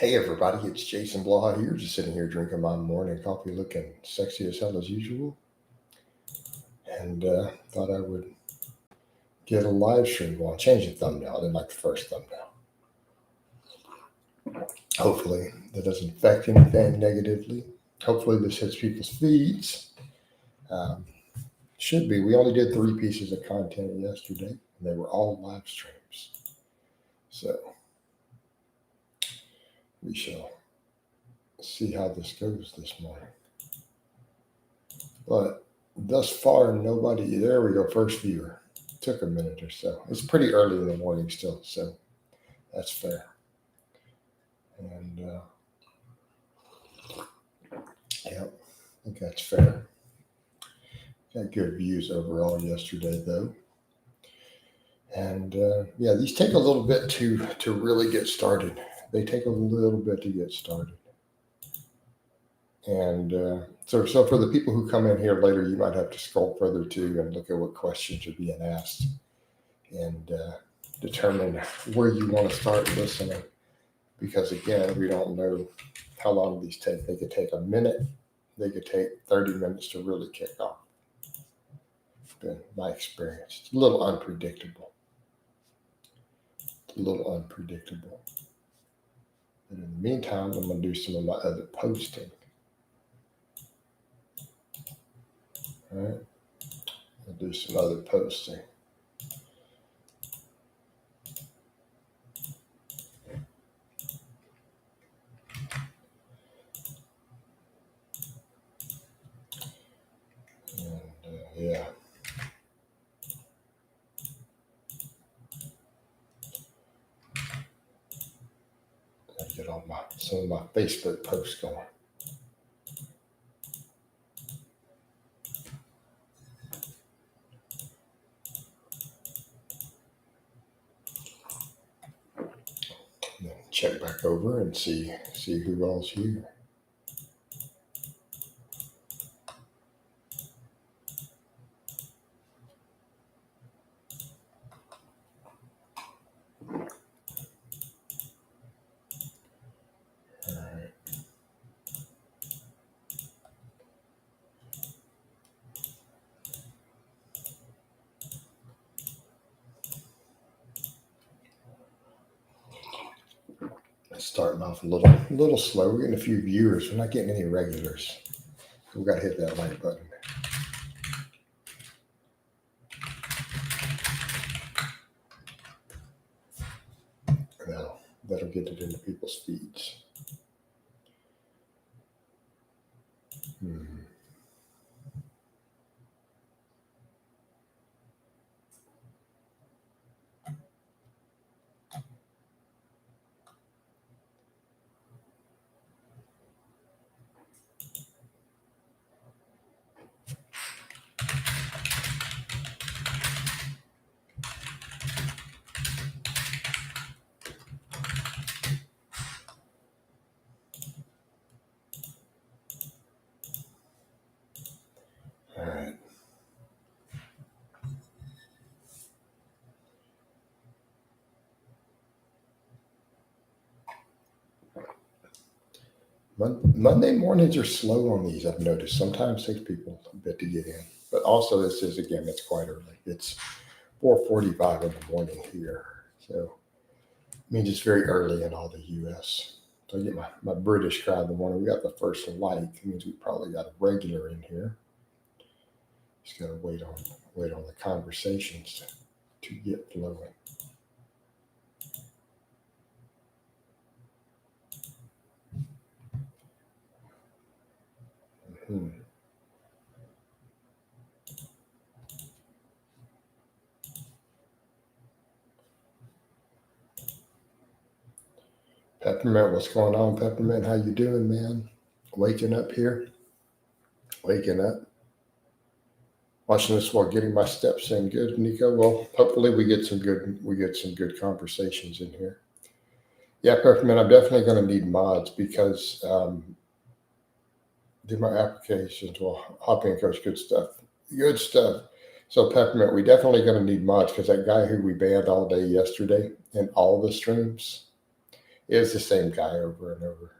Hey everybody, it's Jason Blaha here, just sitting here drinking my morning coffee, looking sexy as hell as usual. And thought I would get a live stream going. Change the thumbnail. I didn't like the first thumbnail. Hopefully that doesn't affect anything negatively. Hopefully this hits people's feeds. Should be. We only did 3 pieces of content yesterday, and they were all live streams. So we shall see how this goes this morning. But thus far, nobody. There we go. First viewer. Took a minute or so. It's pretty early in the morning still, so that's fair. And yeah, I think that's fair. Got good views overall yesterday, though. And yeah, these take a little bit to really get started. They take a little bit to get started. And so for the people who come in here later, you might have to scroll further too and look at what questions are being asked and determine where you want to start listening. Because again, we don't know how long these take. They could take a minute. They could take 30 minutes to really kick off. Been my experience. It's a little unpredictable. But in the meantime, I'm going to do some of my other posting. All right. I'll do some other posting. And yeah. Gotta get on some of my Facebook posts going. And then check back over and see who all's here. Starting off a little slow. We're getting a few viewers. We're not getting any regulars. So we got to hit that like button. That'll get it into people's feeds. All right. Monday mornings are slow on these, I've noticed. Sometimes it takes people a bit to get in. But also this is, again, it's quite early. It's 4:45 in the morning here. So it means it's very early in all the U.S. So I get my British crowd in the morning. We got the first light. It means we probably got a regular in here. Just got to wait on the conversations to get flowing. Peppermint, what's going on, Peppermint? How you doing, man? Waking up here? Waking up? Watching this while getting my steps in. Good, Nico. Well, hopefully we get some good conversations in here. Yeah, Peppermint, I'm definitely going to need mods because do my applications. Well, hop in, coach. Good stuff. Good stuff. So Peppermint, we definitely going to need mods because that guy who we banned all day yesterday in all the streams, It was the same guy over and over.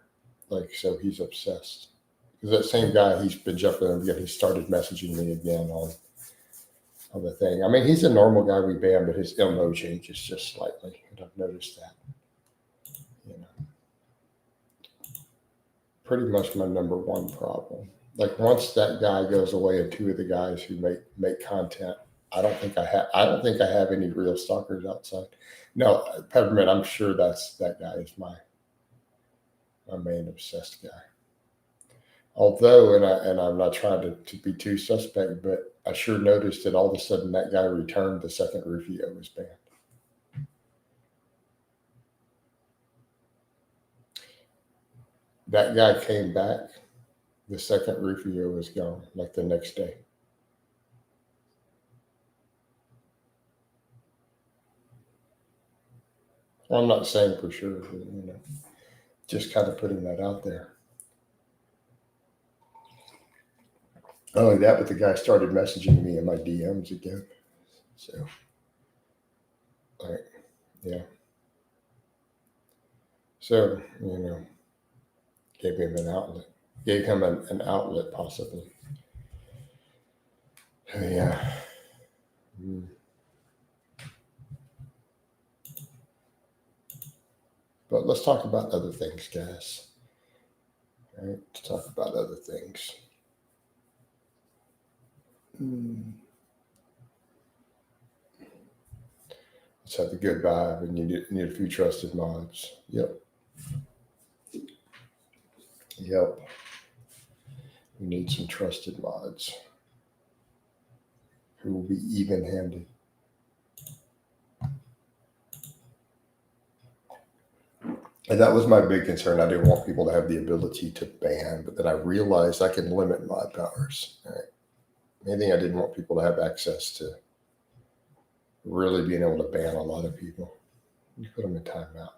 Like, so he's obsessed. Because that same guy, he's been jumping in again. He started messaging me again on the thing. I mean, he's a normal guy we ban, but his MO changes just slightly. And I've noticed that. You know, pretty much my number one problem. Like once that guy goes away, and two of the guys who make content, I don't think I have any real stalkers outside. No, Peppermint. I'm sure that guy is my main obsessed guy. Although, and I'm not trying to be too suspect, but I sure noticed that all of a sudden that guy returned the second Rufio was banned. That guy came back. The second Rufio was gone, like the next day. Well, I'm not saying for sure, but, just kind of putting that out there. Not only that, but the guy started messaging me in my DMs again. So, yeah. So, gave him an outlet. Gave him an outlet, possibly. Yeah. Mm. But let's talk about other things, guys. All right, let's talk about other things. Let's have a good vibe, and you need a few trusted mods. Yep. We need some trusted mods who will be even-handed. And that was my big concern. I didn't want people to have the ability to ban, but then I realized I can limit mod powers. All right. Main thing, I didn't want people to have access to really being able to ban a lot of people. You put them in timeout.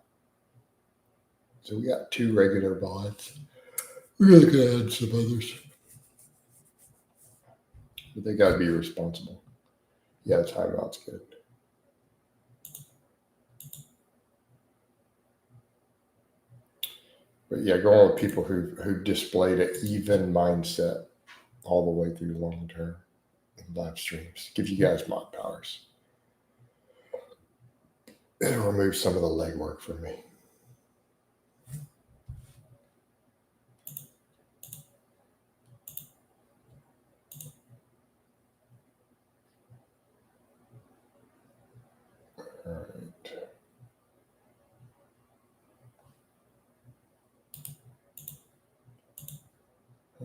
So we got 2 regular mods. We're going to add some others. But they got to be responsible. Yeah, timeout's good. But yeah, going with people who displayed an even mindset all the way through long term in live streams. Give you guys mod powers. It'll remove some of the legwork from me. All right.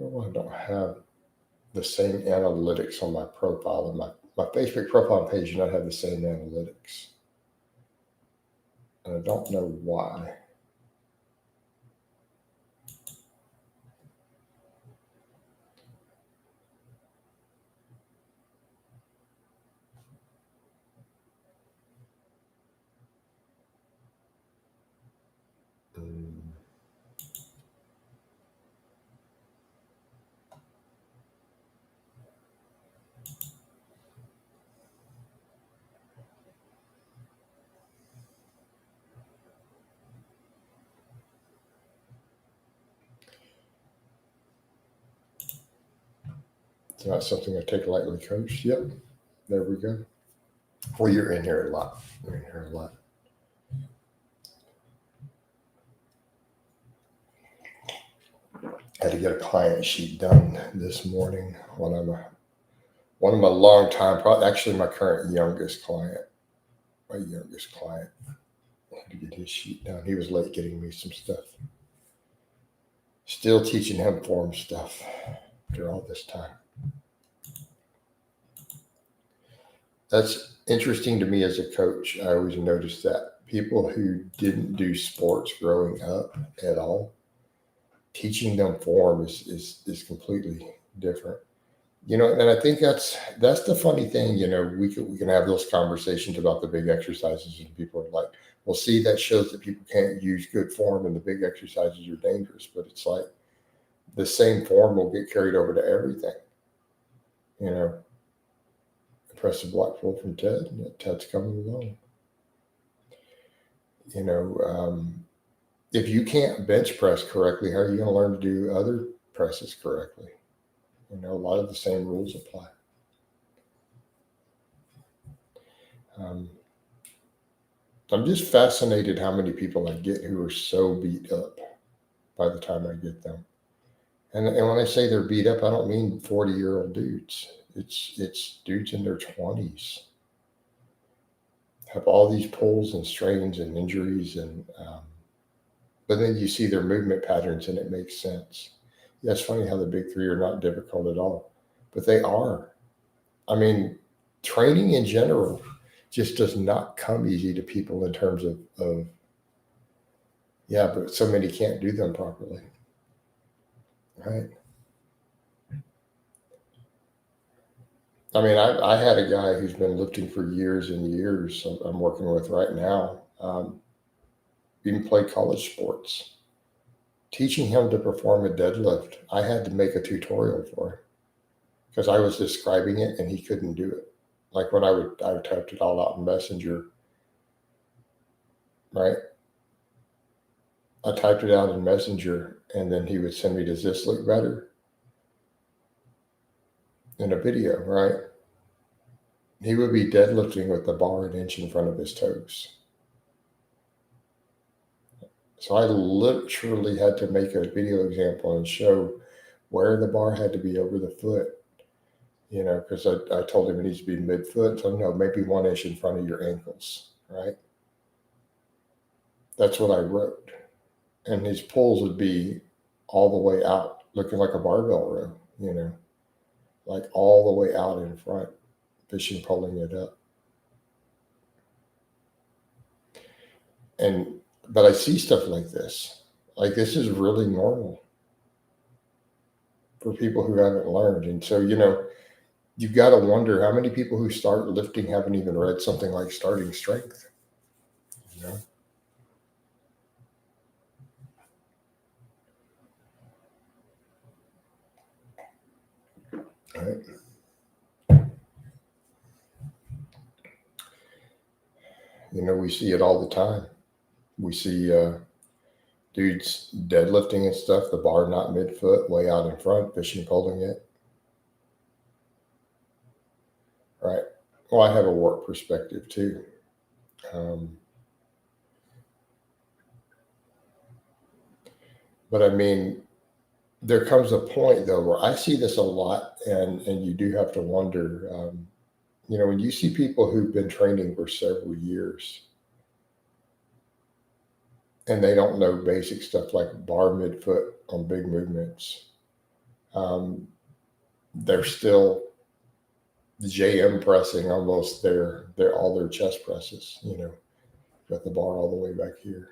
Oh, I don't have the same analytics on my profile. On my Facebook profile page, do not have the same analytics. And I don't know why. It's not something I take lightly, Coach. Yep. There we go. Well, you're in here a lot. You're in here a lot. I had to get a client sheet done this morning. One of my long time, actually my current youngest client. My youngest client. I had to get his sheet done. He was late getting me some stuff. Still teaching him form stuff after all this time. That's interesting to me as a coach. I always noticed that people who didn't do sports growing up at all, teaching them form is completely different. And I think that's the funny thing. We can have those conversations about the big exercises, and people are like, "Well, see, that shows that people can't use good form, and the big exercises are dangerous." But it's like the same form will get carried over to everything. Press the block pull from Ted, and Ted's coming along. If you can't bench press correctly, how are you going to learn to do other presses correctly? A lot of the same rules apply. I'm just fascinated how many people I get who are so beat up by the time I get them. And when I say they're beat up, I don't mean 40-year-old dudes. It's dudes in their 20s have all these pulls and strains and injuries, and but then you see their movement patterns and it makes sense. Yeah, it's funny how the big three are not difficult at all, but they are. I mean, training in general just does not come easy to people in terms of yeah, but so many can't do them properly, right? I mean, I had a guy who's been lifting for years and years. I'm working with right now. Even played college sports. Teaching him to perform a deadlift, I had to make a tutorial for him because I was describing it and he couldn't do it. Like when I would type it all out in Messenger, right? I typed it out in Messenger, and then he would send me, "Does this look better?" In a video, right? He would be deadlifting with the bar an inch in front of his toes. So I literally had to make a video example and show where the bar had to be over the foot, because I told him it needs to be mid-foot. So no, maybe 1 inch in front of your ankles, right? That's what I wrote. And his pulls would be all the way out, looking like a barbell row, like all the way out in front, fishing pulling it up. But I see stuff like this. Like this is really normal for people who haven't learned. And so, you've got to wonder how many people who start lifting haven't even read something like Starting Strength. You know? Right. We see it all the time. We see dudes deadlifting and stuff, the bar not mid-foot, way out in front, fishing pulling it. Right. Well, I have a work perspective too. But I mean, there comes a point though where I see this a lot, and you do have to wonder. When you see people who've been training for several years and they don't know basic stuff like bar midfoot on big movements, they're still JM pressing almost their all their chest presses. Got the bar all the way back here.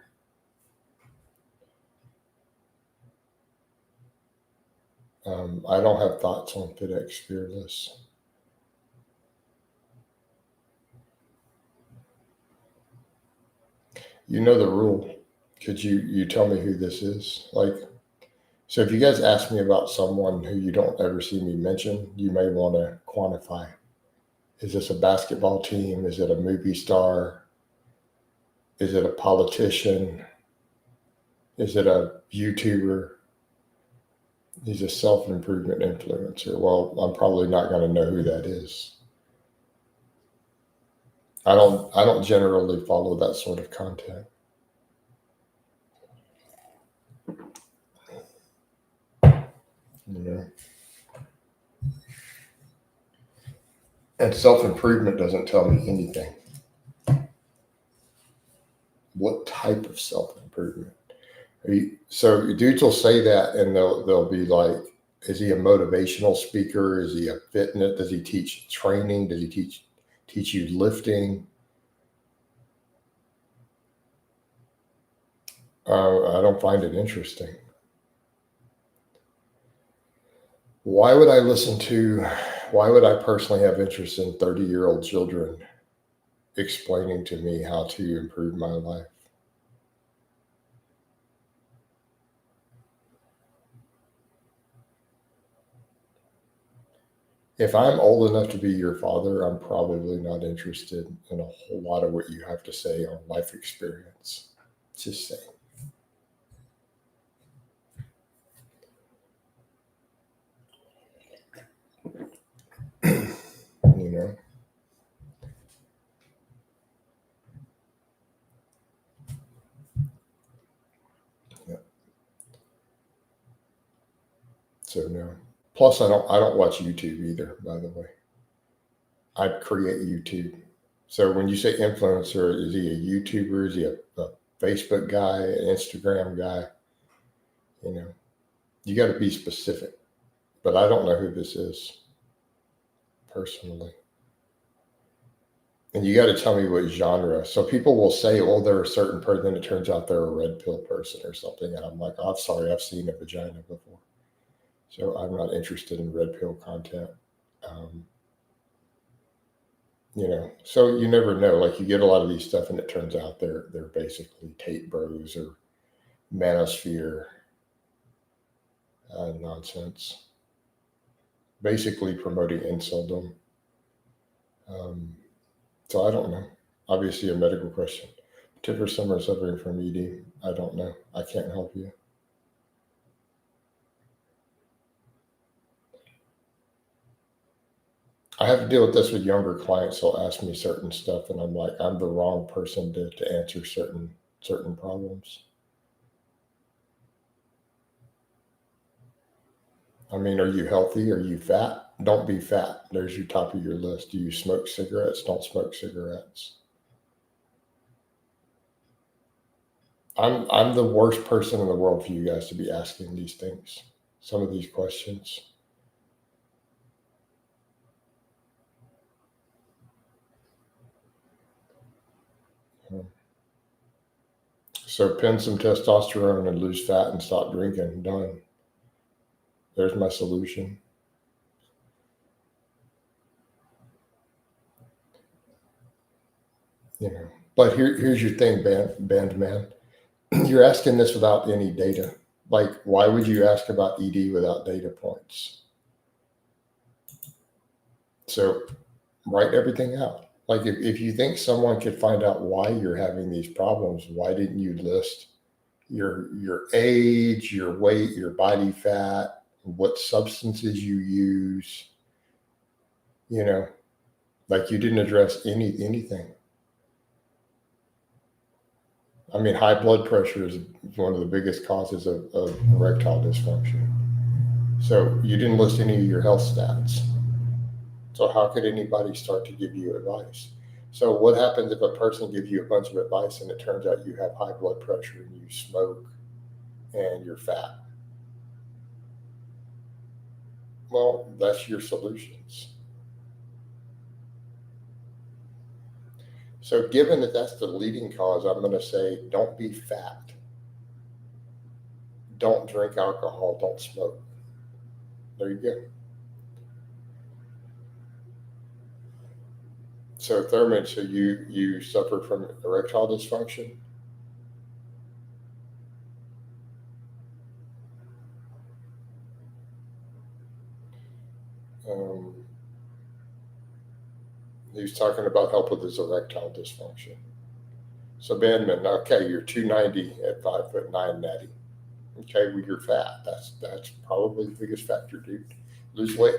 I don't have thoughts on FitX Fearless. You know the rule. Could you tell me who this is? So if you guys ask me about someone who you don't ever see me mention, you may want to quantify. Is this a basketball team? Is it a movie star? Is it a politician? Is it a YouTuber? He's a self-improvement influencer. Well, I'm probably not going to know who that is. I don't generally follow that sort of content. And self-improvement doesn't tell me anything. What type of self-improvement? So dudes will say that, and they'll be like, is he a motivational speaker? Is he a fitness? Does he teach training? Does he teach you lifting? I don't find it interesting. Why would I personally have interest in 30-year-old children explaining to me how to improve my life? If I'm old enough to be your father, I'm probably not interested in a whole lot of what you have to say on life experience. Just saying. know. Yeah. So no. Plus, I don't watch YouTube either. By the way, I create YouTube. So when you say influencer, is he a YouTuber? Is he a Facebook guy, an Instagram guy? You know, you got to be specific. But I don't know who this is personally. And you got to tell me what genre. So people will say, "Oh, they're a certain person." It turns out they're a red pill person or something, and I'm like, "Oh, I'm sorry, I've seen a vagina before." So I'm not interested in red pill content. Um, so you never know. Like you get a lot of these stuff, and it turns out they're basically Tate Bros or Manosphere nonsense, basically promoting inceldom. Um, so I don't know. Obviously, a medical question. Tip for someone suffering from ED. I don't know. I can't help you. I have to deal with this with younger clients. They'll ask me certain stuff, and I'm like, I'm the wrong person to answer certain problems. I mean, are you healthy? Are you fat? Don't be fat. There's your top of your list. Do you smoke cigarettes? Don't smoke cigarettes. I'm the worst person in the world for you guys to be asking these things. Some of these questions. Um, So pin some testosterone and lose fat and stop drinking. Done. There's my solution. You know. But here's your thing, band man. You're asking this without any data. Like, why would you ask about ED without data points? So write everything out. Like if you think someone could find out why you're having these problems, why didn't you list your age, your weight, your body fat, what substances you use? You know, like you didn't address anything. I mean, high blood pressure is one of the biggest causes of erectile dysfunction. So you didn't list any of your health stats. So how could anybody start to give you advice? So what happens if a person gives you a bunch of advice and it turns out you have high blood pressure and you smoke and you're fat? Well, that's your solutions. So given that that's the leading cause, I'm going to say don't be fat. Don't drink alcohol. Don't smoke. There you go. So Thurman, so you suffer from erectile dysfunction? Um, he was talking about help with his erectile dysfunction. So Bandman, okay, you're 290 at 5'9", natty. Okay, well you're fat. That's probably the biggest factor, dude. Lose weight.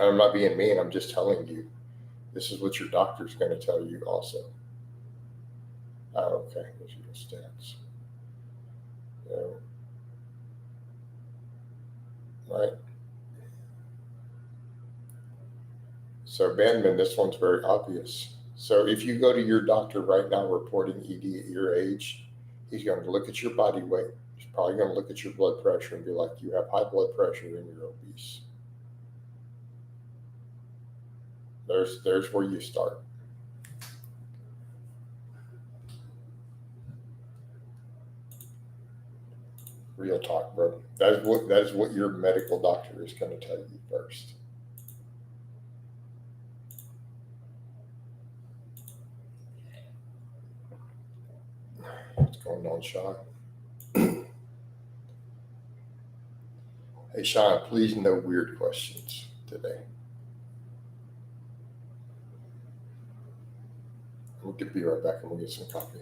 And I'm not being mean. I'm just telling you. This is what your doctor's going to tell you also. Oh, okay, those are your stats. Yeah, right. So Bandman, this one's very obvious. So if you go to your doctor right now reporting ED at your age, he's going to look at your body weight. He's probably going to look at your blood pressure and be like, you have high blood pressure and you're obese. There's where you start. Real talk, bro. That is what your medical doctor is going to tell you first. What's going on, Sean? Hey, Sean, please no weird questions today. We'll be right back and we'll get some coffee.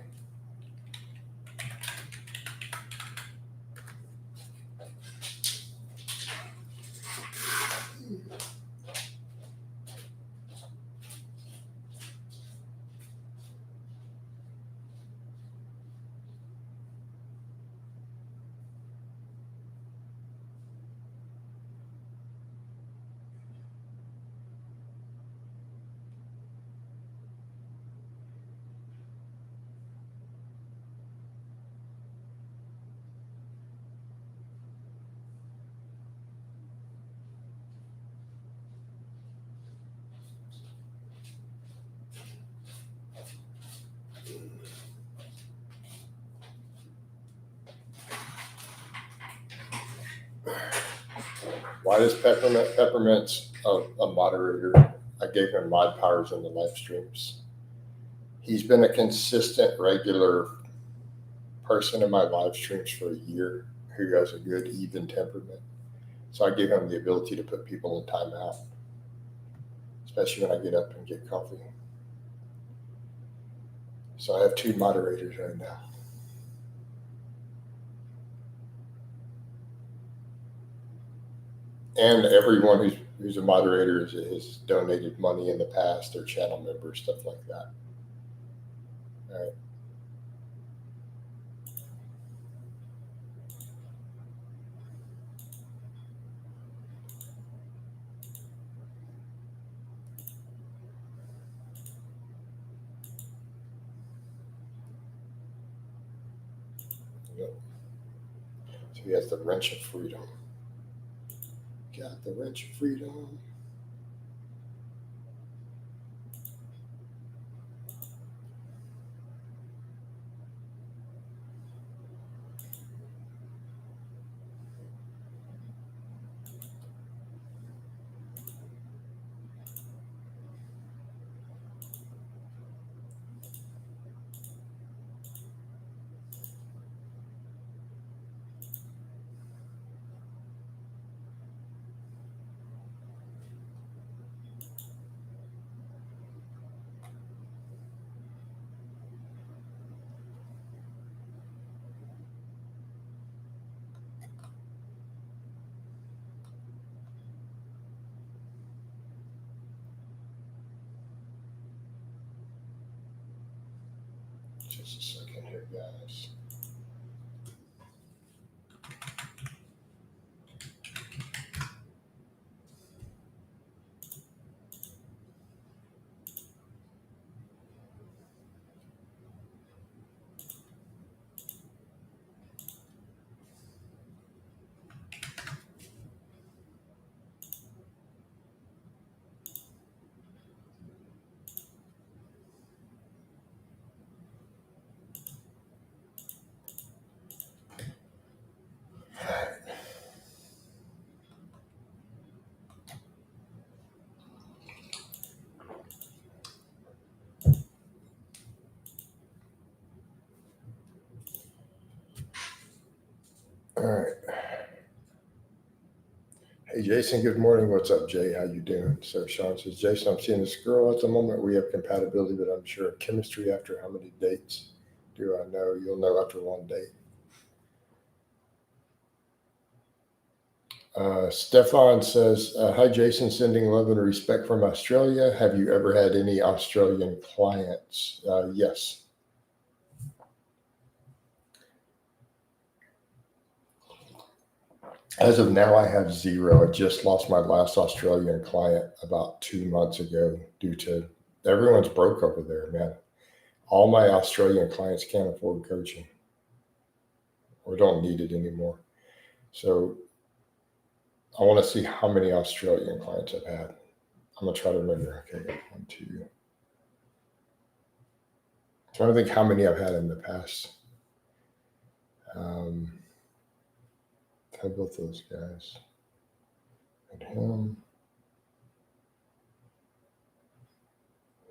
Why does Peppermint's a moderator? I gave him mod powers in the live streams. He's been a consistent, regular person in my live streams for a year who has a good, even temperament. So I gave him the ability to put people in timeout, especially when I get up and get coffee. So I have 2 moderators right now. And everyone who's a moderator has donated money in the past, or channel members, stuff like that. All right. Yep. So he has the wrench of freedom. Got the wrench of freedom. Just a second here, guys. All right. Hey, Jason, good morning. What's up, Jay? How you doing? So Sean says, Jason, I'm seeing this girl at the moment. We have compatibility, but I'm sure of chemistry after how many dates do I know? You'll know after one date. Stefan says, hi, Jason, sending love and respect from Australia. Have you ever had any Australian clients? Yes. As of now, I have 0. I just lost my last Australian client about 2 months ago due to everyone's broke over there, man. All my Australian clients can't afford coaching or don't need it anymore. So I want to see how many Australian clients I've had. I'm going to try to remember. Okay, 1, 2. I'm trying to think how many I've had in the past. Had both those guys. And him.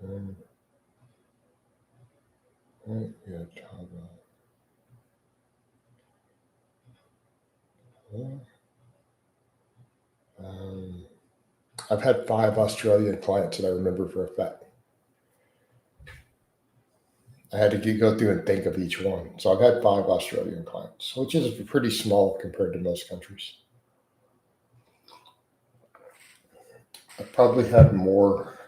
And right, yeah, Tava. I've had 5 Australian clients that I remember for a fact. I had to go through and think of each one. So I've had 5 Australian clients, which is pretty small compared to most countries. I've probably had more,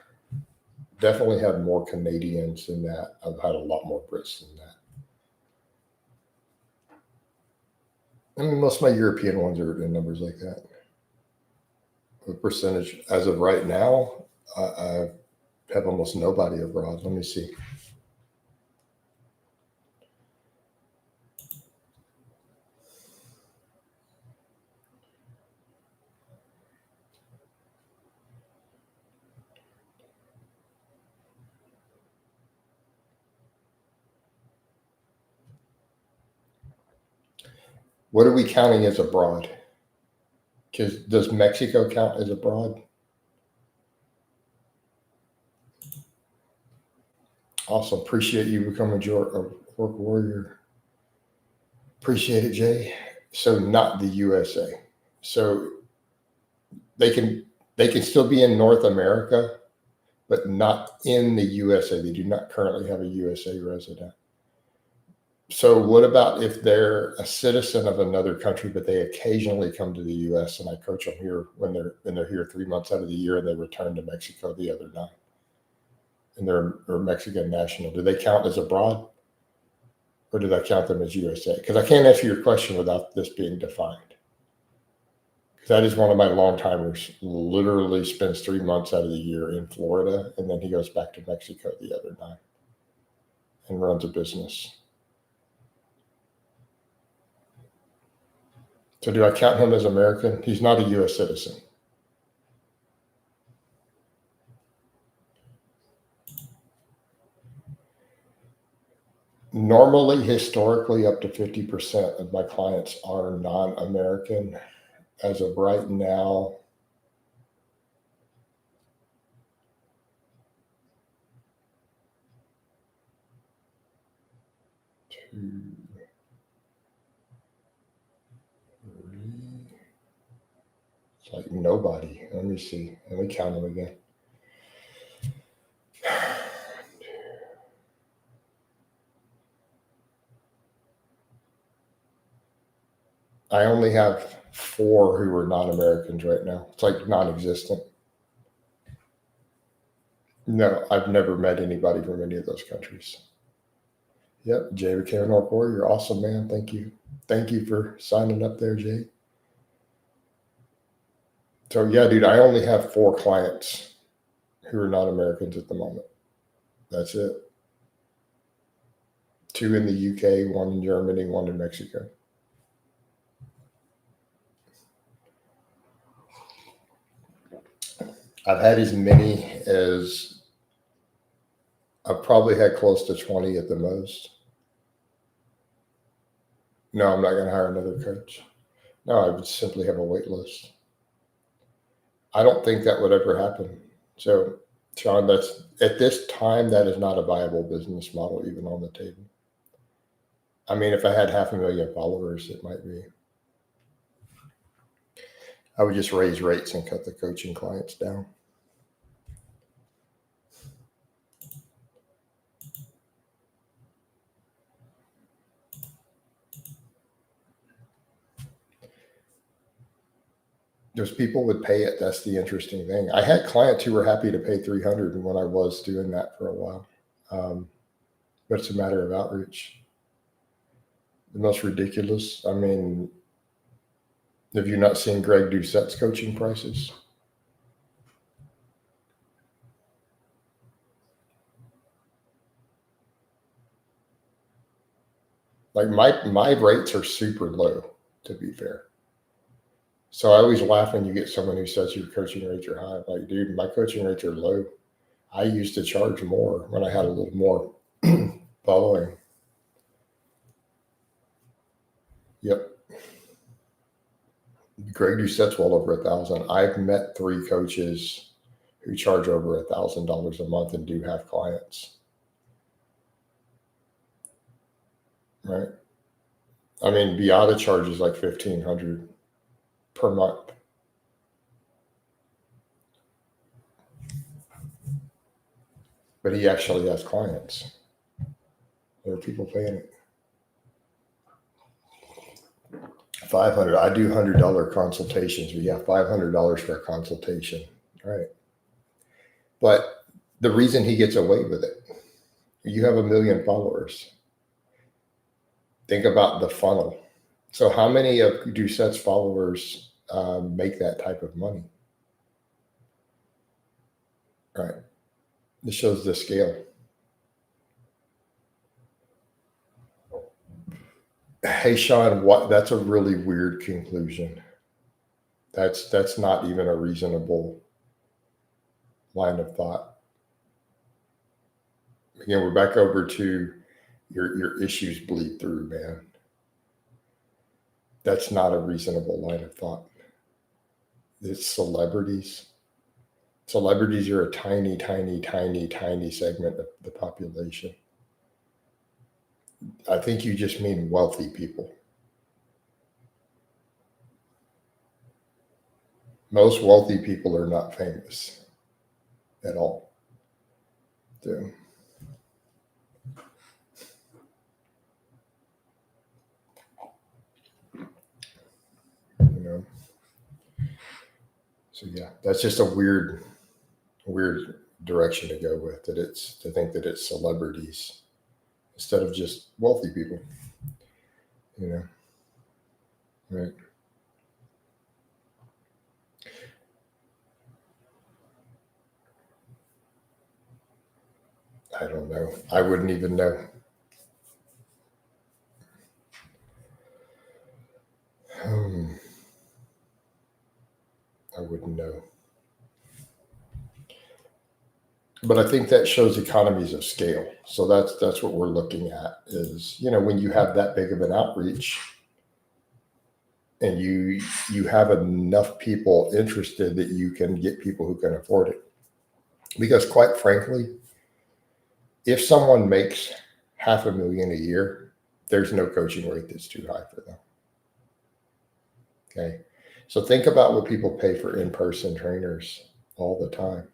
definitely had more Canadians than that. I've had a lot more Brits than that. I mean, most of my European ones are in numbers like that. The percentage, as of right now, I have almost nobody abroad. Let me see. What are we counting as abroad? Does Mexico count as abroad? Awesome. Appreciate you becoming a work warrior. Appreciate it, Jay. So not the USA. So they can still be in North America, but not in the USA. They do not currently have a USA resident. So what about if they're a citizen of another country, but they occasionally come to the US and I coach them here when they're here 3 months out of the year and they return to Mexico the other night and they're a Mexican national? Do they count as abroad or do I count them as USA? Because I can't answer your question without this being defined. Because that is one of my long timers, literally spends 3 months out of the year in Florida and then he goes back to Mexico the other night and runs a business. So do I count him as American? He's not a U.S. citizen. Normally, historically, up to 50% of my clients are non-American. As of right now, two, three, it's like nobody. Let me see. Let me count them again. I only have 4 who are non-Americans right now. It's like non-existent. No, I've never met anybody from any of those countries. Yep, Jay became an Orc Warrior. You're awesome, man. Thank you. Thank you for signing up there, Jay. So yeah, dude, I only have 4 clients who are not Americans at the moment. That's it. 2 in the UK, 1 in Germany, 1 in Mexico. I've had as many as I've probably had close to 20 at the most. No, I'm not going to hire another coach. No, I would simply have a wait list. I don't think that would ever happen. So, Sean, that's at this time, that is not a viable business model, even on the table. I mean, if I had 500,000 followers, it might be. I would just raise rates and cut the coaching clients down. Those people would pay it. That's the interesting thing. I had clients who were happy to pay 300 when I was doing that for a while. But it's a matter of outreach. The most ridiculous. I mean, have you not seen Greg Doucette's coaching prices? Like my rates are super low, to be fair. So I always laugh when you get someone who says your coaching rates are high. I'm like, dude, my coaching rates are low. I used to charge more when I had a little more following. Yep. Greg Doucette's well over 1,000. I've met 3 coaches who charge over $1,000 a month and do have clients. Right. I mean, Beata charges like $1,500 per month. But he actually has clients. There are people paying it. 500. I do $100 consultations. We have $500 for a consultation. Right. But the reason he gets away with it, you have 1 million followers. Think about the funnel. So how many of Doucette's followers make that type of money? Right. This shows the scale. Hey, Sean, that's a really weird conclusion. That's not even a reasonable line of thought. Again, we're back over to your issues bleed through, man. That's not a reasonable line of thought. It's celebrities. Celebrities are a tiny, tiny, tiny, tiny segment of the population. I think you just mean wealthy people. Most wealthy people are not famous at all. So, you know, so yeah, that's just a weird direction to go with. That it's to think that it's celebrities instead of just wealthy people. You know, right? I don't know. I wouldn't even know. Hmm, I wouldn't know. But I think that shows economies of scale. So that's what we're looking at is, when you have that big of an outreach and you have enough people interested that you can get people who can afford it. Because quite frankly, if someone makes half a million a year, there's no coaching rate that's too high for them. Okay. So think about what people pay for in-person trainers all the time.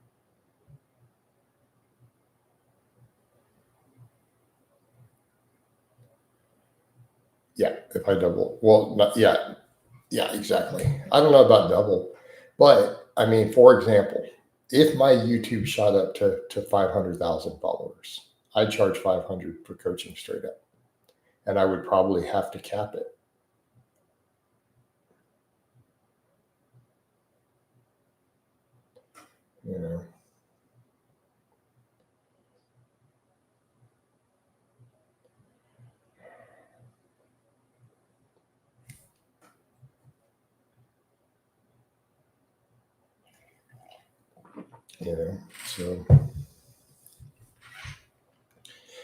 Yeah, if I double, well, not, yeah, exactly. I don't know about double, but I mean, for example, if my YouTube shot up to 500,000 followers, I'd charge 500 for coaching straight up, and I would probably have to cap it. You know, you know.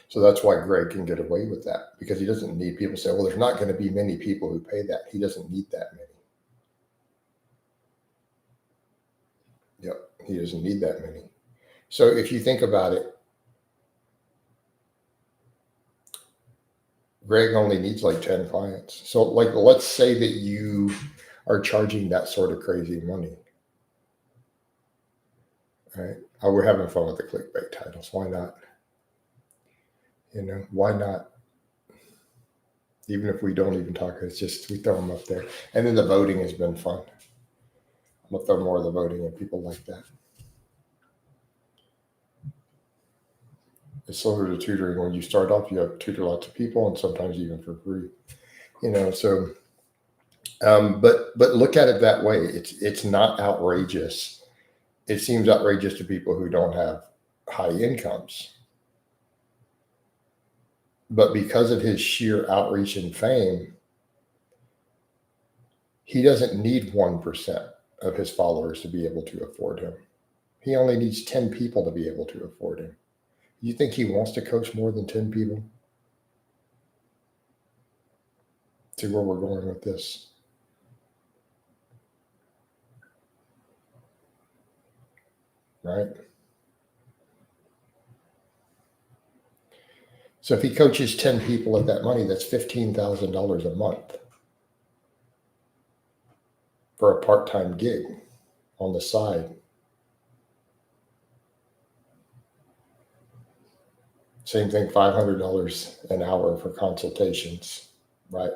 So that's why Greg can get away with that because he doesn't need people to say, well, there's not going to be many people who pay that. He doesn't need that many. Yep, he doesn't need that many. So if you think about it, Greg only needs like 10 clients. So, like, let's say that you are charging that sort of crazy money, right? Oh, we're having fun with the clickbait titles. Why not? Why not? Even if we don't even talk, it's just we throw them up there. And then the voting has been fun. I'm going to throw more of the voting and people like that. It's similar to tutoring. When you start off, you have to tutor lots of people and sometimes even for free. So but look at it that way. It's not outrageous. It seems outrageous to people who don't have high incomes. But because of his sheer outreach and fame, he doesn't need 1% of his followers to be able to afford him. He only needs 10 people to be able to afford him. You think he wants to coach more than 10 people? See where we're going with this. Right? So if he coaches 10 people at that money, that's $15,000 a month for a part-time gig on the side. Same thing, $500 an hour for consultations, right?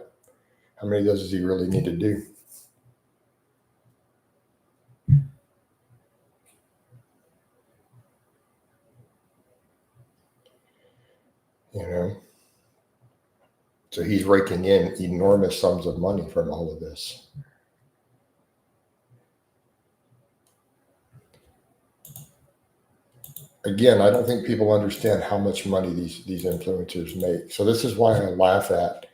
How many of those does he really need to do? You know? So he's raking in enormous sums of money from all of this. Again, I don't think people understand how much money these influencers make. So this is why I laugh at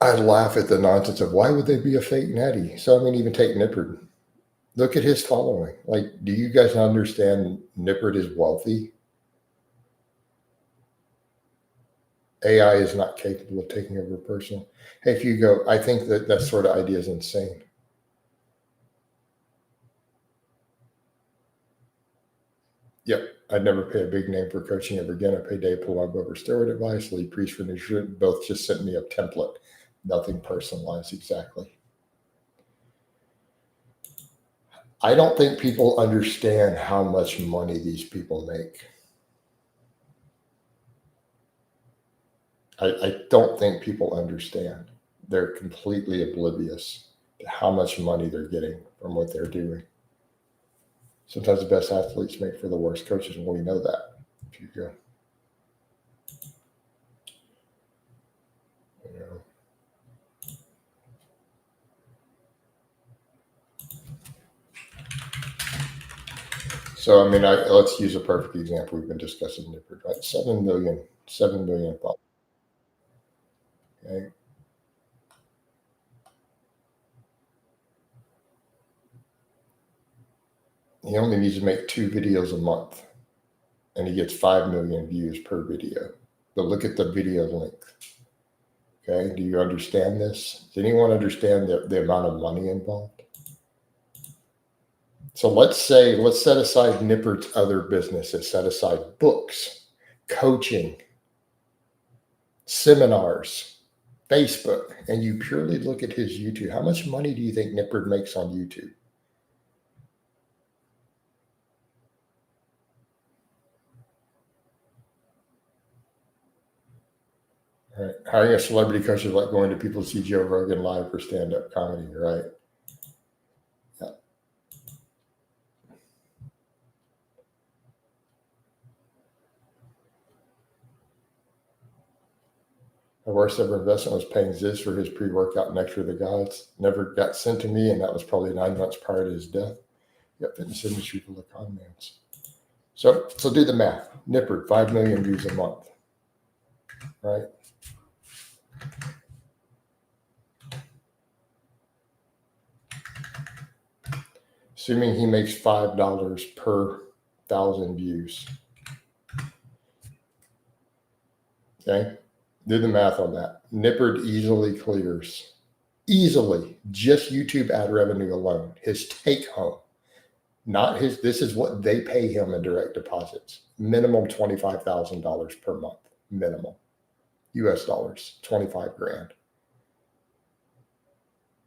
the nonsense of why would they be a fake natty? So I mean, even take Nippert. Look at his following. Like, do you guys understand Nippert is wealthy? AI is not capable of taking over a person. Hey, if you go, I think that sort of idea is insane. Yep. I'd never pay a big name for coaching ever again. I pay Dave Palumbo over steroid advice, Lee Priest for nutrition. Both just sent me a template. Nothing personalized exactly. I don't think people understand how much money these people make. I don't think people understand. They're completely oblivious to how much money they're getting from what they're doing. Sometimes the best athletes make for the worst coaches, and we know that. If you go, you know. So I mean, let's use a perfect example. We've been discussing Nippert, right? 7 million. Okay. He only needs to make 2 videos a month, and he gets 5 million views per video. But look at the video length. Okay, do you understand this? Does anyone understand the amount of money involved? So let's set aside Nippert's other businesses, set aside books, coaching, seminars, Facebook, and you purely look at his YouTube. How much money do you think Nippert makes on YouTube? Right. Hiring a celebrity coach is like going to people to see Joe Rogan live for stand-up comedy, right? Yeah. The worst ever investment was paying Ziz for his pre-workout Nectar of the Gods. Never got sent to me, and that was probably 9 months prior to his death. Yep, fitness industry full of con mans. So do the math. Nippert, 5 million views a month, right? Assuming he makes $5 per 1,000 views. Okay, do the math on that. Nippert easily clears, just YouTube ad revenue alone, his take home, not his. This is what they pay him in direct deposits. Minimum $25,000 per month. Minimum, US dollars, 25 grand.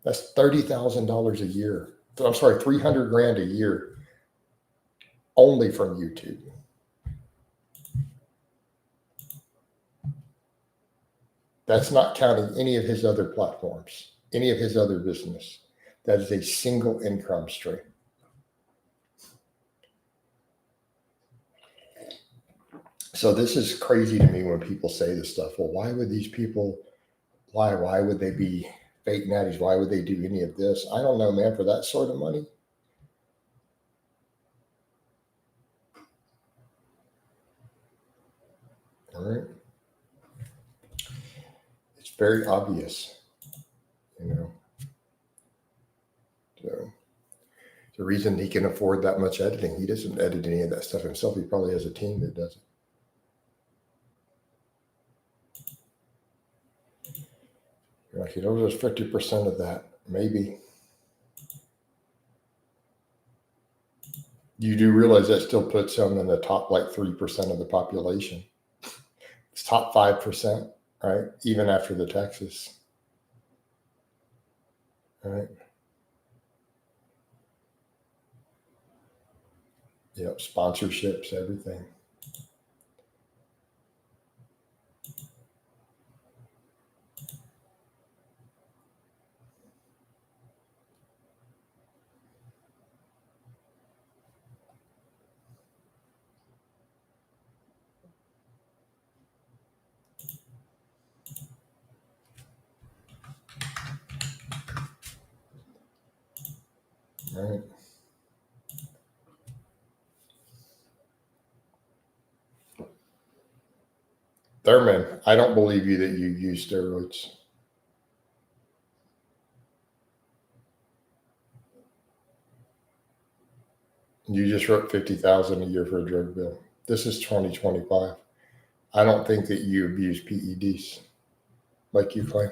That's $30,000 a year. I'm sorry, 300 grand a year only from YouTube. That's not counting any of his other platforms, any of his other business. That is a single income stream. So this is crazy to me when people say this stuff. Well, why would these people lie? Why would they be fake natties? Why would they do any of this? I don't know, man, for that sort of money. All right. It's very obvious, you know. So the reason he can afford that much editing, he doesn't edit any of that stuff himself. He probably has a team that does it. You're like, there's 50% of that. Maybe. You do realize that still puts him in the top like 3% of the population. It's top 5%, right? Even after the taxes. All right. Yep, sponsorships, everything. All right. Thurman, I don't believe you that you use steroids. You just wrote 50,000 a year for a drug bill. This is 2025. I don't think that you abuse PEDs like you claim.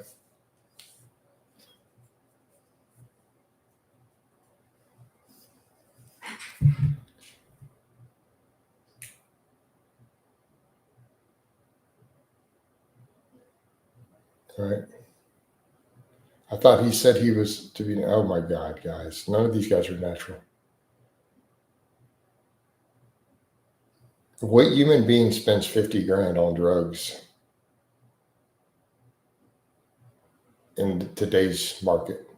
right? I thought he said he was to be. Oh my God, guys! None of these guys are natural. What human being spends 50 grand on drugs in today's market?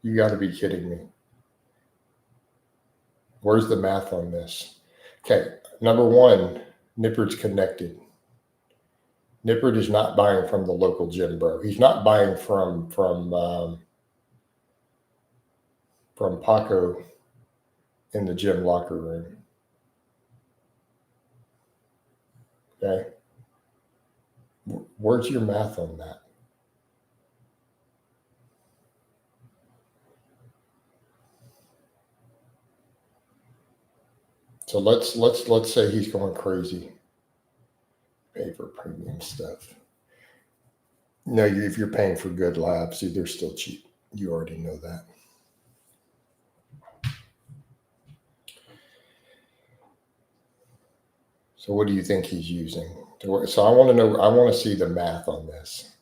You got to be kidding me. Where's the math on this? Okay, number one, Nippard's connected. Nippard is not buying from the local gym bro. He's not buying from Paco in the gym locker room. Okay, where's your math on that? So let's say he's going crazy. Pay for premium stuff. No, if you're paying for good labs, they're still cheap. You already know that. So what do you think he's using? So I want to know. I want to see the math on this.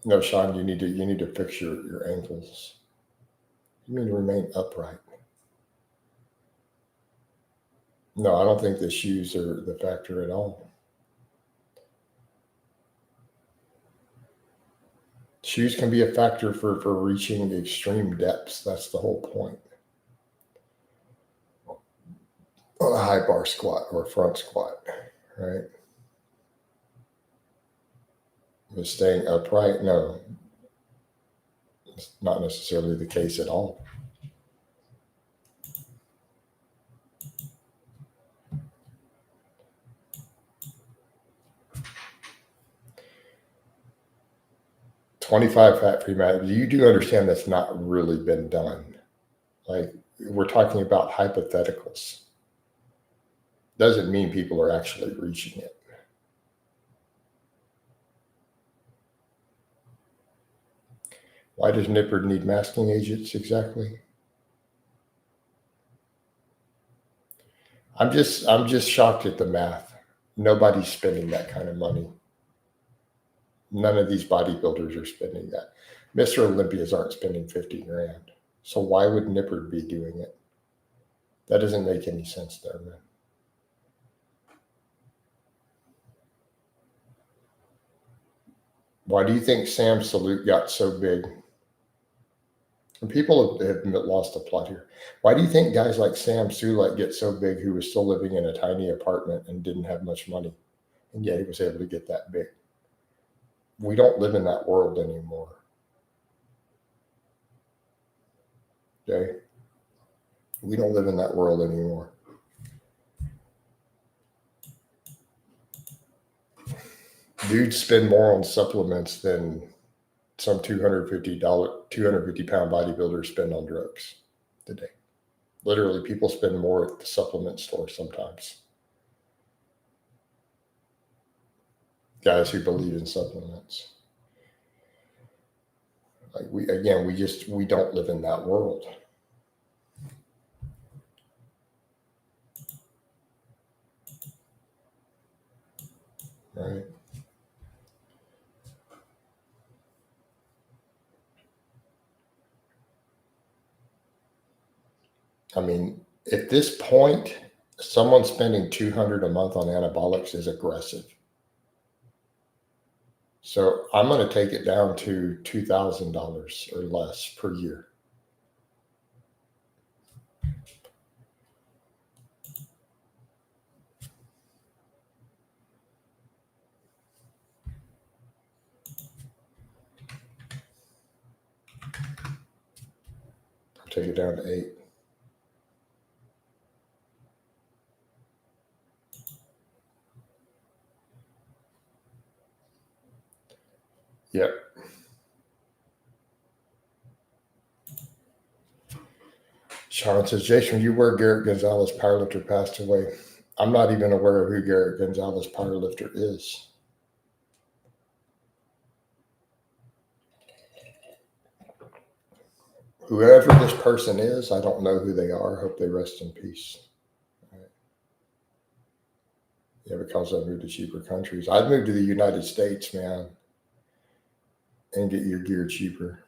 No, Sean, you need to fix your ankles. You need to remain upright. No, I don't think the shoes are the factor at all. Shoes can be a factor for reaching extreme depths. That's the whole point. On a high bar squat or front squat, right? But staying upright, no, it's not necessarily the case at all. $25 fat-free mat. You do understand that's not really been done. Like, we're talking about hypotheticals. Doesn't mean people are actually reaching it. Why does Nippard need masking agents exactly? I'm just shocked at the math. Nobody's spending that kind of money. None of these bodybuilders are spending that. Mr. Olympias aren't spending 50 grand. So why would Nippard be doing it? That doesn't make any sense there, man. Why do you think Sam Salute got so big? And people have lost the plot here. Why do you think guys like Sam Sulek get so big, who was still living in a tiny apartment and didn't have much money, and yet he was able to get that big? We don't live in that world anymore. Okay? We don't live in that world anymore. Dudes spend more on supplements than some 250 pound bodybuilders spend on drugs today. Literally, people spend more at the supplement store sometimes. Guys who believe in supplements. Like we don't live in that world. Right? I mean, at this point, someone spending $200 a month on anabolics is aggressive. So I'm going to take it down to $2,000 or less per year. I'll take it down to 8. Yep. Sean says, Jason, you were Garrett Gonzalez powerlifter passed away. I'm not even aware of who Garrett Gonzalez powerlifter is. Whoever this person is, I don't know who they are. I hope they rest in peace. Right. Yeah, because I moved to cheaper countries. I'd move to the United States, man, and get your gear cheaper.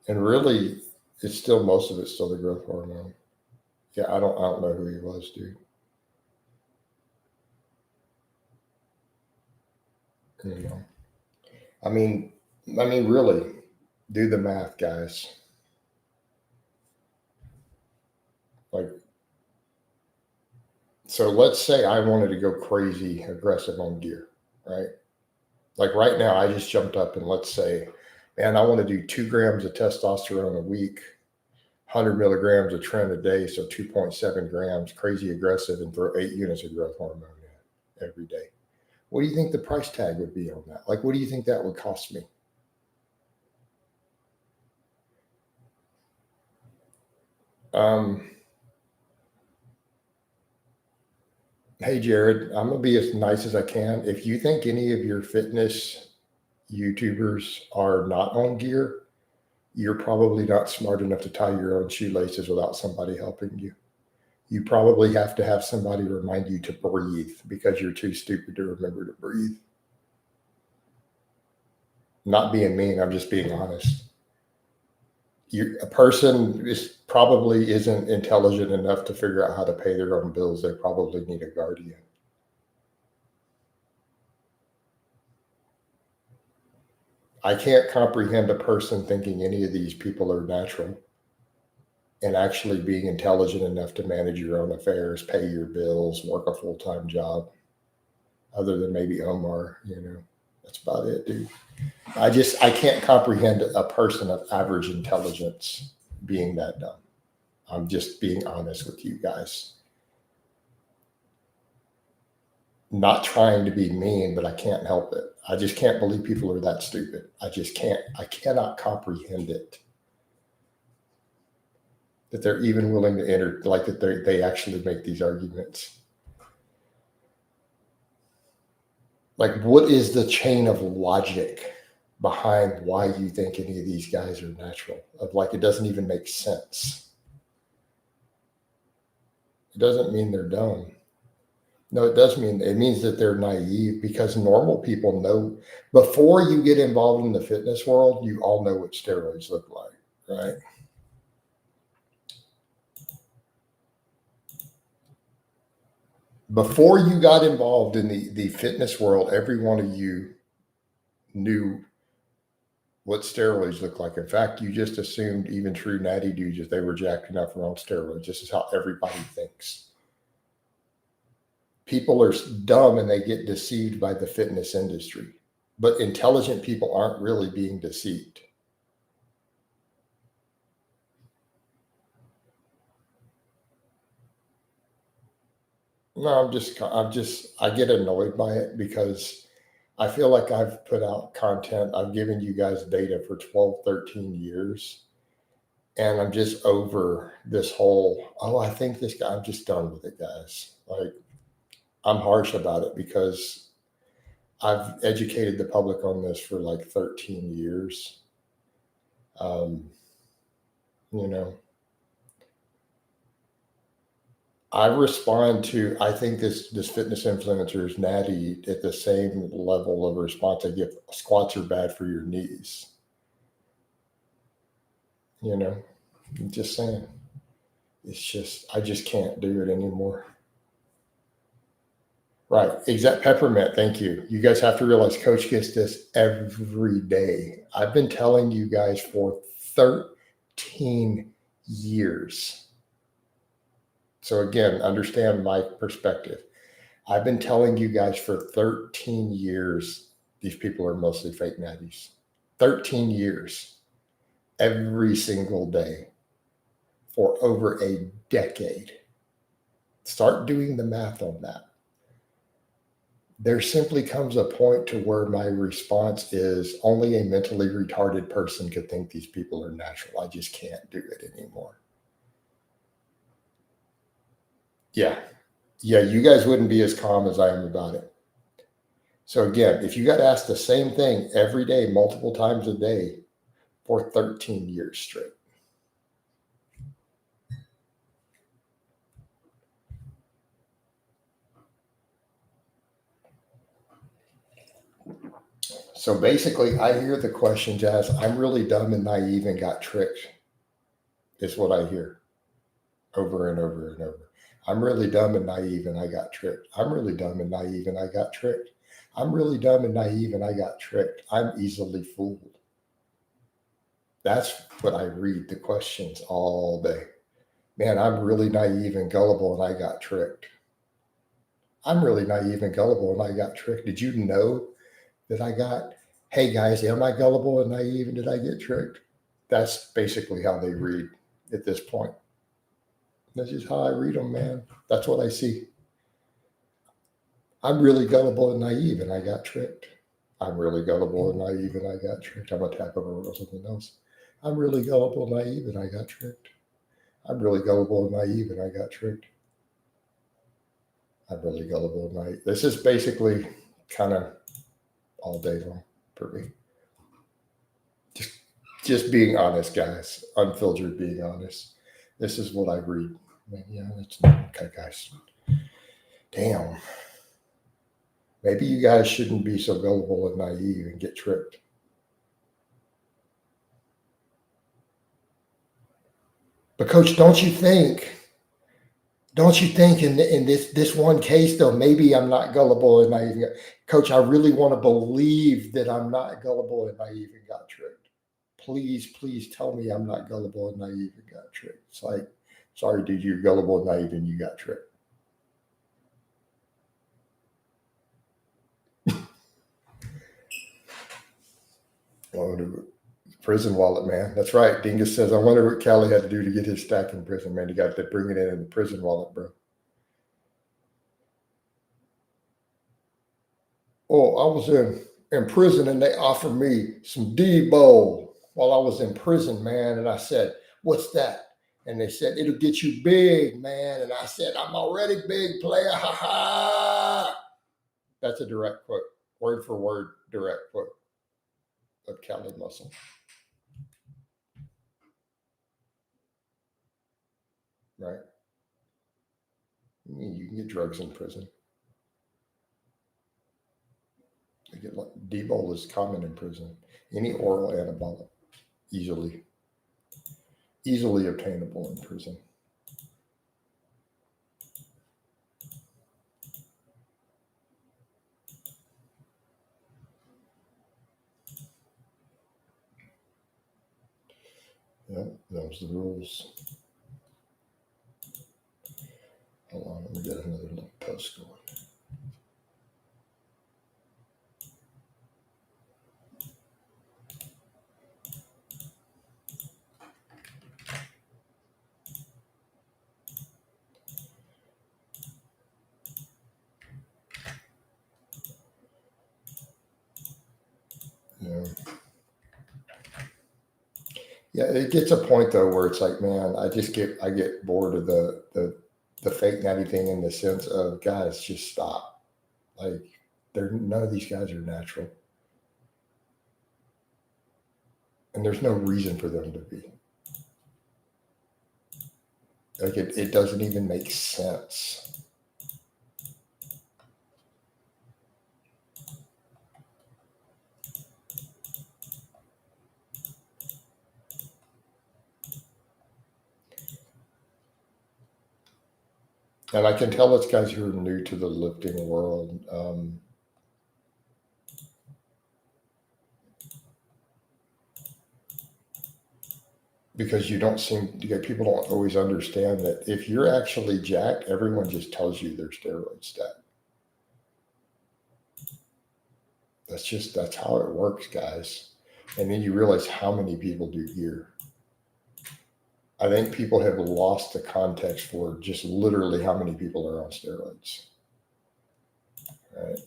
And really, it's still, most of it's still the growth hormone. Yeah, I don't know who he was, dude. You know, I mean, really, do the math, guys. Like, so let's say I wanted to go crazy aggressive on gear, right? Like right now, I just jumped up and let's say, man, I want to do 2 grams of testosterone a week, 100 milligrams of tren a day, so 2.7 grams, crazy aggressive, and throw 8 units of growth hormone in every day. What do you think the price tag would be on that? Like, what do you think that would cost me? Hey, Jared, I'm going to be as nice as I can. If you think any of your fitness YouTubers are not on gear, you're probably not smart enough to tie your own shoelaces without somebody helping you. You probably have to have somebody remind you to breathe because you're too stupid to remember to breathe. Not being mean, I'm just being honest. A person probably isn't intelligent enough to figure out how to pay their own bills. They probably need a guardian. I can't comprehend a person thinking any of these people are natural and actually being intelligent enough to manage your own affairs, pay your bills, work a full-time job, other than maybe Omar, that's about it, dude. I can't comprehend a person of average intelligence being that dumb. I'm just being honest with you guys. Not trying to be mean, but I can't help it. I just can't believe people are that stupid. I cannot comprehend it. That they're even willing to enter, like that they actually make these arguments. Like, what is the chain of logic behind why you think any of these guys are natural? It doesn't even make sense. It doesn't mean they're dumb. No, it means that they're naive, because normal people know, before you get involved in the fitness world, you all know what steroids look like, right? Before you got involved in the fitness world, every one of you knew what steroids look like. In fact, you just assumed even true natty dudes, if they were jacked enough, were on steroids. This is how everybody thinks. People are dumb and they get deceived by the fitness industry, but intelligent people aren't really being deceived. No, I get annoyed by it because I feel like I've put out content. I've given you guys data for 12, 13 years. And I'm just over this whole, I think this guy, I'm just done with it, guys. Like, I'm harsh about it because I've educated the public on this for like 13 years. You know, I respond to, I think this fitness influencer is natty at the same level of response I give. Squats are bad for your knees. I'm just saying. I just can't do it anymore. Right. Exact peppermint. Thank you. You guys have to realize Coach gets this every day. I've been telling you guys for 13 years. So again, understand my perspective. I've been telling you guys for 13 years, these people are mostly fake natties. 13 years, every single day for over a decade. Start doing the math on that. There simply comes a point to where my response is only a mentally retarded person could think these people are natural. I just can't do it anymore. Yeah. You guys wouldn't be as calm as I am about it. So again, if you got asked the same thing every day, multiple times a day for 13 years straight. So basically, I hear the question, Jazz, I'm really dumb and naive and got tricked, is what I hear over and over and over. I'm really dumb and naive and I got tricked. I'm really dumb and naive and I got tricked. I'm really dumb and naive and I got tricked. I'm easily fooled. That's what I read the questions all day. Man, I'm really naive and gullible and I got tricked. I'm really naive and gullible and I got tricked. Did you know that I got, hey guys, am I gullible and naive and did I get tricked? That's basically how they read at this point. That's just how I read them, man. That's what I see. I'm really gullible and naive and I got tricked. I'm really gullible and naive and I got tricked. I'm a tap over something else. I'm really gullible and naive and I got tricked. I'm really gullible and naive and I got tricked. I'm really gullible and naive. This is basically kind of all day long for me. Just being honest, guys. Unfiltered being honest. This is what I read. Yeah, that's okay, guys. Damn. Maybe you guys shouldn't be so gullible and naive and get tricked. But coach, don't you think in this one case though, maybe I'm not gullible and naive? Coach, I really want to believe that I'm not gullible and naive and got tricked. Please tell me I'm not gullible and naive and got tricked. It's like, sorry, dude, you're gullible and naive and you got tricked. Prison wallet, man. That's right. Dingus says, I wonder what Callie had to do to get his stack in prison, man. He got to bring it in the prison wallet, bro. Oh, I was in prison and they offered me some D-Bowl while I was in prison, man. And I said, what's that? And they said, it'll get you big, man. And I said, I'm already big, player. Ha ha. That's a direct quote, word for word, direct quote of Callie Muscle. Right? I mean, you can get drugs in prison. D-Bowl is common in prison. Any oral anabolic, easily obtainable in prison. Yeah, those are the rules. Hold on, let me get another little post going. Yeah, it gets a point though where it's like, man, I get bored of the fake natty thing in the sense of, guys, just stop. Like, none of these guys are natural, and there's no reason for them to be. Like, it doesn't even make sense. And I can tell it's guys who are new to the lifting world. Because people don't always understand that if you're actually jacked, everyone just tells you they're steroid stat. That's how it works, guys. And then you realize how many people do gear. I think people have lost the context for just literally how many people are on steroids. Right?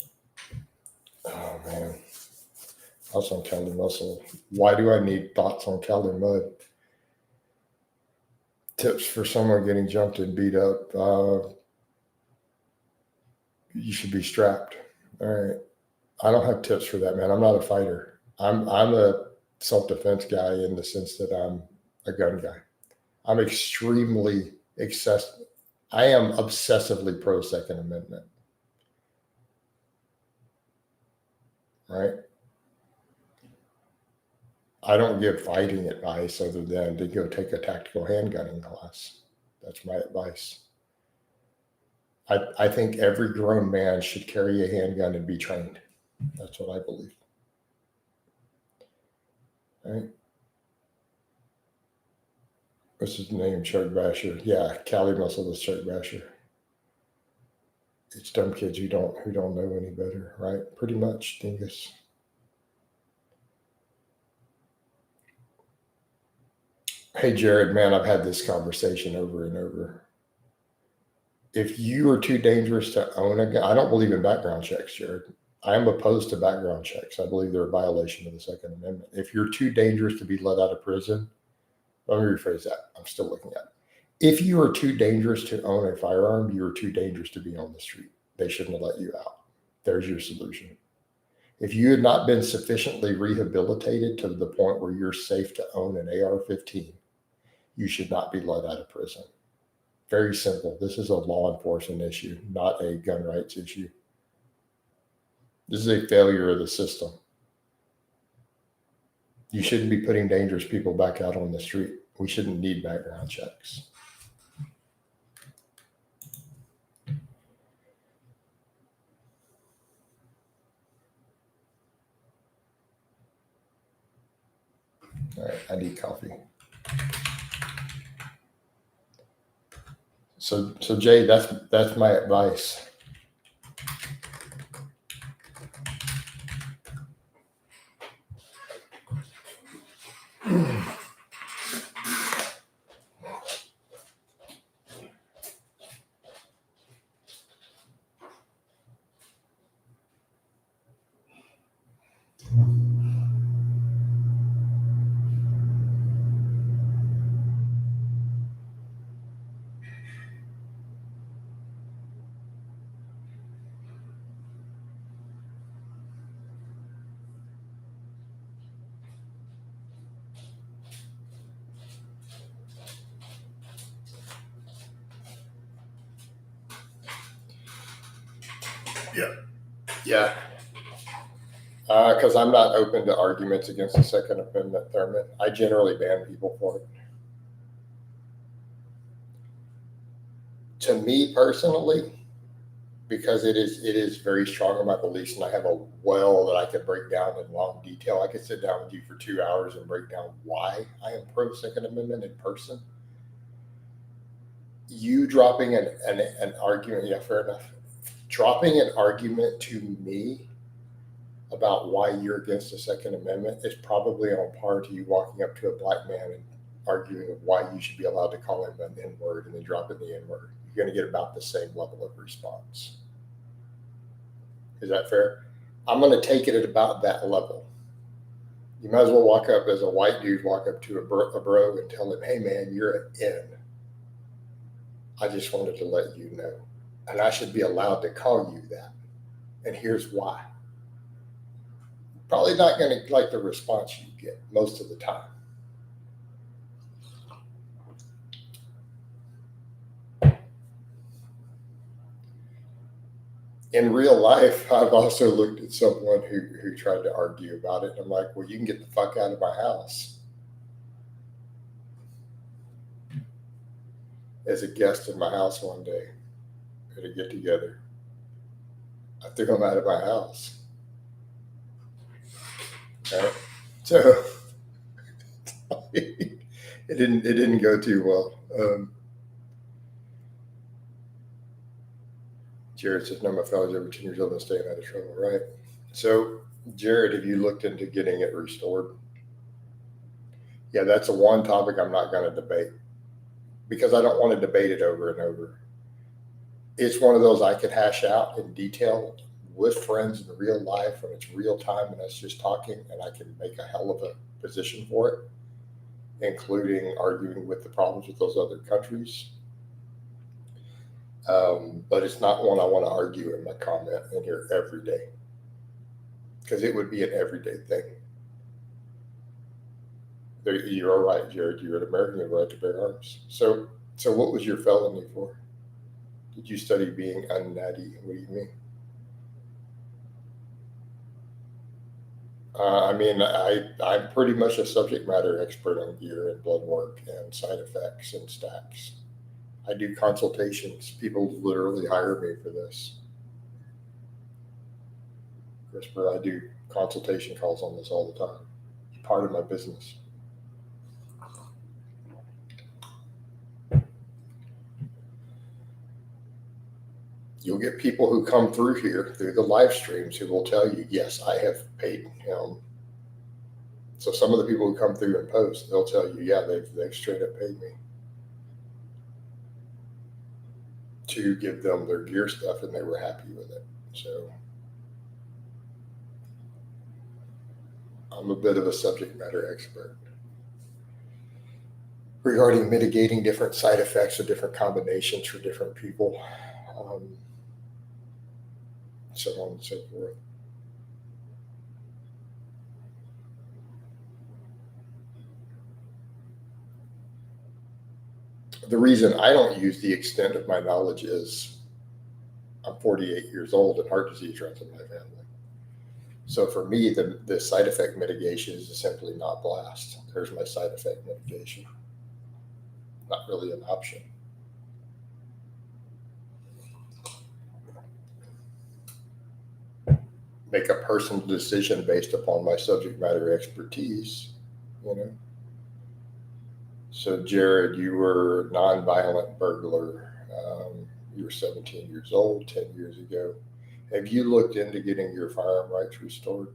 Oh man. Thoughts on Cali Muscle. Why do I need thoughts on Cali Mud? Tips for someone getting jumped and beat up. You should be strapped. All right. I don't have tips for that, man. I'm not a fighter. I'm a self-defense guy in the sense that I'm a gun guy. I'm extremely I am obsessively pro Second Amendment. Right? I don't give fighting advice other than to go take a tactical handgunning class. That's my advice. I think every grown man should carry a handgun and be trained. That's what I believe. Right? What's his name? Chuck Basher. Yeah, Cali Muscle was Chuck Basher. It's dumb kids who don't know any better, right? Pretty much, dingus. Hey Jared, man, I've had this conversation over and over. If you are too dangerous to own a gun, I don't believe in background checks, Jared. I am opposed to background checks. I believe they're a violation of the Second Amendment. If you're too dangerous to be let out of prison, let me rephrase that. I'm still looking at it. If you are too dangerous to own a firearm, you are too dangerous to be on the street. They shouldn't have let you out. There's your solution. If you had not been sufficiently rehabilitated to the point where you're safe to own an AR-15, you should not be let out of prison. Very simple. This is a law enforcement issue, not a gun rights issue. This is a failure of the system. You shouldn't be putting dangerous people back out on the street. We shouldn't need background checks. All right, I need coffee. So Jay, that's my advice. Yeah. Because I'm not open to arguments against the Second Amendment, Thurman. I generally ban people for it. To me personally, because it is very strong in my beliefs, and I have a well that I could break down in long detail. I could sit down with you for 2 hours and break down why I am pro Second Amendment in person. You dropping an argument, yeah, fair enough. Dropping an argument to me about why you're against the Second Amendment is probably on par to you walking up to a black man and arguing of why you should be allowed to call him an N word and then dropping the N word. You're going to get about the same level of response. Is that fair? I'm going to take it at about that level. You might as well walk up as a white dude, walk up to a bro and tell him, hey man, you're an N. I just wanted to let you know. And I should be allowed to call you that. And here's why. Probably not going to like the response you get most of the time. In real life, I've also looked at someone who tried to argue about it. And I'm like, well, you can get the fuck out of my house. As a guest in my house one day at a get together, I threw him out of my house. Right? So it didn't go too well. Jared says, no, my fellas over 10 years old and staying out of trouble, right? So, Jared, have you looked into getting it restored? Yeah, that's a one topic I'm not going to debate because I don't want to debate it over and over. It's one of those I could hash out in detail with friends in real life when it's real time and us just talking, and I can make a hell of a position for it, including arguing with the problems with those other countries. But it's not one I want to argue in my comment in here every day because it would be an everyday thing. You're all right, Jared. You're an American. You have a right to bear arms. So what was your felony for? Did you study being unnatty? What do you mean? I'm pretty much a subject matter expert on gear and blood work and side effects and stacks. I do consultations. People literally hire me for this. CRISPR, I do consultation calls on this all the time. It's part of my business. You'll get people who come through here through the live streams who will tell you, yes, I have paid him. So some of the people who come through and post, they'll tell you, yeah, they've straight up paid me to give them their gear stuff and they were happy with it. So I'm a bit of a subject matter expert regarding mitigating different side effects or different combinations for different people, so on and so forth. The reason I don't use the extent of my knowledge is I'm 48 years old and heart disease runs in my family. So for me, the side effect mitigation is simply not blast. There's my side effect mitigation. Not really an option. Make a personal decision based upon my subject matter expertise, you know. So Jared, you were a nonviolent burglar. You were 17 years old 10 years ago. Have you looked into getting your firearm rights restored?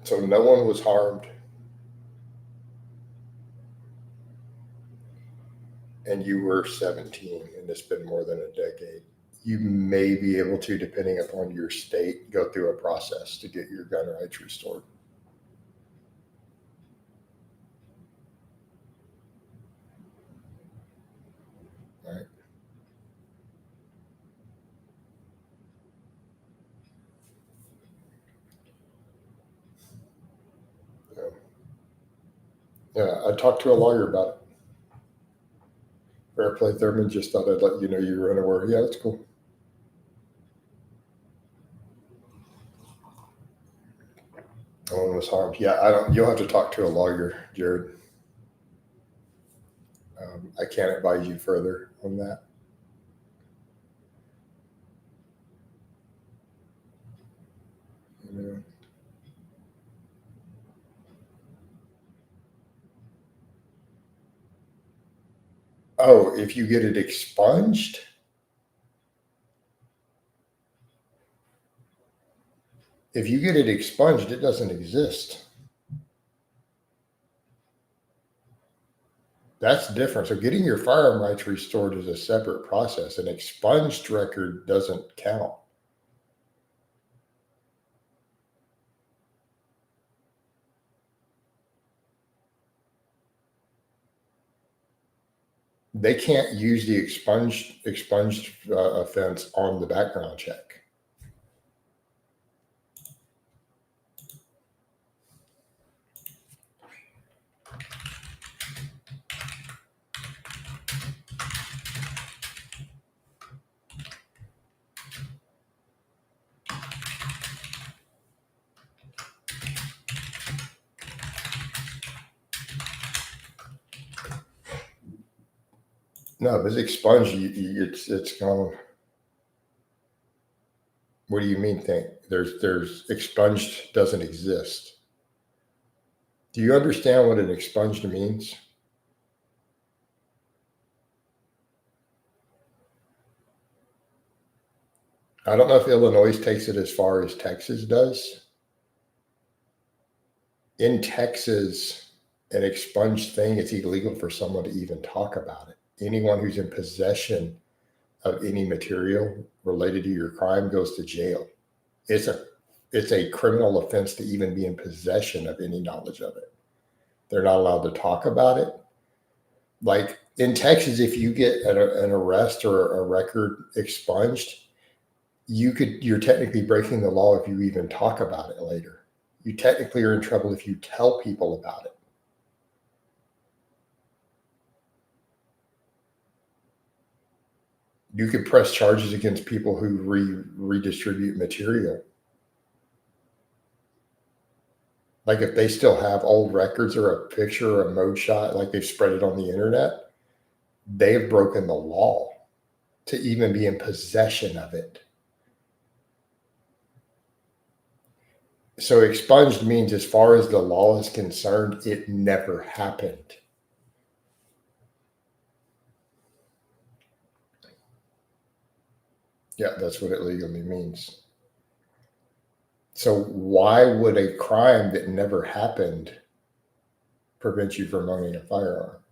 So no one was harmed, and you were 17, and it's been more than a decade. You may be able to, depending upon your state, go through a process to get your gun rights restored. Right? So, yeah, I talked to a lawyer about it. Fair play, Thurman. Just thought I'd let you know you were unaware. Yeah, that's cool. No one was harmed. Yeah, I don't. You'll have to talk to a lawyer, Jared. I can't advise you further on that. You know? Oh, if you get it expunged, if you get it expunged, it doesn't exist. That's different. So getting your firearm rights restored is a separate process. An expunged record doesn't count. They can't use the expunged offense on the background check. No, if it's expunged, it's gone. What do you mean? Think there's expunged doesn't exist. Do you understand what an expunged means? I don't know if Illinois takes it as far as Texas does. In Texas, an expunged thing, it's illegal for someone to even talk about it. Anyone who's in possession of any material related to your crime goes to jail. It's a criminal offense to even be in possession of any knowledge of it. They're not allowed to talk about it. Like in Texas, if you get an arrest or a record expunged, you're technically breaking the law if you even talk about it later. You technically are in trouble if you tell people about it. You could press charges against people who redistribute material. Like if they still have old records or a picture or a mode shot, like they've spread it on the internet, they have broken the law to even be in possession of it. So expunged means, as far as the law is concerned, it never happened. Yeah, that's what it legally means. So why would a crime that never happened prevent you from owning a firearm?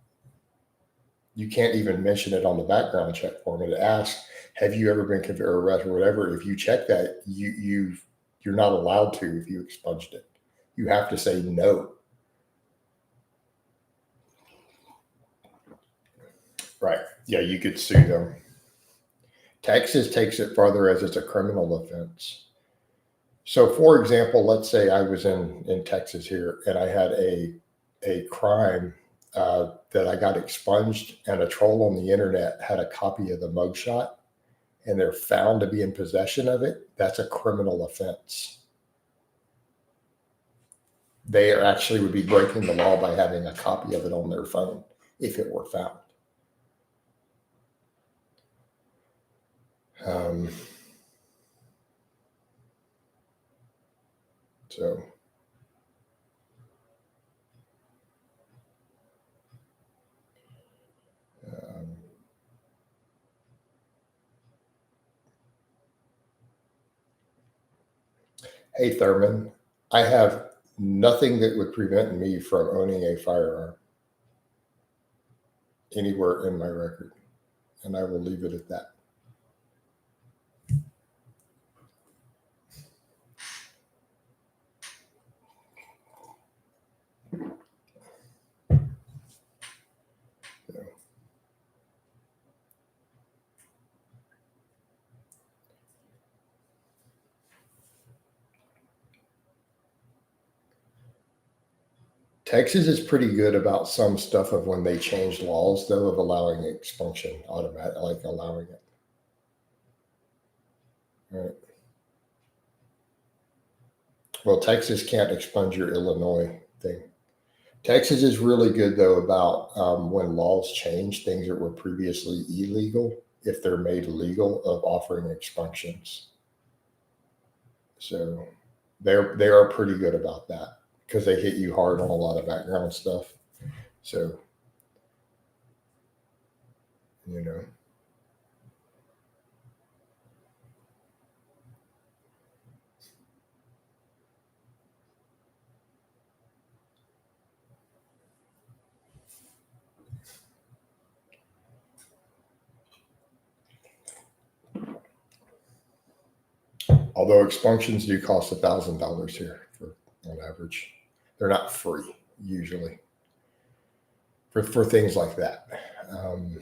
You can't even mention it on the background check form. It asks, "Have you ever been convicted or arrested or whatever?" If you check that, you're not allowed to if you expunged it. You have to say no. Right. Yeah, you could sue them. Texas takes it further, as it's a criminal offense. So, for example, let's say I was in Texas here and I had a crime that I got expunged, and a troll on the internet had a copy of the mugshot, and they're found to be in possession of it. That's a criminal offense. They actually would be breaking the law by having a copy of it on their phone if it were found. So um, hey, Thurman, I have nothing that would prevent me from owning a firearm anywhere in my record, and I will leave it at that. So, Texas is pretty good about some stuff of when they changed laws, though, of allowing expunction automatic, like allowing it. Right. Well, Texas can't expunge your Illinois thing. Texas is really good, though, about when laws change things that were previously illegal, if they're made legal, of offering expunctions. So they are pretty good about that because they hit you hard on a lot of background stuff. So, you know. Although expunctions do cost $1,000 here on average. They're not free usually for things like that. Um,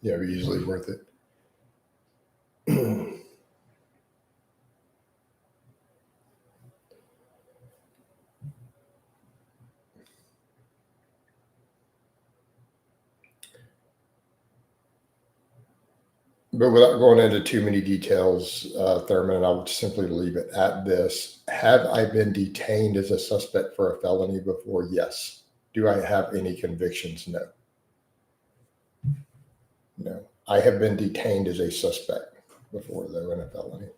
yeah, usually worth it. But without going into too many details, Thurman, I would simply leave it at this. Have I been detained as a suspect for a felony before? Yes. Do I have any convictions? No. No. I have been detained as a suspect before, though, in a felony.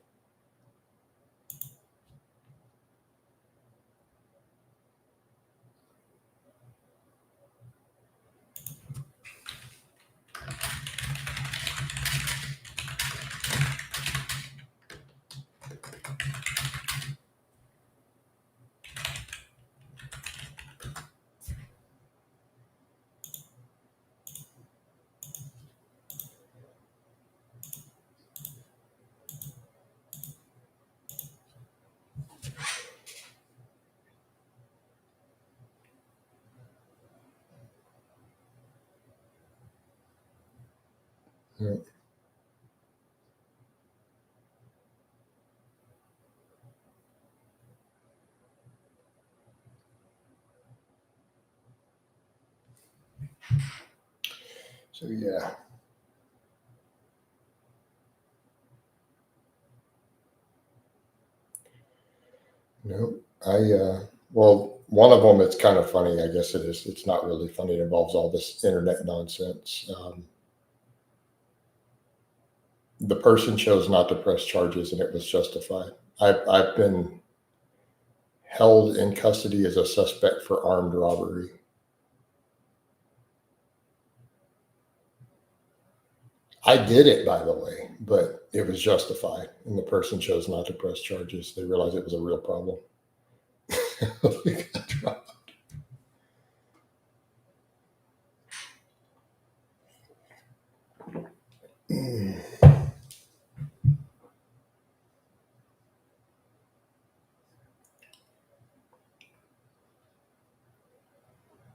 Yeah. So yeah. No, well, one of them, it's kind of funny. I guess it is. It's not really funny. It involves all this internet nonsense. The person chose not to press charges, and it was justified. I've been held in custody as a suspect for armed robbery. I did it, by the way, but it was justified, and the person chose not to press charges. They realized it was a real problem. We got dropped.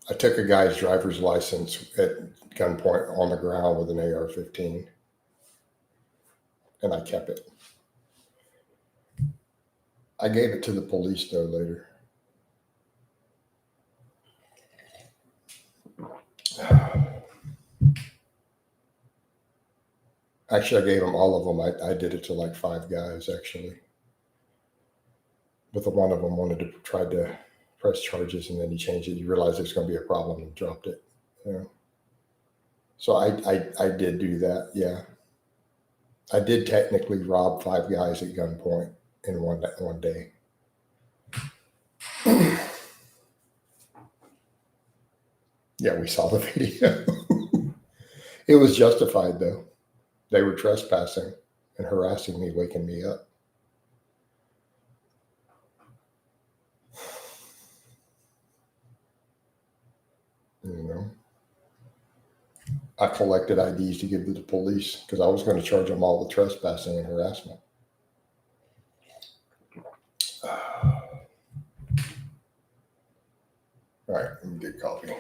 I took a guy's driver's license at gunpoint on the ground with an AR-15, and I kept it. I gave it to the police though later. Actually, I gave them all of them. I did it to like 5 guys actually, but the one of them wanted to try to press charges, and then he changed it. He realized there's going to be a problem and dropped it. Yeah. So I did do that. Yeah, I did technically rob 5 guys at gunpoint in one day. Yeah, we saw the video. It was justified though. They were trespassing and harassing me, waking me up. You know, I collected IDs to give to the police because I was going to charge them all with trespassing and harassment. All right, let me get coffee.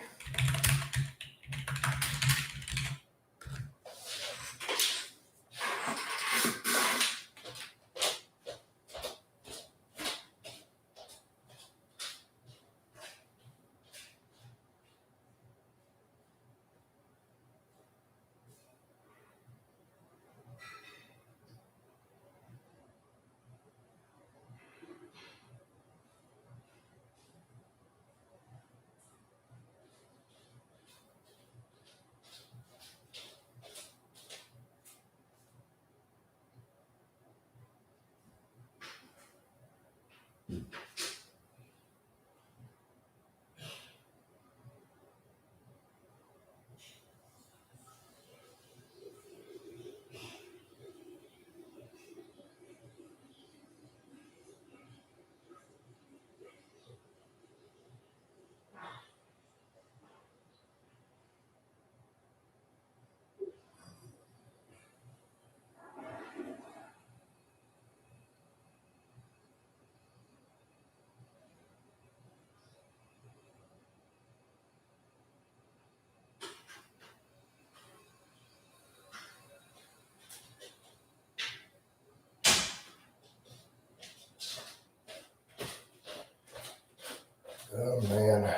Oh man.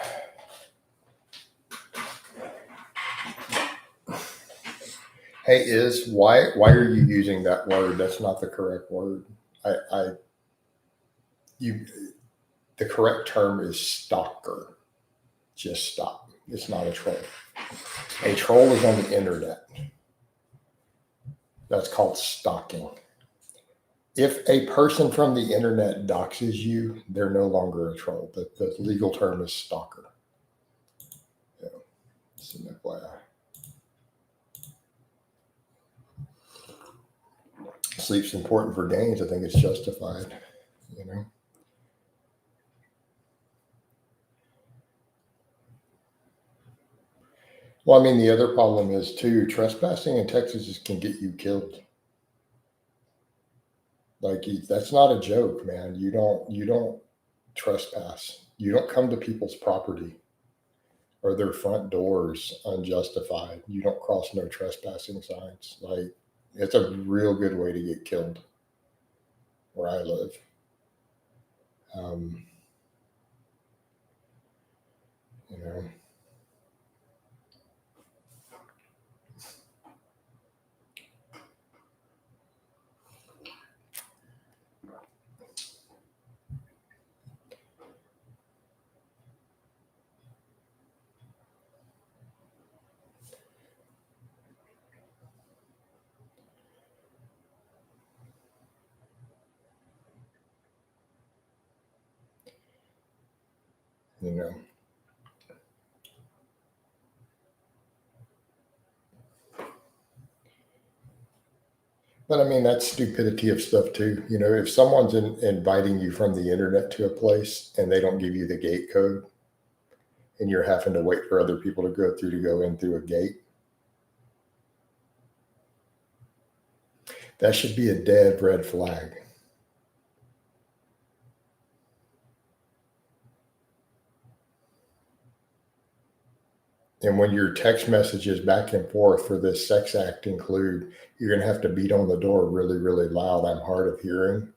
Hey, why are you using that word? That's not the correct word. I you the correct term is stalker. Just stop. It's not a troll. A troll is on the internet. That's called stalking. If a person from the internet doxes you, they're no longer a troll. The legal term is stalker. Yeah. It's an FYI. Sleep's important for gains. I think it's justified. You know. Well, I mean, the other problem is too trespassing in Texas can get you killed. Like that's not a joke, man. You don't trespass. You don't come to people's property or their front doors unjustified. You don't cross no trespassing signs. Like, it's a real good way to get killed where I live. Um, you know, you know. But I mean, that's stupidity of stuff too. You know, if someone's inviting you from the internet to a place and they don't give you the gate code and you're having to wait for other people to go in through a gate, that should be a dead red flag. And when your text messages back and forth for this sex act include, you're going to have to beat on the door really, really loud. I'm hard of hearing.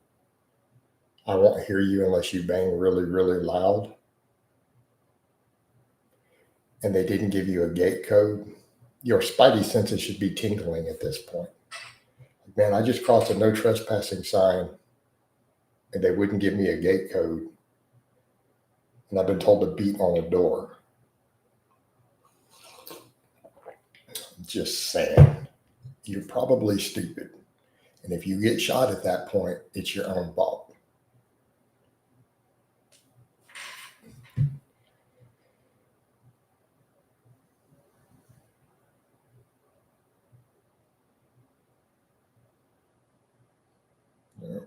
I won't hear you unless you bang really, really loud. And they didn't give you a gate code. Your spidey senses should be tingling at this point. Man, I just crossed a no trespassing sign and they wouldn't give me a gate code. And I've been told to beat on a door. Just saying. You're probably stupid. And if you get shot at that point, it's your own fault. Yeah.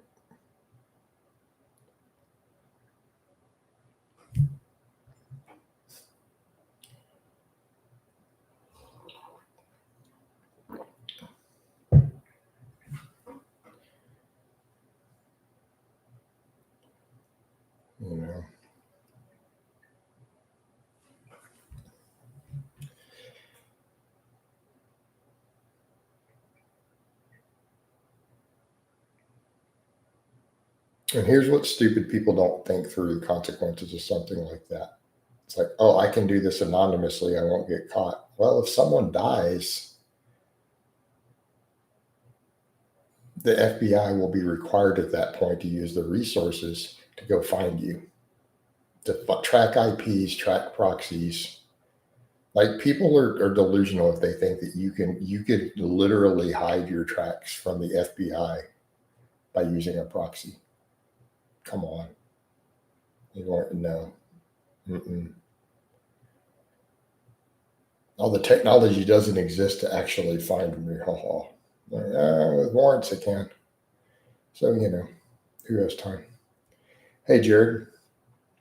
You know. And here's what stupid people don't think through the consequences of something like that. It's like, oh, I can do this anonymously. I won't get caught. Well, if someone dies, the FBI will be required at that point to use the resources to go find you, to track IPs, track proxies. Like, people are delusional if they think that you could literally hide your tracks from the FBI by using a proxy. Come on. You won't know. Mm-mm. All the technology doesn't exist to actually find me. With warrants it can. So, you know, who has time? Hey, Jared.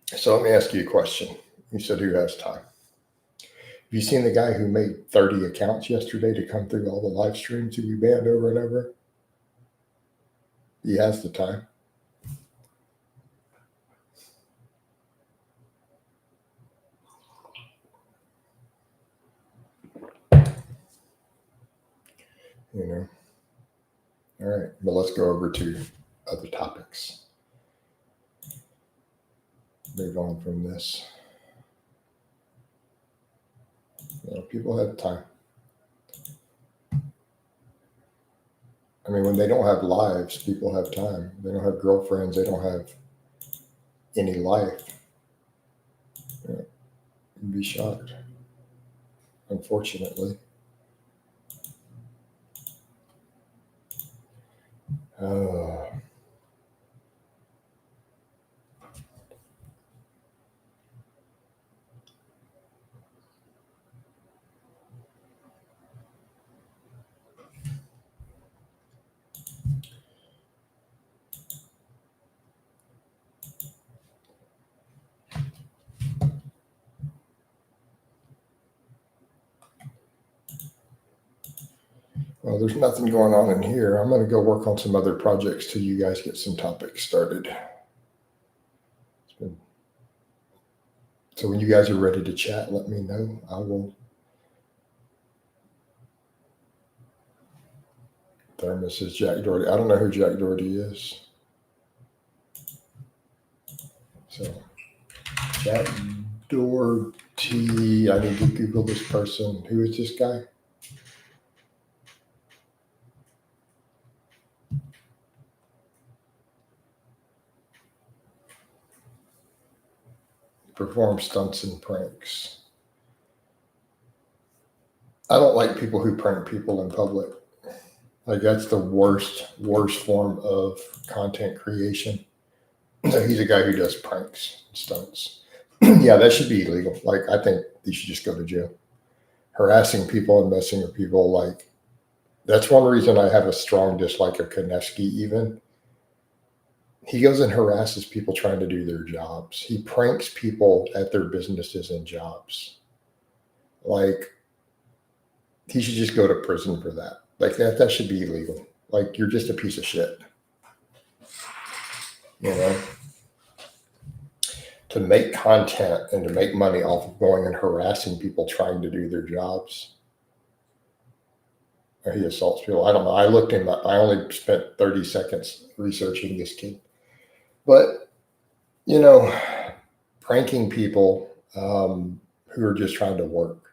So let me ask you a question. You said who has time? Have you seen the guy who made 30 accounts yesterday to come through all the live streams that we banned over and over? He has the time. You know. All right, but let's go over to other topics. Move on from this. You know, people have time. I mean, when they don't have lives, people have time. They don't have girlfriends. They don't have any life. You'd be shocked, unfortunately. Uh, well, there's nothing going on in here. I'm going to go work on some other projects till you guys get some topics started. It's been So when you guys are ready to chat, let me know. I will. Thermos is Jack Doherty. I don't know who Jack Doherty is. So Jack Doherty. I need to Google this person. Who is this guy? Perform stunts and pranks. I don't like people who prank people in public. Like that's the worst form of content creation. So he's a guy who does pranks, stunts. Yeah, that should be illegal. Like I think he should just go to jail. Harassing people and messing with people, like that's one reason I have a strong dislike of Konevsky. Even he goes and harasses people trying to do their jobs. He pranks people at their businesses and jobs. Like he should just go to prison for that. Like that should be illegal. Like you're just a piece of shit. You know? To make content and to make money off of going and harassing people trying to do their jobs. Or he assaults people. I don't know. I looked him up. I only spent 30 seconds researching this kid. But, you know, pranking people who are just trying to work.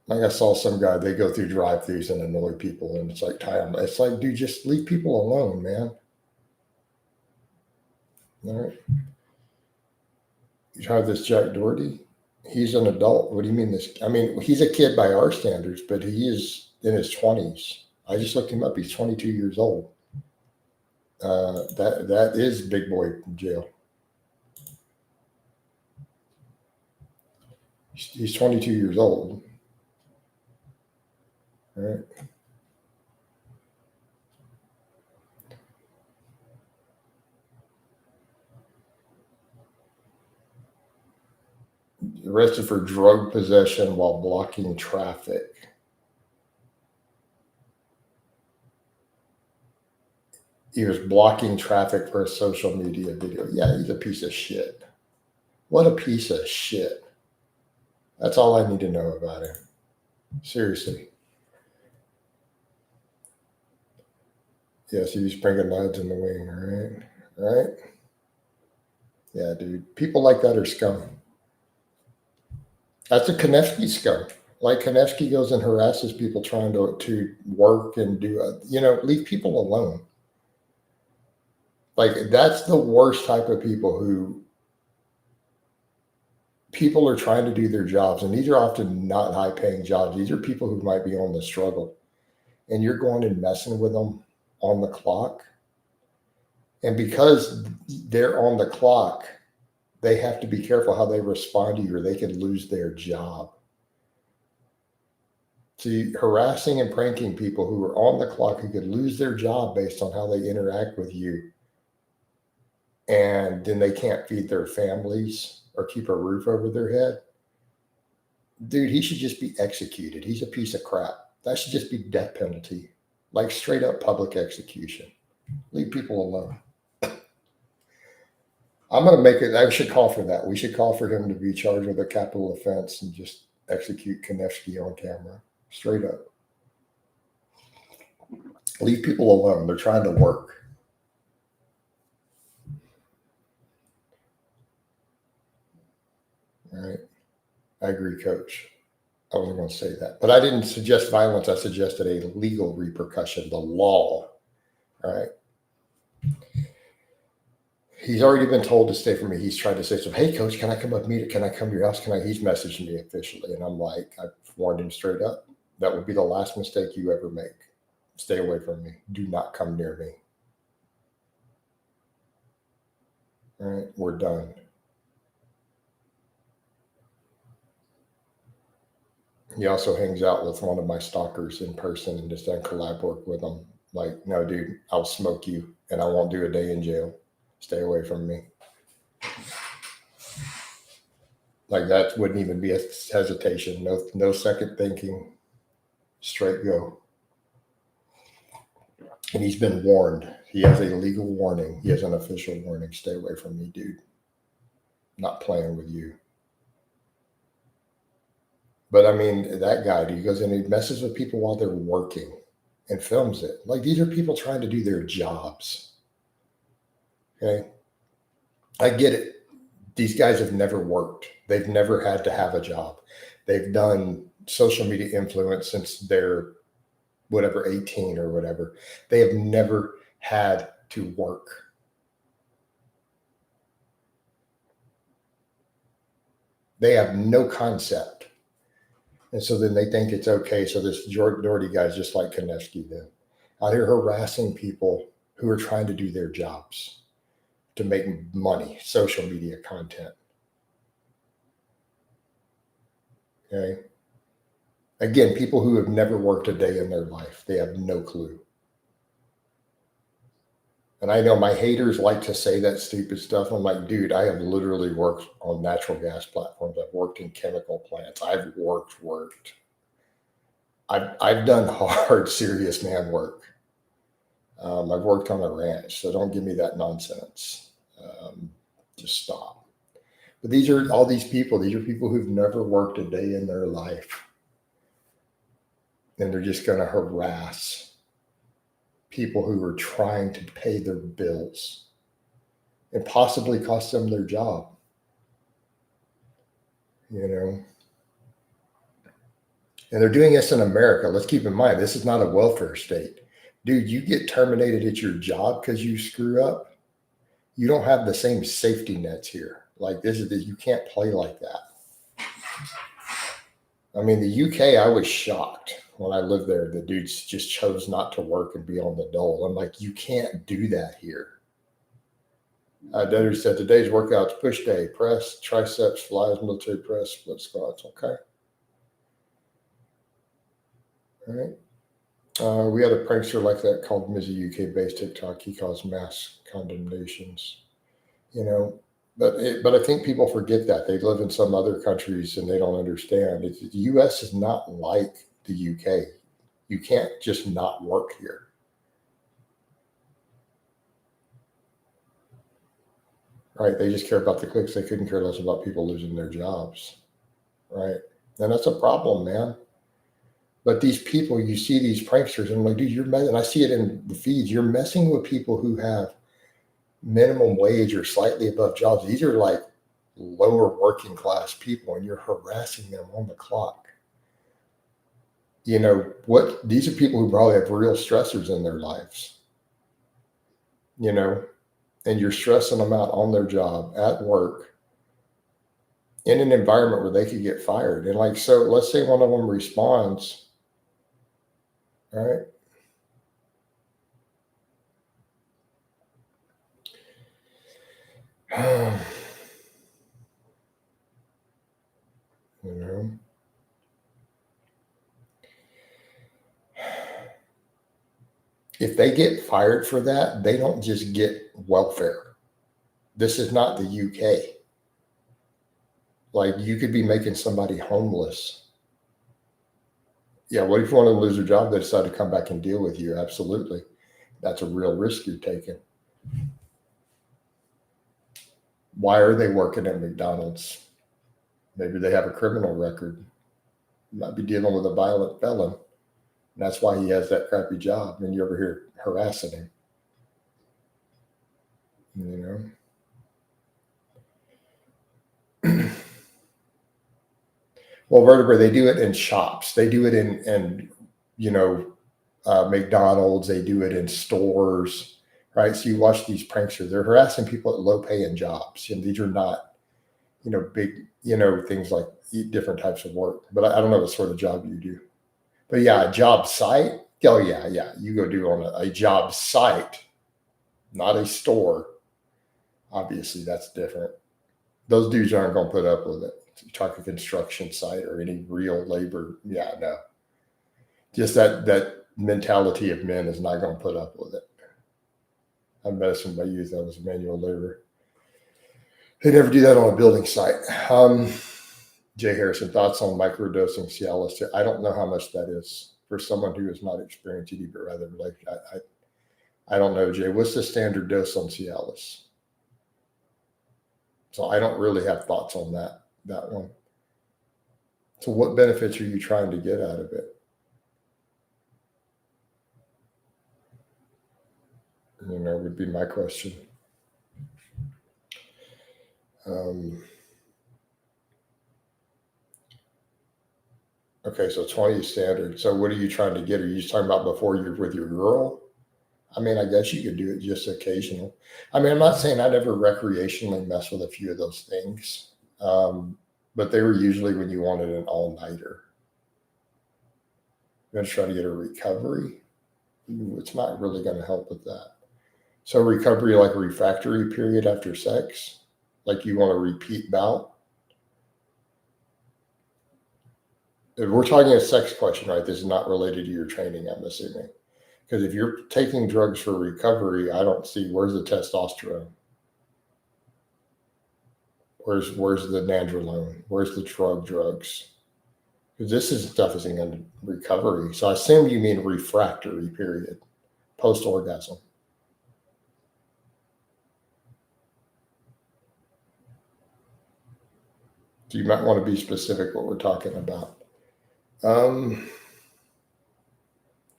Like I saw some guy, they go through drive-thrus and annoy people, and it's like, it's like, dude, just leave people alone, man. All right. You try this Jack Doherty? He's an adult. What do you mean this? I mean, he's a kid by our standards, but he is in his 20s. I just looked him up. He's 22 years old. That is big boy jail. He's 22 years old. All right. Arrested for drug possession while blocking traffic. He was blocking traffic for a social media video. Yeah, he's a piece of shit. What a piece of shit. That's all I need to know about him. Seriously. Yes, he was bringing lads in the wing, right? Right? Yeah, dude. People like that are scum. That's a Konevsky scum. Like Konevsky goes and harasses people trying to work and do, leave people alone. Like that's the worst type of people who people are trying to do their jobs. And these are often not high paying jobs. These are people who might be on the struggle. And you're going and messing with them on the clock. And because they're on the clock, they have to be careful how they respond to you or they could lose their job. See, harassing and pranking people who are on the clock who could lose their job based on how they interact with you. And then they can't feed their families or keep a roof over their head. Dude, he should just be executed. He's a piece of crap. That should just be death penalty, like straight up public execution. Leave people alone. I'm going to make it. I should call for that. We should call for him to be charged with a capital offense and just execute Konevsky on camera. Straight up. Leave people alone. They're trying to work. All right. I agree, Coach. I wasn't going to say that. But I didn't suggest violence. I suggested a legal repercussion, the law. All right. He's already been told to stay from me. He's tried to say, hey, Coach, can I come up meet? Can I come to your house? He's messaging me officially. And I'm like, I've warned him straight up. That would be the last mistake you ever make. Stay away from me. Do not come near me. All right, we're done. He also hangs out with one of my stalkers in person and just done collab work with him. Like, no, dude, I'll smoke you and I won't do a day in jail. Stay away from me. Like that wouldn't even be a hesitation. No second thinking. Straight go. And he's been warned. He has a legal warning. He has an official warning. Stay away from me, dude. not playing with you. But I mean, that guy, he goes in and he messes with people while they're working and films it. Like, these are people trying to do their jobs. Okay. I get it. These guys have never worked. They've never had to have a job. They've done social media influence since they're whatever, 18 or whatever. They have never had to work. They have no concept. And so then they think it's okay. So this Doherty guy's just like Konevsky then, out here harassing people who are trying to do their jobs to make money, social media content. Okay. Again, people who have never worked a day in their life, they have no clue. And I know my haters like to say that stupid stuff. I'm like, dude, I have literally worked on natural gas platforms. I've worked in chemical plants. I've worked. I've done hard, serious man work. I've worked on a ranch, so don't give me that nonsense. Just stop. But these are all these people. These are people who've never worked a day in their life. And they're just going to harass people who are trying to pay their bills and possibly cost them their job. You know, and they're doing this in America. Let's keep in mind, this is not a welfare state. Dude, you get terminated at your job because you screw up. You don't have the same safety nets here. Like, you can't play like that. I mean, the UK, I was shocked when I lived there. The dudes just chose not to work and be on the dole. I'm like, you can't do that here. Dudley said today's workouts: push day, press, triceps, flies, military press, split squats. Okay. All right. We had a prankster like that called Mizzy, UK-based TikTok. He caused mass condemnations. You know, but I think people forget that they live in some other countries and they don't understand. The U.S. is not like the UK. You can't just not work here. Right? They just care about the clicks. They couldn't care less about people losing their jobs. Right? And that's a problem, man. But these people, you see these pranksters, and I'm like, dude, you're messing. And I see it in the feeds. You're messing with people who have minimum wage or slightly above jobs. These are like lower working class people, and you're harassing them on the clock. You know what? These are people who probably have real stressors in their lives. You know, and you're stressing them out on their job at work in an environment where they could get fired. And like, so let's say one of them responds, all right. You know, if they get fired for that, they don't just get welfare. This is not the UK. Like, you could be making somebody homeless. Yeah, what if you want to lose your job? They decide to come back and deal with you. Absolutely. That's a real risk you're taking. Why are they working at McDonald's? Maybe they have a criminal record. Might be dealing with a violent felon. And that's why he has that crappy job. And you ever hear harassing him. You know? Well, vertebrae, they do it in shops. They do it in McDonald's. They do it in stores, right? So you watch these pranksters. They're harassing people at low-paying jobs. And these are not, big, things like different types of work. But I don't know what sort of job you do. But yeah, a job site. Oh yeah, yeah. You go do on a job site, not a store. Obviously, that's different. Those dudes aren't going to put up with it. You talk a construction site or any real labor. Yeah, no. Just that mentality of men is not going to put up with it. I'm medicine by youth. That was manual labor. They never do that on a building site. Jay Harrison, thoughts on microdosing Cialis? I don't know how much that is for someone who is not experienced ED, but rather like I don't know, Jay. What's the standard dose on Cialis? So I don't really have thoughts on that one. So what benefits are you trying to get out of it? Would be my question. Okay, so 20 is standard. So what are you trying to get? Are you just talking about before you're with your girl? I mean, I guess you could do it just occasional. I mean, I'm not saying I'd ever recreationally mess with a few of those things, but they were usually when you wanted an all-nighter. You're going to try to get a recovery. It's not really going to help with that. So recovery, like a refractory period after sex, like you want a repeat bout. If we're talking a sex question, right? This is not related to your training, I'm assuming. Because if you're taking drugs for recovery, I don't see where's the testosterone, where's the nandrolone, where's the drugs. Because this is stuff isn't going to recovery. So I assume you mean refractory period, post orgasm. So you might want to be specific what we're talking about.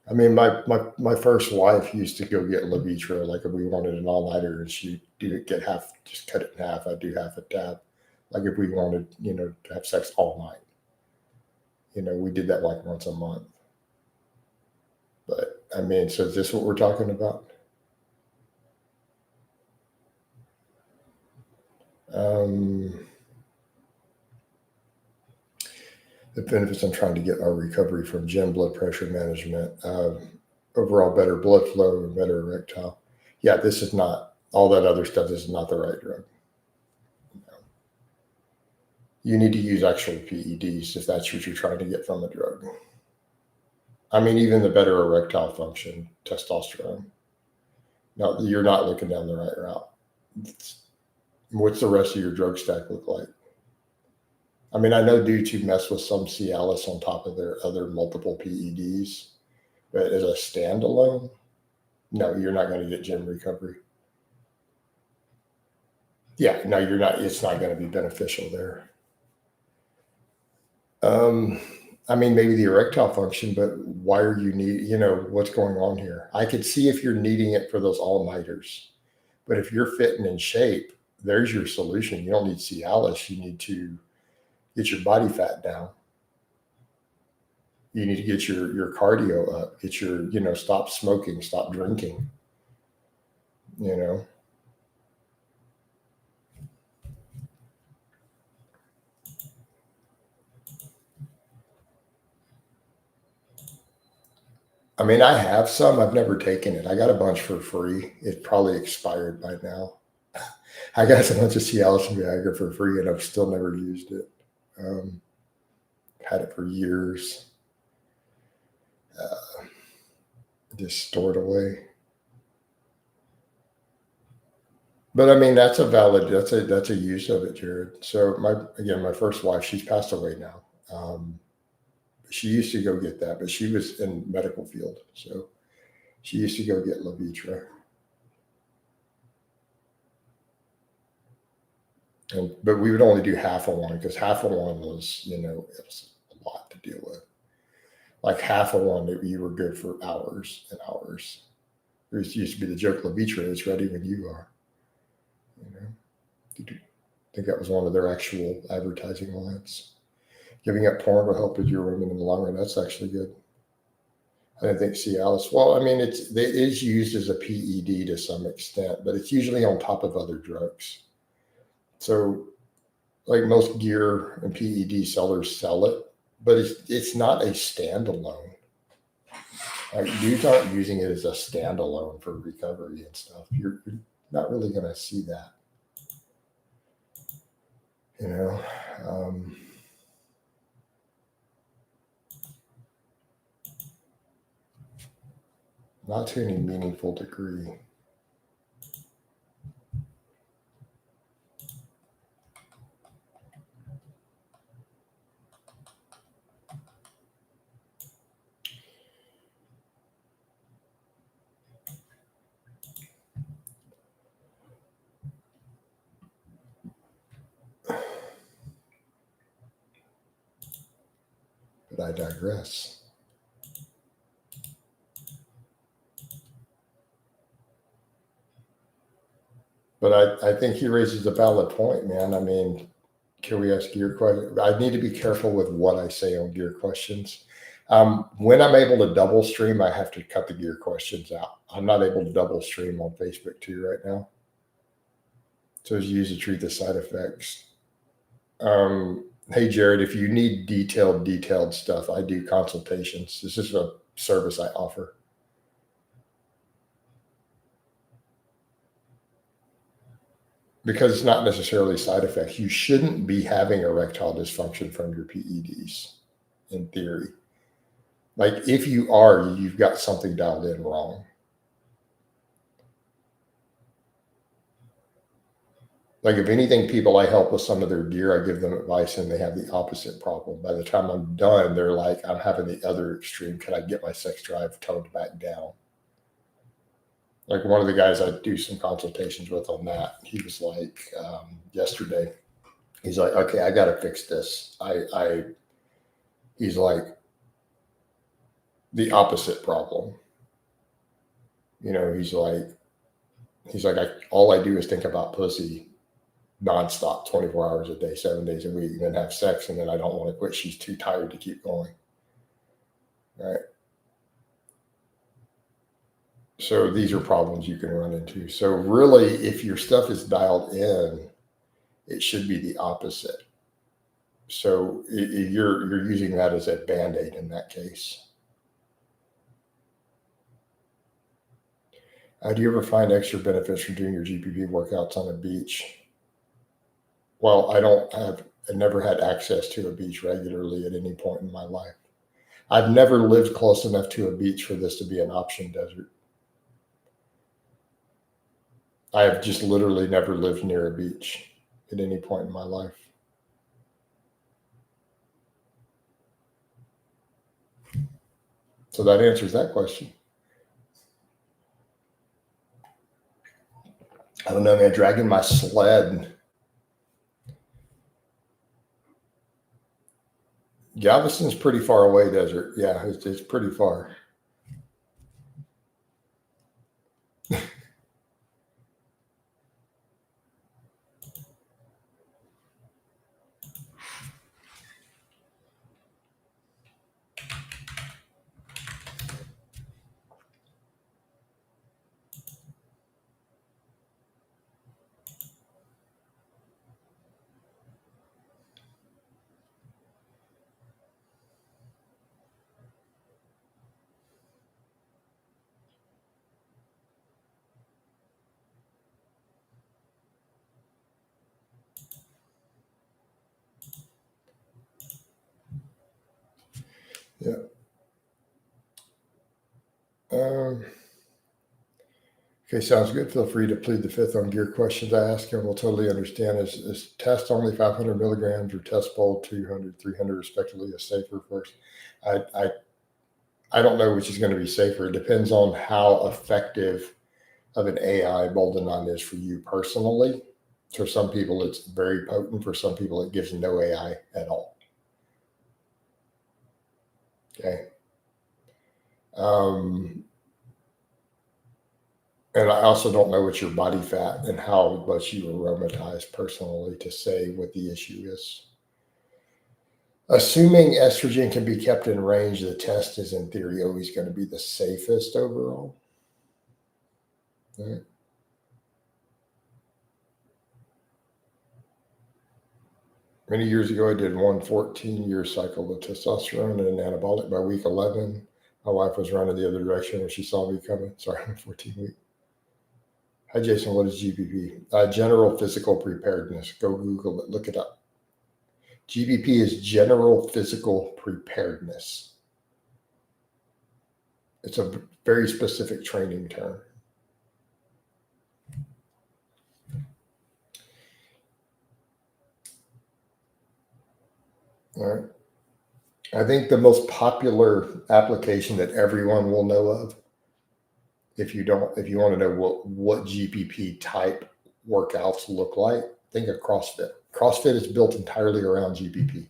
I mean, my first wife used to go get Levitra, like if we wanted an all-nighter, and she'd get half, just cut it in half. I'd do half a tab. Like if we wanted, to have sex all night. We did that like once a month. But I mean, so is this what we're talking about? The benefits I'm trying to get are recovery from gym, blood pressure management, overall better blood flow, and better erectile. Yeah, this is not all that other stuff. This is not the right drug. You need to use actual PEDs if that's what you're trying to get from a drug. I mean, even the better erectile function, testosterone. No, you're not looking down the right route. What's the rest of your drug stack look like? I mean, I know dudes who mess with some Cialis on top of their other multiple PEDs, but as a standalone, no, you're not going to get gym recovery. Yeah, no, you're not. It's not going to be beneficial there. I mean, maybe the erectile function, but why are you what's going on here? I could see if you're needing it for those all-nighters, but if you're fit and in shape, there's your solution. You don't need Cialis. You need to get your body fat down. You need to get your cardio up, get your, stop smoking, stop drinking, you know. I mean, I have some. I've never taken it. I got a bunch for free. It probably expired by now. I got a bunch of Cialis and Viagra for free, and I've still never used it. Um, Had it for years, uh, just stored away. But I mean, that's a use of it, Jared. So my first wife, she's passed away now. Um, she used to go get that, but she was in medical field, so she used to go get Levitra. But we would only do half of one because half of one it was a lot to deal with. Like half of one, you were good for hours and hours. There used to be the joke, Levitra is ready when you are. You know, I think that was one of their actual advertising lines. Giving up porn will help with your women in the long run. That's actually good. I didn't think Cialis. Well, I mean, it is used as a PED to some extent, but it's usually on top of other drugs. So, like most gear and PED sellers sell it, but it's not a standalone. Like dudes aren't using it as a standalone for recovery and stuff. You're not really going to see that. You know, um, not to any meaningful degree. I digress. But I think he raises a valid point, man. I mean, can we ask gear questions? I need to be careful with what I say on gear questions. When I'm able to double stream, I have to cut the gear questions out. I'm not able to double stream on Facebook too right now. So it's used to treat the side effects. Hey, Jared, if you need detailed stuff, I do consultations. This is a service I offer. Because it's not necessarily side effects. You shouldn't be having erectile dysfunction from your PEDs, in theory. Like, if you are, you've got something dialed in wrong. Like, if anything, people I help with some of their gear, I give them advice and they have the opposite problem. By the time I'm done, they're like, I'm having the other extreme. Can I get my sex drive toned back down? Like, one of the guys I do some consultations with on that, he was like, yesterday, he's like, okay, I got to fix this. He's like, the opposite problem. You know, he's like, all I do is think about pussy nonstop, 24 hours a day, 7 days a week, and then have sex, and then I don't want to quit. She's too tired to keep going. Right. So these are problems you can run into. So really, if your stuff is dialed in, it should be the opposite. So you're using that as a Band-Aid in that case. Do you ever find extra benefits from doing your GPP workouts on a beach? Well, I never had access to a beach regularly at any point in my life. I've never lived close enough to a beach for this to be an option, Desert. I have just literally never lived near a beach at any point in my life. So that answers that question. I don't know, man, dragging my sled. Galveston's pretty far away, Desert. Yeah, it's pretty far. Yeah. Okay, sounds good. Feel free to plead the fifth on gear questions I ask, and we'll totally understand. Is test only 500 milligrams or test bowl 200, 300 respectively is safer first? I don't know which is going to be safer. It depends on how effective of an AI Boldenon is for you personally. For some people, it's very potent. For some people, it gives no AI at all. Okay. And I also don't know what your body fat and how much you aromatize personally to say what the issue is. Assuming estrogen can be kept in range, the test is in theory always going to be the safest overall. Right. Many years ago, I did one 14-year cycle of testosterone and an anabolic by week 11. My wife was running the other direction when she saw me coming. Sorry, 14 week. Hi, Jason. What is GPP? General physical preparedness. Go Google it. Look it up. GPP is general physical preparedness. It's a very specific training term. All right. I think the most popular application that everyone will know of, if you want to know what GPP type workouts look like, think of CrossFit. CrossFit is built entirely around GPP.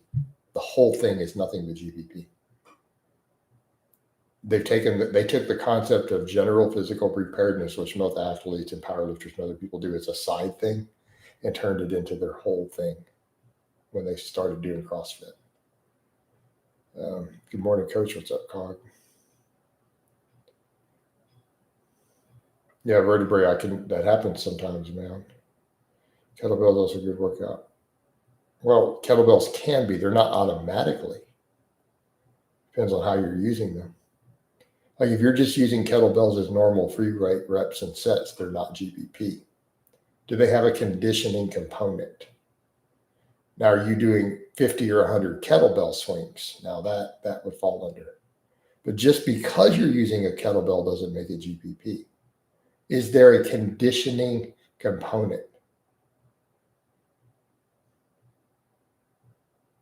The whole thing is nothing but GPP. they took the concept of general physical preparedness, which most athletes and powerlifters and other people do as a side thing, and turned it into their whole thing when they started doing CrossFit. Good morning, Coach. What's up, Cog? Yeah, vertebrae. That happens sometimes, man. Kettlebell is a good workout. Well, kettlebells can be. They're not automatically. Depends on how you're using them. Like if you're just using kettlebells as normal free weight reps and sets, they're not GBP. Do they have a conditioning component? Now, are you doing 50 or 100 kettlebell swings? Now that would fall under. But just because you're using a kettlebell doesn't make it GBP. Is there a conditioning component?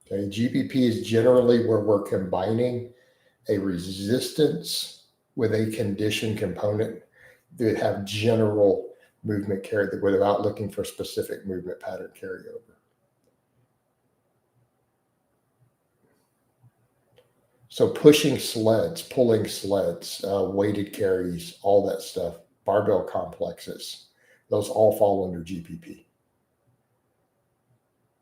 Okay, GBP is generally where we're combining a resistance with a condition component that have general movement carry without looking for specific movement pattern carryover. So pushing sleds, pulling sleds, weighted carries, all that stuff, barbell complexes, those all fall under GPP.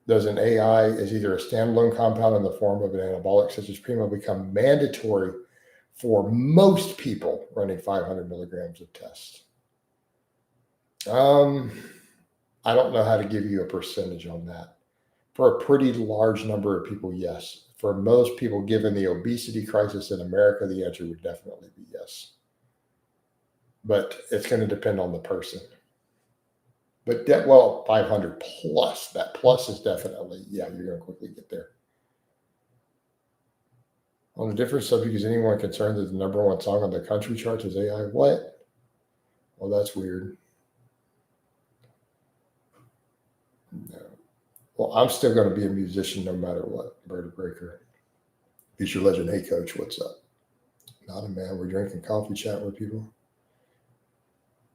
Does an AI is either a standalone compound in the form of an anabolic such as Primo become mandatory for most people running 500 milligrams of test? I don't know how to give you a percentage on that. For a pretty large number of people, yes. For most people, given the obesity crisis in America, the answer would definitely be yes. But it's going to depend on the person. But 500 plus, that plus is definitely, yeah, you're going to quickly get there. On a different subject, is anyone concerned that the number one song on the country charts is AI? What? Well, that's weird. No. Well, I'm still going to be a musician no matter what, Bird Breaker. Future Legend, hey, Coach, what's up? Not a man. We're drinking coffee, chatting with people.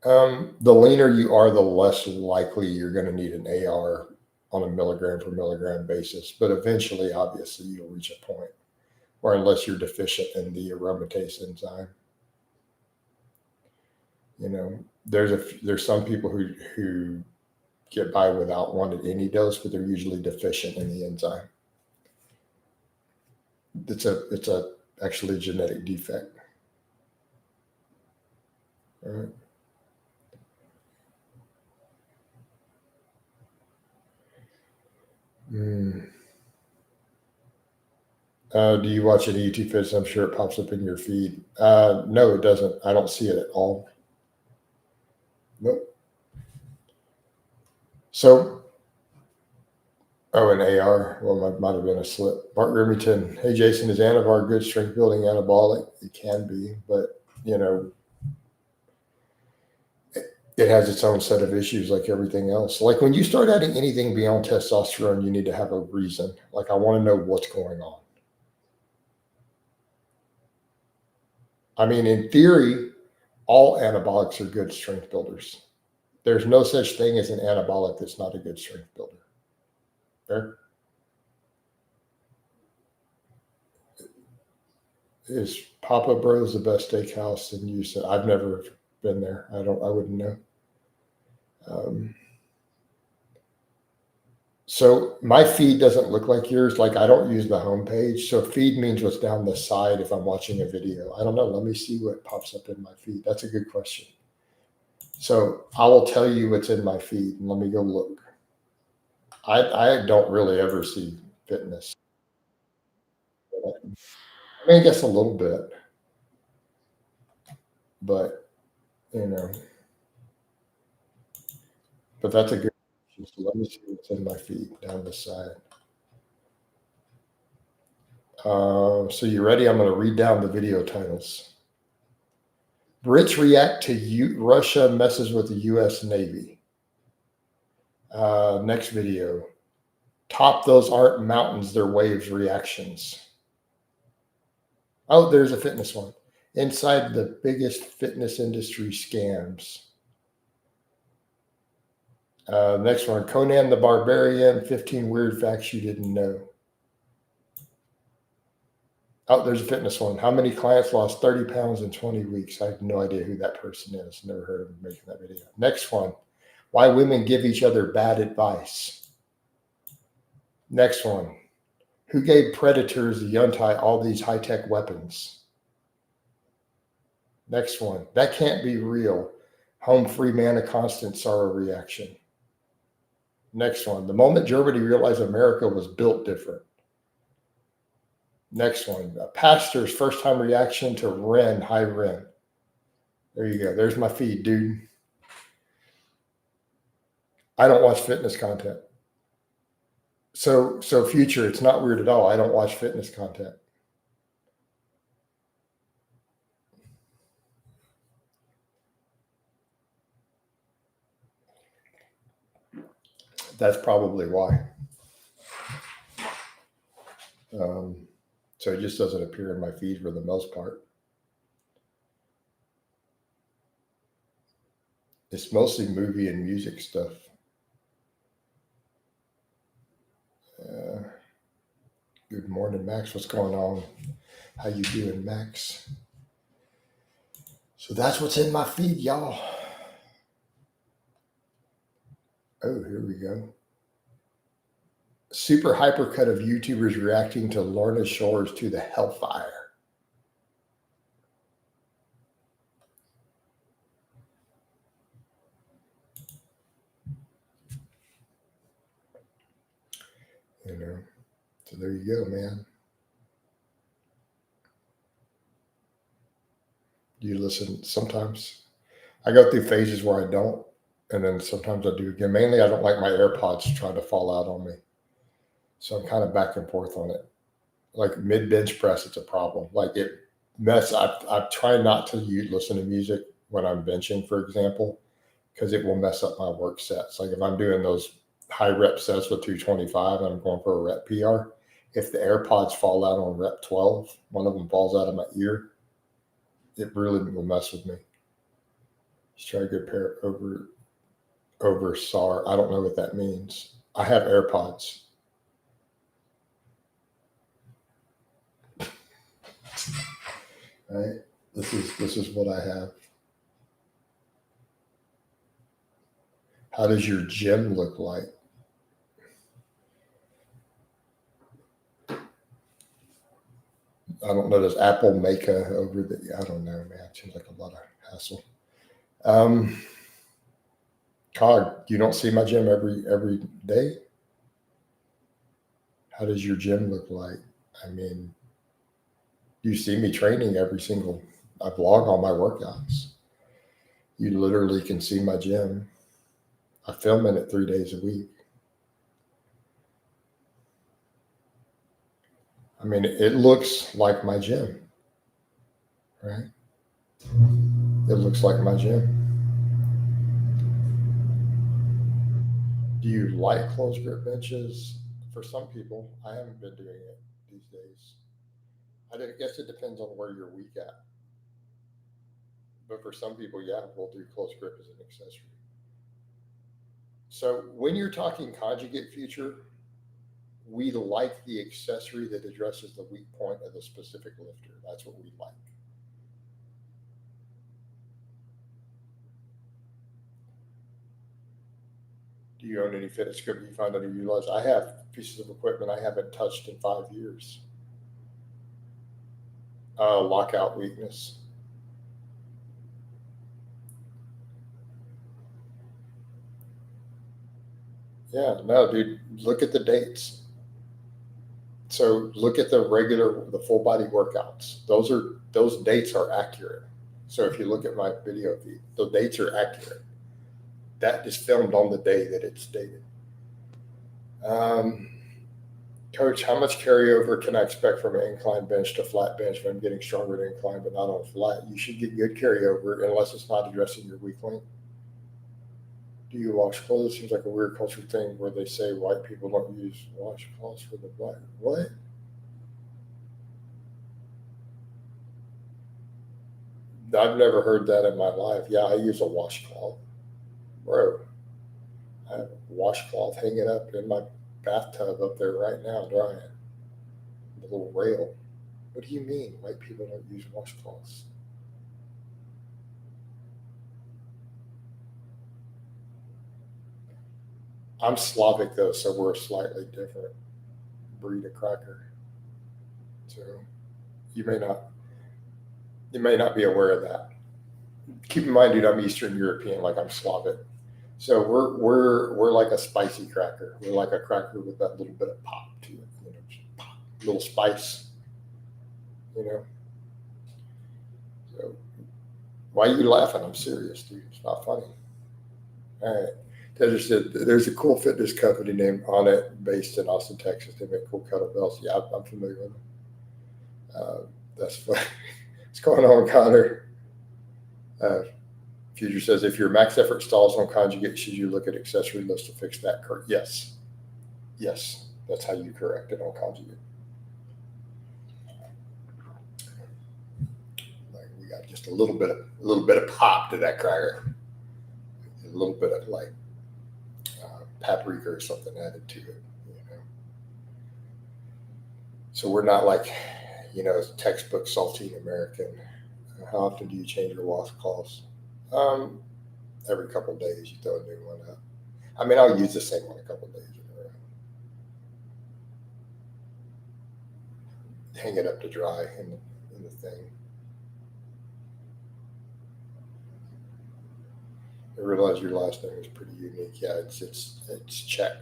The leaner you are, the less likely you're going to need an AR on a milligram per milligram basis. But eventually, obviously, you'll reach a point where unless you're deficient in the aromatase enzyme, there's some people who get by without one at any dose, but they're usually deficient in the enzyme. It's actually a genetic defect. All right. Do you watch any YouTube fits? I'm sure it pops up in your feed. No, it doesn't. I don't see it at all. Nope. So, an AR. Well, might have been a slip. Mark Remington. Hey, Jason, is Anavar good strength building anabolic? It can be, but it has its own set of issues like everything else. Like when you start adding anything beyond testosterone, you need to have a reason. Like I want to know what's going on. I mean, in theory, all anabolics are good strength builders. There's no such thing as an anabolic that's not a good strength builder. Fair? Is Papa Bros the best steakhouse in Houston? I've never been there. I wouldn't know. So my feed doesn't look like yours. Like I don't use the homepage. So feed means what's down the side if I'm watching a video. I don't know. Let me see what pops up in my feed. That's a good question. So I will tell you what's in my feed. And let me go look. I don't really ever see fitness. I mean, I guess a little bit. But, but that's a good question. So let me see what's in my feed down the side. So you ready? I'm going to read down the video titles. Brits react to Russia messes with the U.S. Navy. Next video. Top those aren't mountains, they're waves reactions. Oh, there's a fitness one. Inside the biggest fitness industry scams. Next one. Conan the Barbarian, 15 weird facts you didn't know. Oh, there's a fitness one. How many clients lost 30 pounds in 20 weeks? I have no idea who that person is. Never heard of them making that video. Next one. Why women give each other bad advice. Next one. Who gave predators the Yuntai all these high-tech weapons? Next one. That can't be real. Home free man, a constant sorrow reaction. Next one. The moment Germany realized America was built different. Next one. A pastor's first time reaction to Ren, high Ren. There you go. There's my feed, dude. I don't watch fitness content. So future, it's not weird at all. I don't watch fitness content. That's probably why. So it just doesn't appear in my feed for the most part. It's mostly movie and music stuff. Good morning, Max. What's going on? How you doing, Max? So that's what's in my feed, y'all. Oh, here we go. Super hypercut of YouTubers reacting to Lorna Shore's To the Hellfire. So there you go, man. Do you listen? Sometimes I go through phases where I don't, and then sometimes I do again. Mainly, I don't like my AirPods trying to fall out on me, so I'm kind of back and forth on it. Like mid bench press, it's a problem. Like it mess. I try not to listen to music when I'm benching, for example, because it will mess up my work sets. Like if I'm doing those high rep sets with 225, and I'm going for a rep PR. If the AirPods fall out on rep 12, one of them falls out of my ear, it really will mess with me. Let's try a good pair over SAR. I don't know what that means. I have AirPods. Right? This is what I have. How does your gym look like? I don't know. Does Apple make a over the? I don't know, man. It seems like a lot of hassle. Cog, you don't see my gym every day. How does your gym look like? I mean, you see me training every single. I vlog all my workouts. You literally can see my gym. I film in it 3 days a week. I mean, it looks like my gym, right? It looks like my gym. Do you like closed grip benches? For some people, I haven't been doing it these days. I guess it depends on where you're weak at. But for some people, yeah, we'll do closed grip as an accessory. So when you're talking conjugate future, we like the accessory that addresses the weak point of the specific lifter. That's what we like. Do you own any fitness equipment you find underutilized? I have pieces of equipment I haven't touched in 5 years. Lockout weakness. Yeah, no, dude, look at the dates. So look at the full body workouts. Those dates are accurate. So if you look at my video feed, the dates are accurate. That is filmed on the day that it's dated. Coach, how much carryover can I expect from an incline bench to flat bench if I'm getting stronger at incline but not on flat? You should get good carryover unless it's not addressing your weak link. Do you wash clothes? Seems like a weird culture thing where they say white people don't use washcloths for the black. What? I've never heard that in my life. Yeah, I use a washcloth. Bro, I have a washcloth hanging up in my bathtub up there right now, drying. The little rail. What do you mean white people don't use washcloths? I'm Slavic though, so we're a slightly different breed of cracker. So you may not you may not be aware of that. Keep in mind, dude, I'm Eastern European, like I'm Slavic. So we're like a spicy cracker. We're like a cracker with that little bit of pop to it, just pop, little spice, you know. So why are you laughing? I'm serious, dude. It's not funny. All right. Tedder said there's a cool fitness company named On It based in Austin, Texas. They make cool kettlebells. Yeah, I'm familiar with them. That's fun. What's going on, Connor? Uh, Future says if your max effort stalls on conjugate, should you look at accessory list to fix that? Yes. Yes. That's how you correct it on conjugate. Like we got just a little bit of pop to that cracker. A little bit of like paprika or something added to it. So we're not like, textbook saltine American. How often do you change your washcloths? Every couple of days you throw a new one up. I mean, I'll use the same one a couple of days in a row. Hang it up to dry in the thing. I realize your last name is pretty unique. Yeah, it's Czech.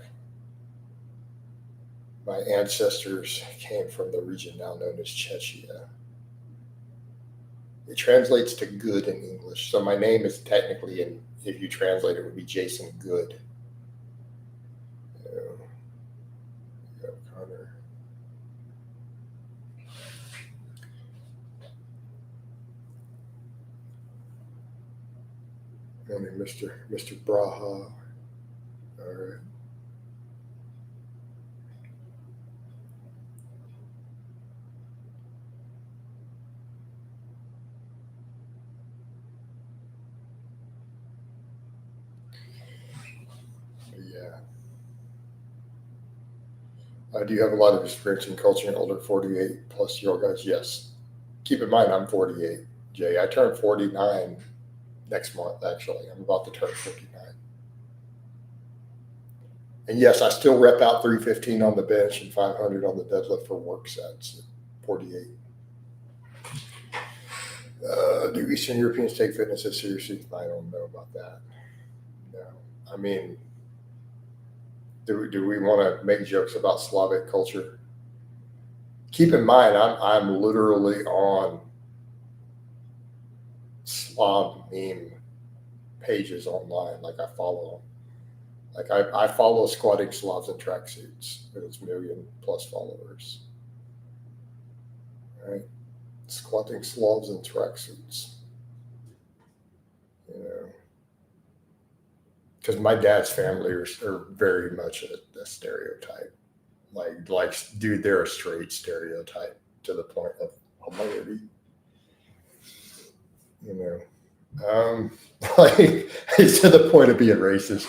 My ancestors came from the region now known as Czechia. It translates to good in English. So my name is technically, if you translate it, would be Jason Good. Connor. Morning, Mr. Braha. All right. Yeah. Do you have a lot of experience in coaching older 48 plus year old guys? Yes. Keep in mind, I'm 48, Jay. I turned 49 next month, actually. I'm about to turn 59. And yes, I still rep out 315 on the bench and 500 on the deadlift for work sets at 48. Do Eastern Europeans take fitness as seriously? I don't know about that. No. I mean, do we want to make jokes about Slavic culture? Keep in mind, I'm literally on Slav meme pages online. Like I follow them. Like I follow squatting Slavs in tracksuits with its million plus followers. Right? Squatting Slavs in tracksuits. Because my dad's family are very much a stereotype. Like, dude, they're a straight stereotype to the point of hilarity. Like it's to the point of being racist.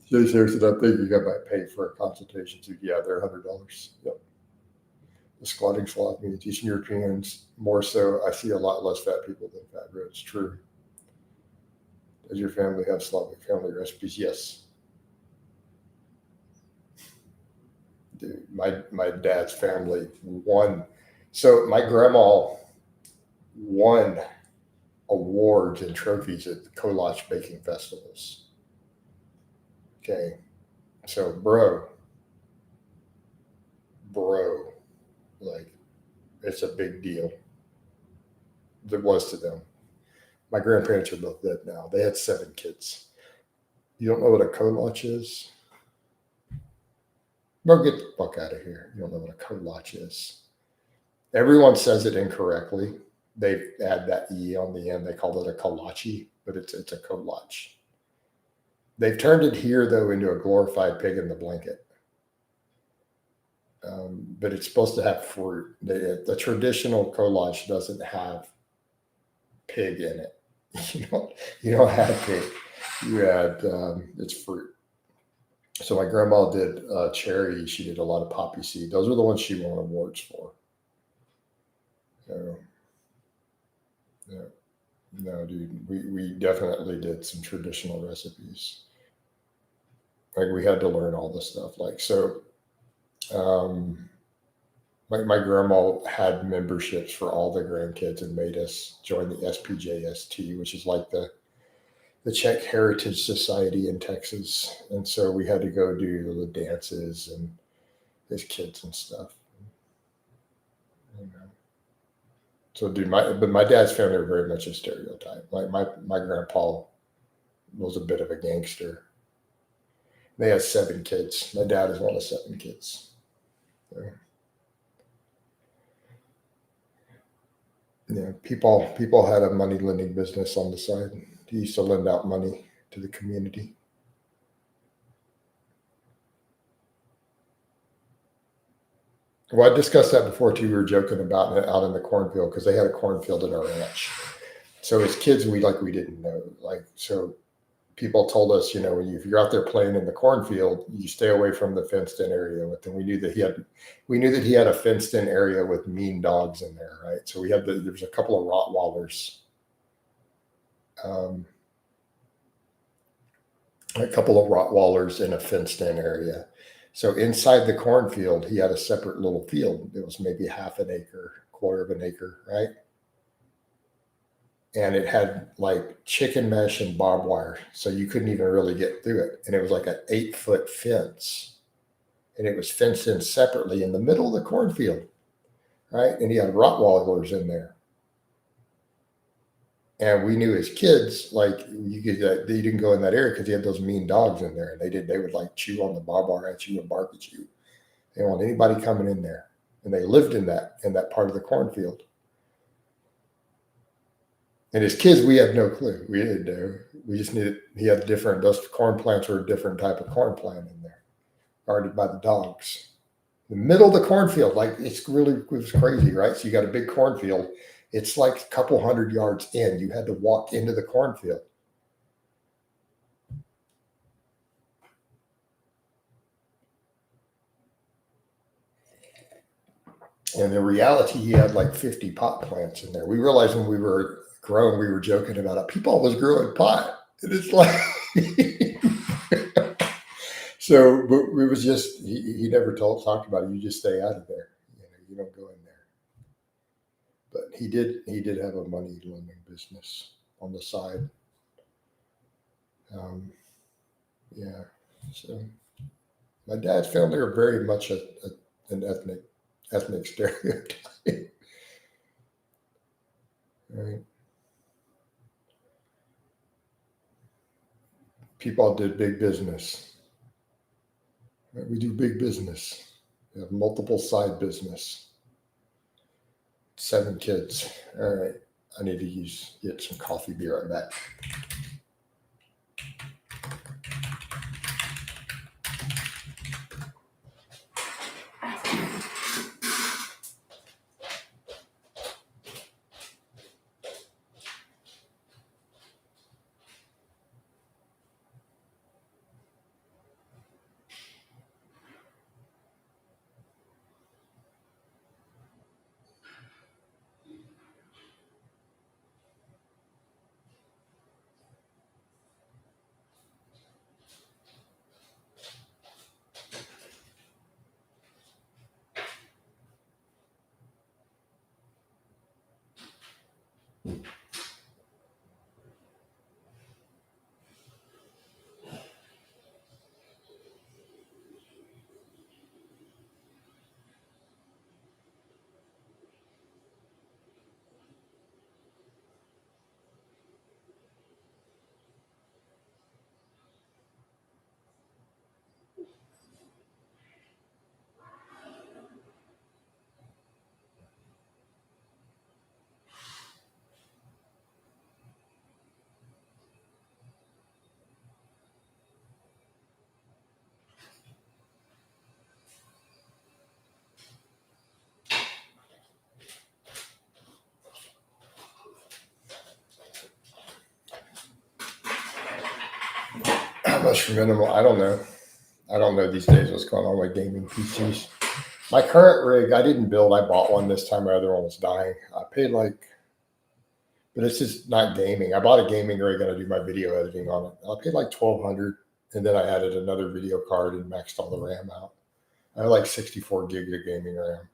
Jay said, I think you got my pay for a consultation too. Yeah, they're $100. Yep. The squatting Slav means Eastern Europeans more so. I see a lot less fat people than fat Brits. True. Does your family have Slavic family recipes? Yes. Dude, my dad's family won. So my grandma won awards and trophies at the Kolach baking festivals. Okay. So bro, like it's a big deal. It was to them. My grandparents are both dead now. They had 7 kids. You don't know what a kolach is? Bro, get the fuck out of here. You don't know what a kolach is. Everyone says it incorrectly. They add that E on the end. They call it a kolache, but it's a kolach. They've turned it here, though, into a glorified pig in the blanket. But it's supposed to have fruit. The traditional kolach doesn't have pig in it. You don't have pig. You add it's fruit. So my grandma did cherry. She did a lot of poppy seed. Those are the ones she won awards for. So, yeah, no, dude, we definitely did some traditional recipes. Like we had to learn all this stuff. Like so, um, my grandma had memberships for all the grandkids and made us join the SPJST, which is like the Czech Heritage Society in Texas. And so we had to go do the dances and as kids and stuff. You know. So, dude, my dad's family are very much a stereotype. Like my grandpa was a bit of a gangster. They had 7 kids. My dad is one of 7 kids. So, yeah, people had a money lending business on the side. He used to lend out money to the community. Well, I discussed that before too. We were joking about it out in the cornfield because they had a cornfield at our ranch. So as kids, we didn't know. Like so, people told us, if you're out there playing in the cornfield, you stay away from the fenced in area. But then we knew that he had a fenced in area with mean dogs in there, right? So there was a couple of Rottweilers, um, in a fenced in area. So inside the cornfield, he had a separate little field. It was maybe half an acre, quarter of an acre, right? And it had like chicken mesh and barbed wire, so you couldn't even really get through it. And it was like an 8-foot fence, and it was fenced in separately in the middle of the cornfield, right? And he had Rottweilers in there, and we knew as kids, like they didn't go in that area because he had those mean dogs in there, and they would like chew on the barbed wire at you and bark at you. They didn't want anybody coming in there, and they lived in that part of the cornfield. And as kids, we had no clue. We didn't know. We just knew that he had those corn plants were a different type of corn plant in there, guarded by the dogs. The middle of the cornfield, like it was crazy, right? So you got a big cornfield. It's like a couple 100 yards in. You had to walk into the cornfield. And in reality, he had like 50 pot plants in there. We realized when we were growing, we were joking about it. People always growing pot. And it's like, so, but it was just, he never talked about it. You just stay out of there. You don't go in there. But he did have a money lending business on the side. Um, yeah. So my dad's family are very much an ethnic stereotype. Right? People did big business. Right? We do big business. We have multiple side business. 7 kids. All right. I need to get some coffee. Be right back. How much for minimal? I don't know. I don't know these days what's going on with gaming PCs. My current rig, I didn't build. I bought one this time. My other one was dying. I paid like, but it's just not gaming. I bought a gaming rig and I do my video editing on it. I paid like 1,200, and then I added another video card and maxed all the RAM out. I have like 64 gigs of gaming RAM,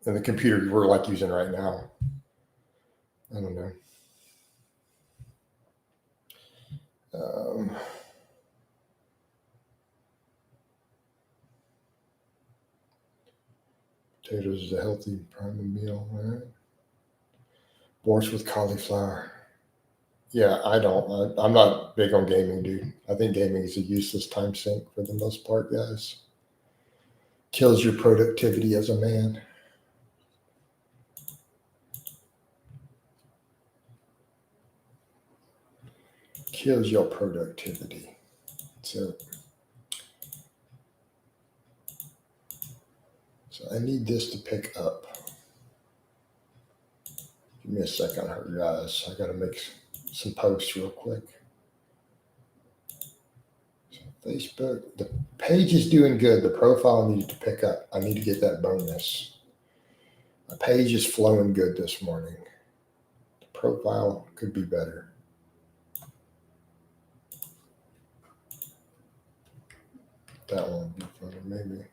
and the computer we're like using right now. I don't know. Potatoes is a healthy prime meal, right? Borscht with cauliflower. Yeah, I don't. I'm not big on gaming, dude. I think gaming is a useless time sink for the most part, guys. Kills your productivity as a man. Kills your productivity. So I need this to pick up. Give me a second here, guys. I got to make some posts real quick. So Facebook, the page is doing good. The profile needed to pick up. I need to get that bonus. My page is flowing good this morning. The profile could be better. That one would be funny, maybe.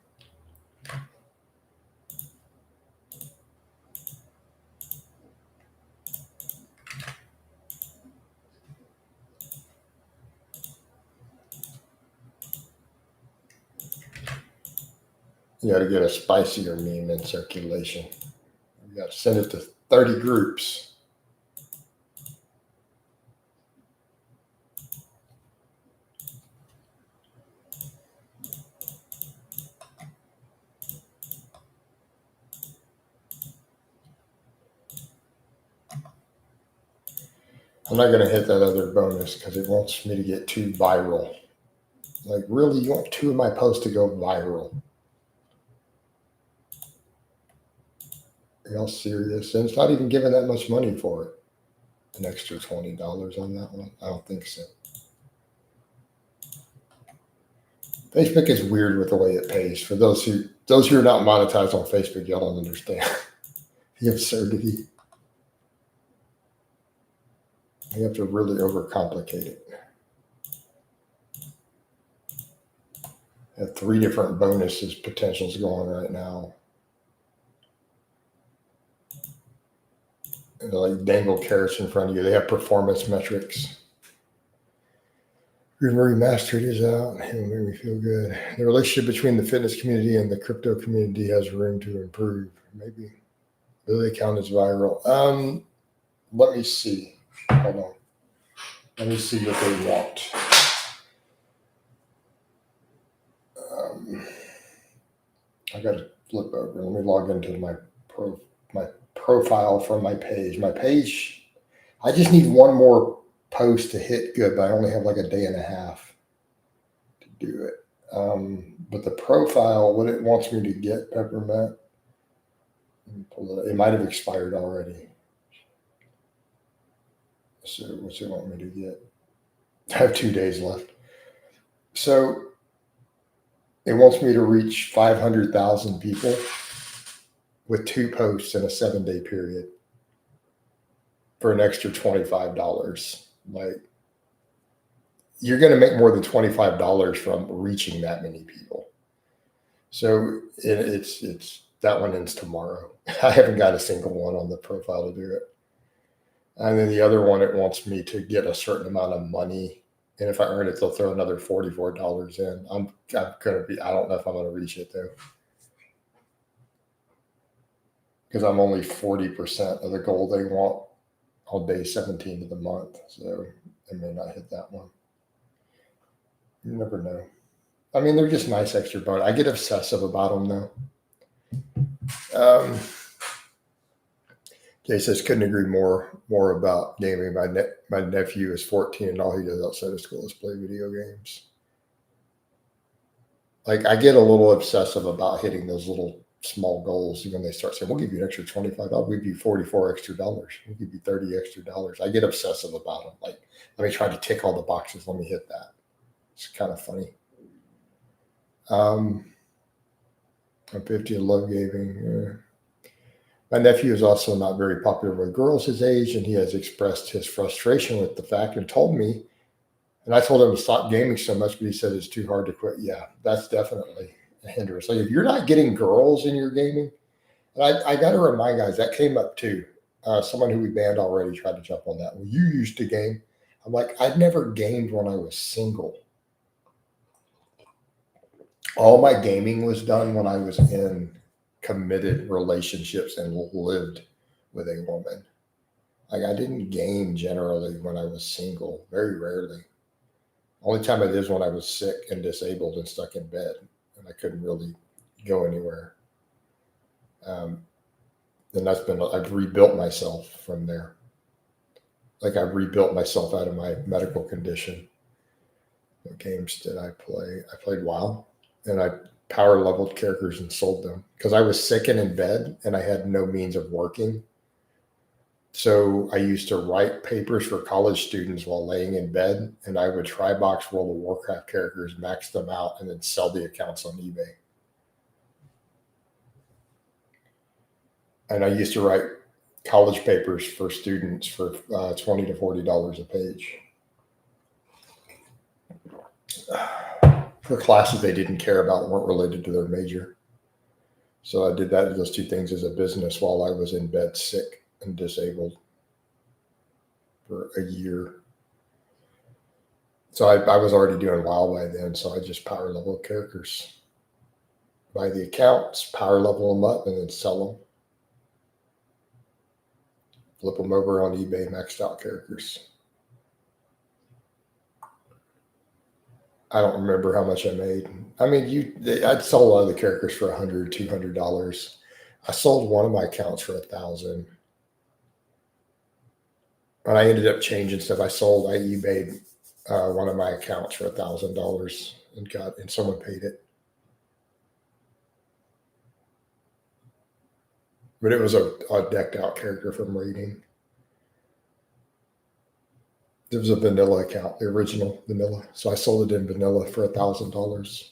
You got to get a spicier meme in circulation. You got to send it to 30 groups. I'm not going to hit that other bonus because it wants me to get too viral. Like, really, you want 2 of my posts to go viral? Are y'all serious? And it's not even giving that much money for it. An extra $20 on that one? I don't think so. Facebook is weird with the way it pays. For those who are not monetized on Facebook, y'all don't understand the absurdity. You have to really overcomplicate it. I have 3 different bonuses potentials going right now. And they like dangle carrots in front of you. They have performance metrics. Remastered is out. It made me feel good. The relationship between the fitness community and the crypto community has room to improve. Maybe. Do they count as viral? Let me see. Hold on. Let me see what they want. I got to flip over. Let me log into my profile from my page. My page, I just need one more post to hit good, but I only have like a day and a half to do it. But the profile, what it wants me to get, Peppermint, it might have expired already. So what's it want me to get? I have 2 days left. So it wants me to reach 500,000 people with 2 posts in a 7-day period for an extra $25. Like, you're going to make more than $25 from reaching that many people. So it's that one ends tomorrow. I haven't got a single one on the profile to do it. And then the other one, it wants me to get a certain amount of money. And if I earn it, they'll throw another $44 in. I'm going to be, I don't know if I'm going to reach it though. Because I'm only 40% of the goal they want on day 17 of the month. So I may not hit that one. You never know. I mean, they're just nice extra bonus. I get obsessive about them though. Jay says, couldn't agree more about gaming. My nephew is 14 and all he does outside of school is play video games. Like, I get a little obsessive about hitting those little small goals when they start saying, we'll give you an extra 25, I'll give you 44 extra dollars. We'll give you 30 extra dollars. I get obsessive about them. Like, let me try to tick all the boxes. Let me hit that. It's kind of funny. I'm 50 and love gaming. Yeah. My nephew is also not very popular with girls his age, and he has expressed his frustration with the fact and told me, and I told him to stop gaming so much, but he said it's too hard to quit. Yeah, that's definitely a hindrance. Like if you're not getting girls in your gaming, and I got to remind guys that came up too. Someone who we banned already tried to jump on that. Well, you used to game. I'm like, I'd never gamed when I was single. All my gaming was done when I was in committed relationships and lived with a woman. Like I didn't game generally when I was single, very rarely. Only time I did is when I was sick and disabled and stuck in bed, and I couldn't really go anywhere. Um, and that's been I've rebuilt myself from there. Like I rebuilt myself out of my medical condition. What games did I play? I played WoW, and I power leveled characters and sold them because I was sick and in bed, and I had no means of working. So I used to write papers for college students while laying in bed, and I would try box World of Warcraft characters, max them out, and then sell the accounts on eBay. And I used to write college papers for students for $20 to $40 a page for classes they didn't care about, weren't related to their major. So I did those two things as a business while I was in bed sick and disabled for a year. So I was already doing WoW by then, so I just power level characters. Buy the accounts, power level them up, and then sell them. Flip them over on eBay, maxed out characters. I don't remember how much I made. I mean, I'd sell a lot of the characters for $100, $200. I sold one of my accounts for $1,000. And I ended up changing stuff. I eBayed one of my accounts for $1,000 and someone paid it. But it was a decked out character from raiding. It was a vanilla account, the original vanilla. So I sold it in vanilla for $1,000.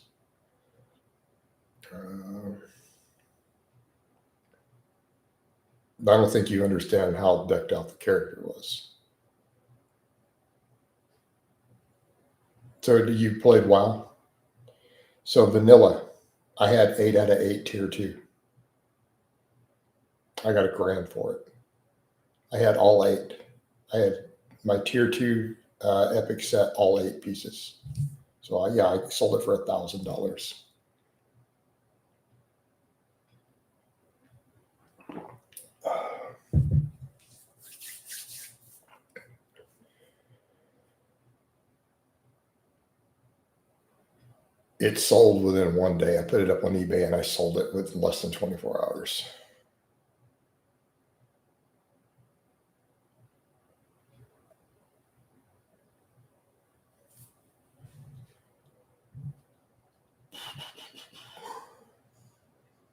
I don't think you understand how decked out the character was. So you played WoW? So vanilla, I had 8 out of 8 tier 2. I got $1,000 for it. I had all 8. I had my tier 2 epic set, all 8 pieces. So I sold it for $1,000. It sold within one day. I put it up on eBay and I sold it within less than 24 hours.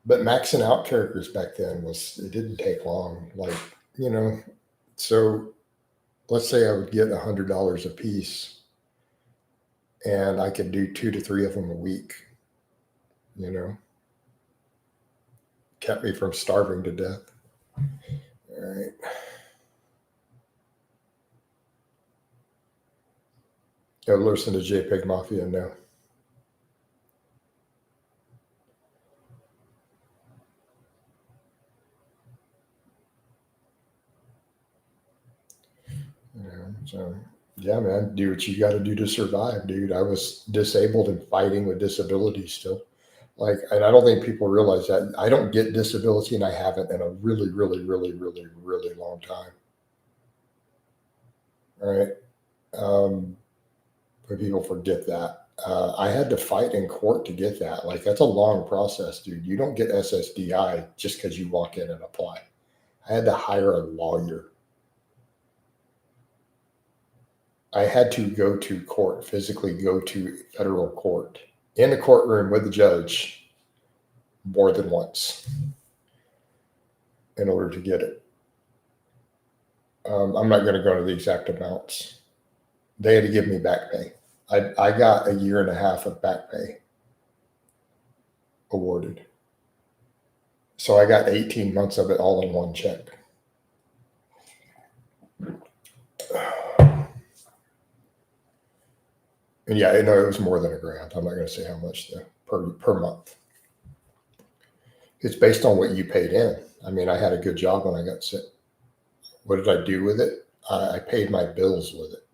But maxing out characters back then it didn't take long. Like, so let's say I would get $100 a piece and I could do 2 to 3 of them a week, kept me from starving to death. All right. Go listen to JPEG Mafia now. So yeah, man, do what you got to do to survive, dude. I was disabled and fighting with disability still. Like, and I don't think people realize that I don't get disability, and I haven't in a really, really, really, really, really long time. All right. But people forget that. I had to fight in court to get that. Like, that's a long process, dude. You don't get SSDI just because you walk in and apply. I had to hire a lawyer. I had to go to court, physically go to federal court in the courtroom with the judge more than once in order to get it. I'm not going to go into the exact amounts. They had to give me back pay. I got a year and a half of back pay awarded. So I got 18 months of it all in one check. And yeah, I know it was more than $1,000. I'm not going to say how much per month. It's based on what you paid in. I mean, I had a good job when I got sick. What did I do with it? I paid my bills with it.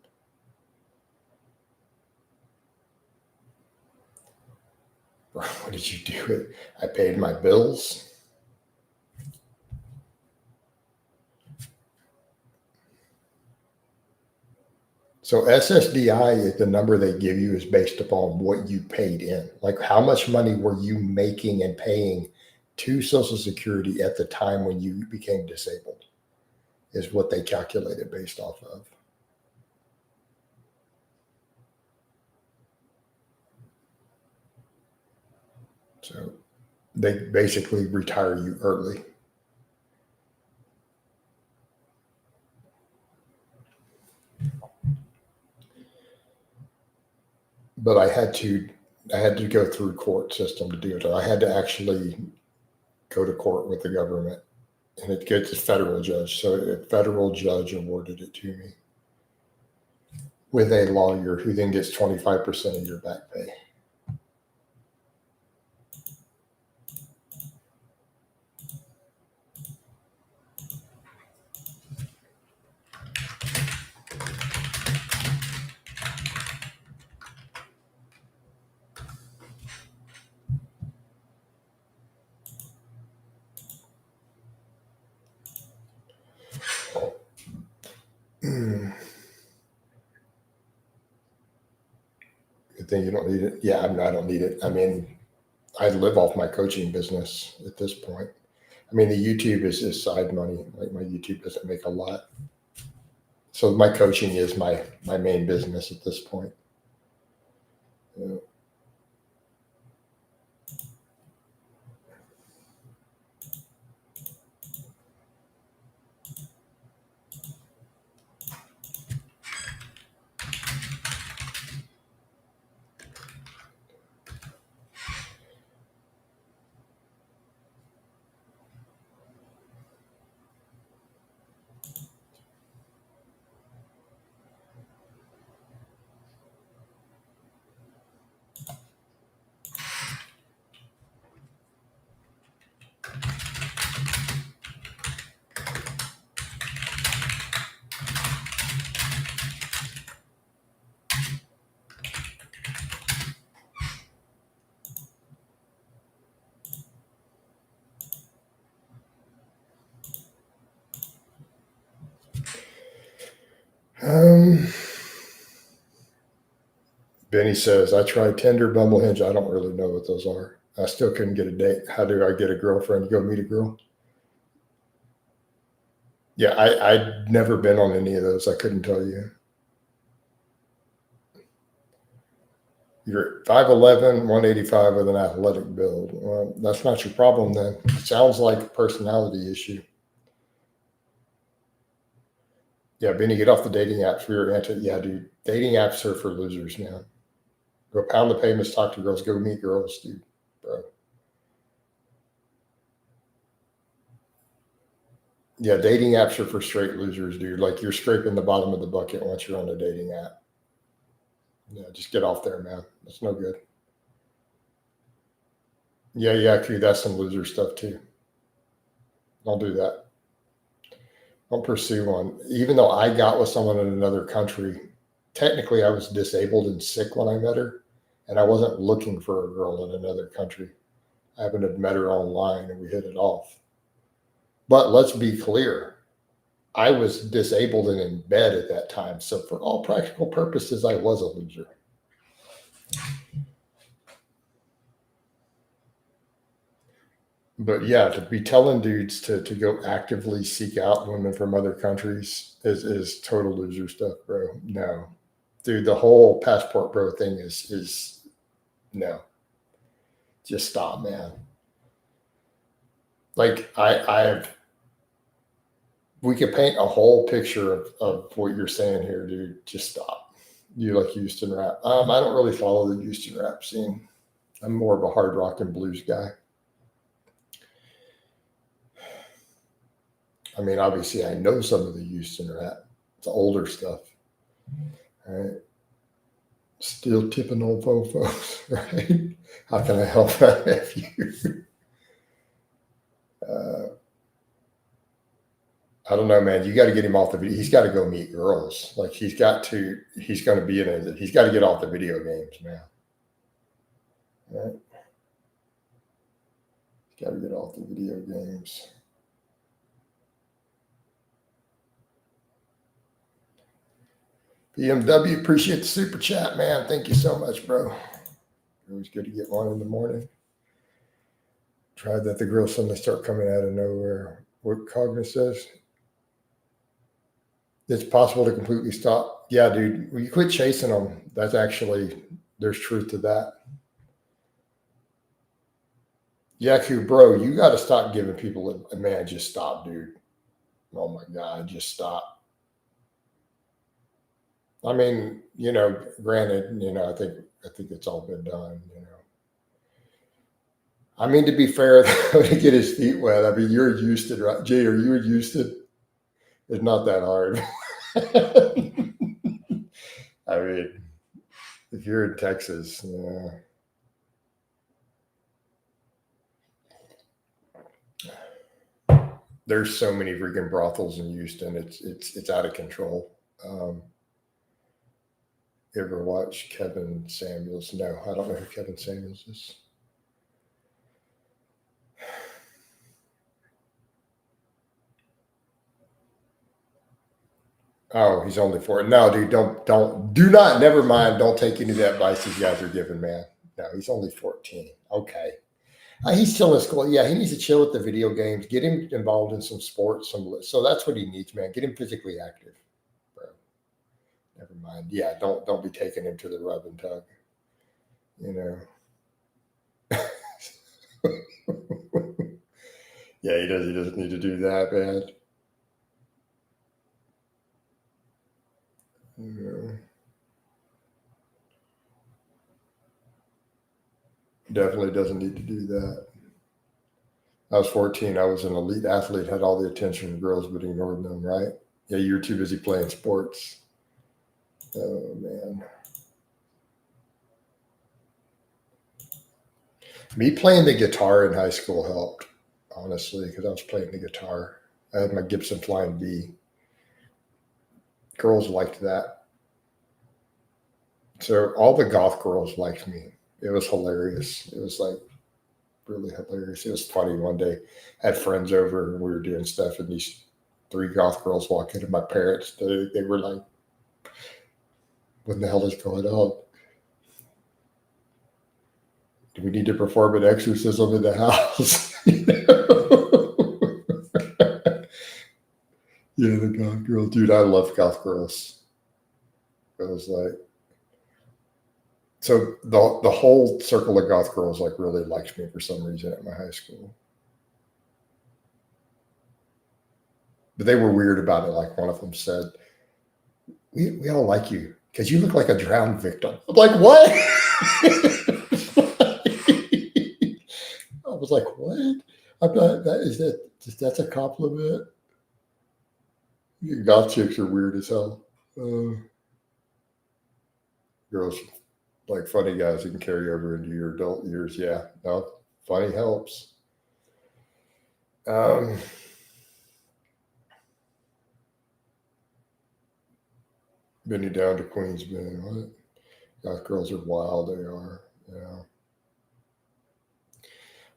What did you do with it? I paid my bills. So SSDI is the number they give you is based upon what you paid in. Like how much money were you making and paying to Social Security at the time when you became disabled is what they calculate it based off of. So they basically retire you early. But I had to go through court system to do it. I had to actually go to court with the government, and it gets a federal judge. So a federal judge awarded it to me with a lawyer who then gets 25% of your back pay. Good thing you don't need it. Yeah, I mean, I don't need it. I mean, I live off my coaching business at this point. I mean, the YouTube is side money. Like my YouTube doesn't make a lot. So my coaching is my main business at this point. Yeah. Benny says, I tried Tinder, Bumble, Hinge. I don't really know what those are. I still couldn't get a date. How do I get a girlfriend? You go meet a girl? Yeah, I'd never been on any of those. I couldn't tell you. You're 5'11", 185 with an athletic build. Well, that's not your problem then. It sounds like a personality issue. Yeah, Benny, get off the dating apps for your anti. Yeah, dude, dating apps are for losers, man. Go pound the pavements, talk to girls, go meet girls, dude, bro. Yeah, dating apps are for straight losers, dude. Like you're scraping the bottom of the bucket once you're on a dating app. Yeah, just get off there, man. That's no good. Yeah, Q, that's some loser stuff too. Don't do that. Don't pursue one. Even though I got with someone in another country, technically I was disabled and sick when I met her, and I wasn't looking for a girl in another country. I happened to have met her online and we hit it off. But let's be clear, I was disabled and in bed at that time. So for all practical purposes, I was a loser. But yeah, to be telling dudes to go actively seek out women from other countries is total loser stuff, bro. No. Dude, the whole passport bro thing is no. Just stop, man. Like we could paint a whole picture of what you're saying here, dude. Just stop. You like Houston rap. I don't really follow the Houston rap scene. I'm more of a hard rock and blues guy. I mean, obviously, I know some of the Houston rap. It's older stuff. All right. Still tipping old fofos, right? How can I help that nephew? I don't know, man. You got to get him off the video. He's got to go meet girls. Like he's got to. He's going to be in it. He's got to get off the video games, man. Right? He's got to get off the video games. BMW, appreciate the super chat, man. Thank you so much, bro. Always good to get one in the morning. Tried that the girls suddenly start coming out of nowhere. What Cogniz says? It's possible to completely stop. Yeah, dude. When you quit chasing them, that's actually, there's truth to that. Yaku, bro, you got to stop giving people a man. Just stop, dude. Oh my God, just stop. I mean, granted, I think it's all been done, I mean, to be fair, to get his feet wet, I mean, you're in Houston, right? Jay, are you in Houston? It's not that hard. I mean, if you're in Texas, yeah. There's so many freaking brothels in Houston. It's out of control. You ever watch Kevin Samuels? No, I don't know who Kevin Samuels is. Oh, he's only 4. No, dude, do not, never mind. Don't take any of that advice these guys are giving, man. No, he's only 14. Okay. He's still in school. Yeah, he needs to chill with the video games. Get him involved in some sports. So that's what he needs, man. Get him physically active, bro. Never mind. Yeah, don't be taking him to the rub and tug. Yeah, he doesn't need to do that, man. Definitely doesn't need to do that. I was 14. I was an elite athlete, had all the attention from girls, but ignored them, right? Yeah, you were too busy playing sports. Oh, man. Me playing the guitar in high school helped, honestly, because I was playing the guitar. I had my Gibson Flying V. Girls liked that. So all the goth girls liked me. It was hilarious. It was like really hilarious. It was funny. One day I had friends over and we were doing stuff, and these 3 goth girls walk into my parents. They were like, what the hell is going on? Do we need to perform an exorcism in the house? Yeah, the goth girls. Dude, I love goth girls. It was like, so the whole circle of goth girls like really liked me for some reason at my high school. But they were weird about it. Like one of them said, we all like you because you look like a drowned victim. I'm like, what? I was like, what? I'm not, that's a compliment. Goth chicks are weird as hell. Girls like funny guys that can carry over into your adult years. Yeah, no, funny helps. Benny down to Queens Bend. What? Goth girls are wild. They are. Yeah.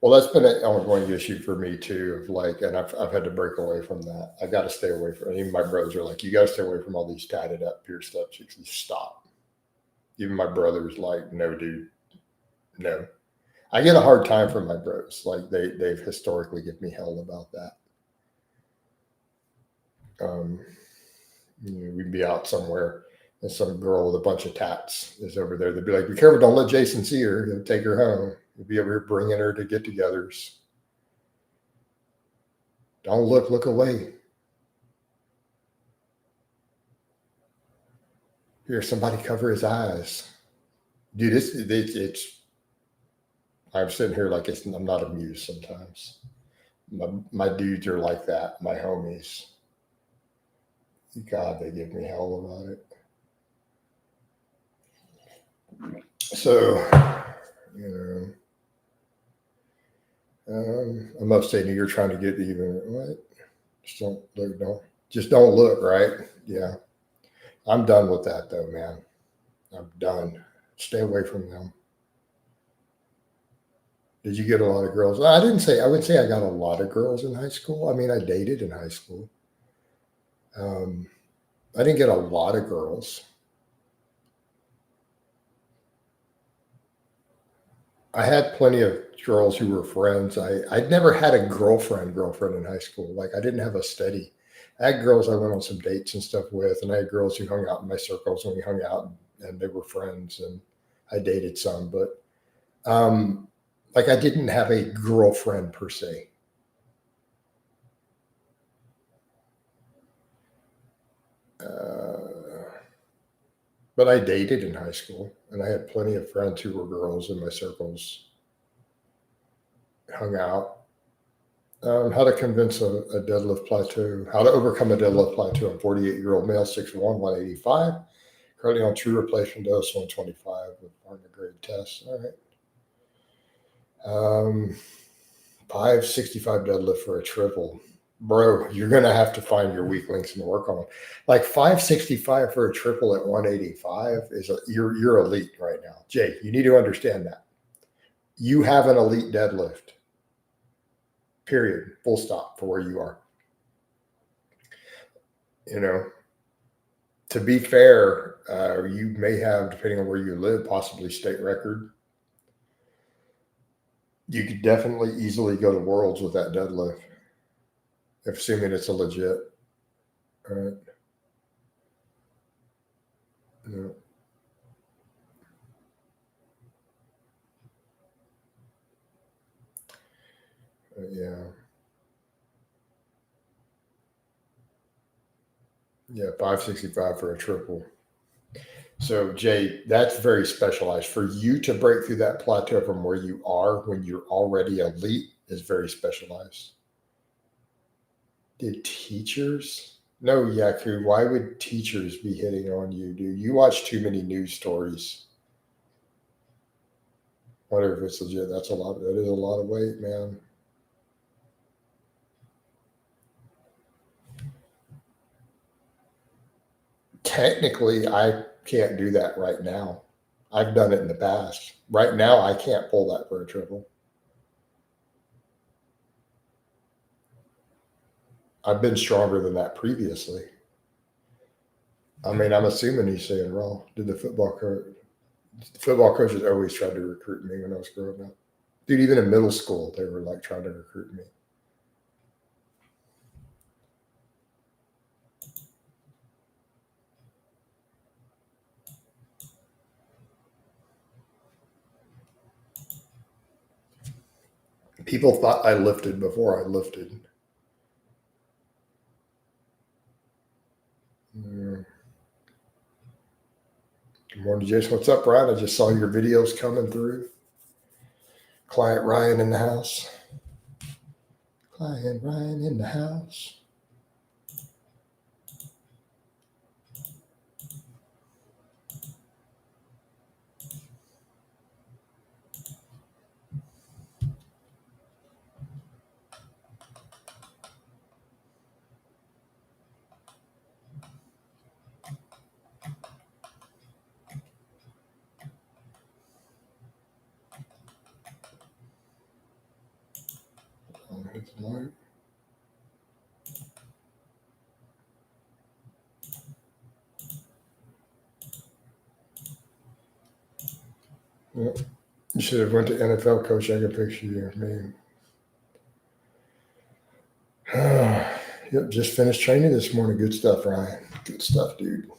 Well, that's been an ongoing issue for me too. Of like, and I've had to break away from that. I got to stay away from. Even my brothers are like, you got to stay away from all these tatted up, pierced up chicks. Just stop. Even my brother's like, no, dude, no. I get a hard time from my bros. Like they've historically given me hell about that. We'd be out somewhere and some girl with a bunch of tats is over there. They'd be like, be careful, don't let Jason see her. He'll take her home. He'll be over here bringing her to get-togethers. Don't look away. Here, somebody cover his eyes. Dude, it's I'm sitting here like I'm not amused sometimes. My dudes are like that. My homies. God, they give me hell about it. So, you I'm upstating you're trying to get even. What? Just don't look. Just don't look. Right? Yeah. I'm done with that though, man. I'm done. Stay away from them. Did you get a lot of girls? I didn't say. I would say I got a lot of girls in high school. I mean, I dated in high school. Um, I didn't get a lot of girls. I had plenty of girls who were friends. I'd never had a girlfriend in high school. Like I didn't have a steady. I had girls I went on some dates and stuff with, and I had girls who hung out in my circles and we hung out and they were friends and I dated some, but um, like I didn't have a girlfriend per se. Uh, but I dated in high school, and I had plenty of friends who were girls in my circles. Hung out. How to convince a deadlift plateau, how to overcome a deadlift plateau. I'm 48-year-old male, 6'1", 185, currently on true replacement dose, 125 with partner grade tests. All right. 565 deadlift for a triple. Bro, you're going to have to find your weak links and work on them. Like 565 for a triple at 185 you're elite right now. Jay, you need to understand that. You have an elite deadlift. Period. Full stop for where you are. You know, to be fair, you may have, depending on where you live, possibly state record. You could definitely easily go to worlds with that deadlift, assuming it's a legit. All right. Yeah. Yeah. Yeah. 565 for a triple. So, Jay, that's very specialized. For you to break through that plateau from where you are when you're already elite is very specialized. Did teachers? No, Yaku. Why would teachers be hitting on you, dude? You watch too many news stories. Wonder if it's legit. That's a lot. That is a lot of weight, man. Technically, I can't do that right now. I've done it in the past. Right now, I can't pull that for a triple. I've been stronger than that previously. I mean, I'm assuming he's saying raw. Did the football coach? The football coaches always tried to recruit me when I was growing up. Dude, even in middle school, they were like trying to recruit me. People thought I lifted before I lifted. Yeah. Good morning, Jason. What's up, Ryan? I just saw your videos coming through. Client Ryan in the house. Client Ryan in the house. Yeah. You should have went to NFL coach. I could picture you, man. Yep, just finished training this morning. Good stuff, Ryan. Good stuff, dude.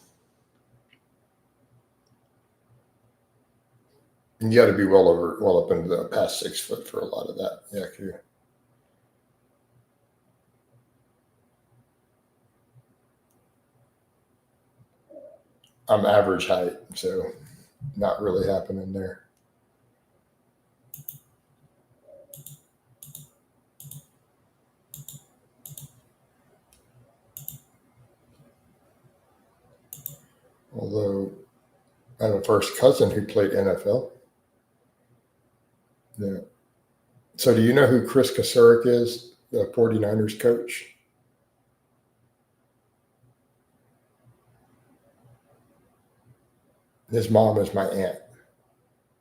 You got to be well up into the past 6 foot for a lot of that. Yeah, cool. I'm average height, so not really happening there. I have a first cousin who played NFL. Yeah. So do you know who Chris Kasurek is, the 49ers coach? His mom is my aunt.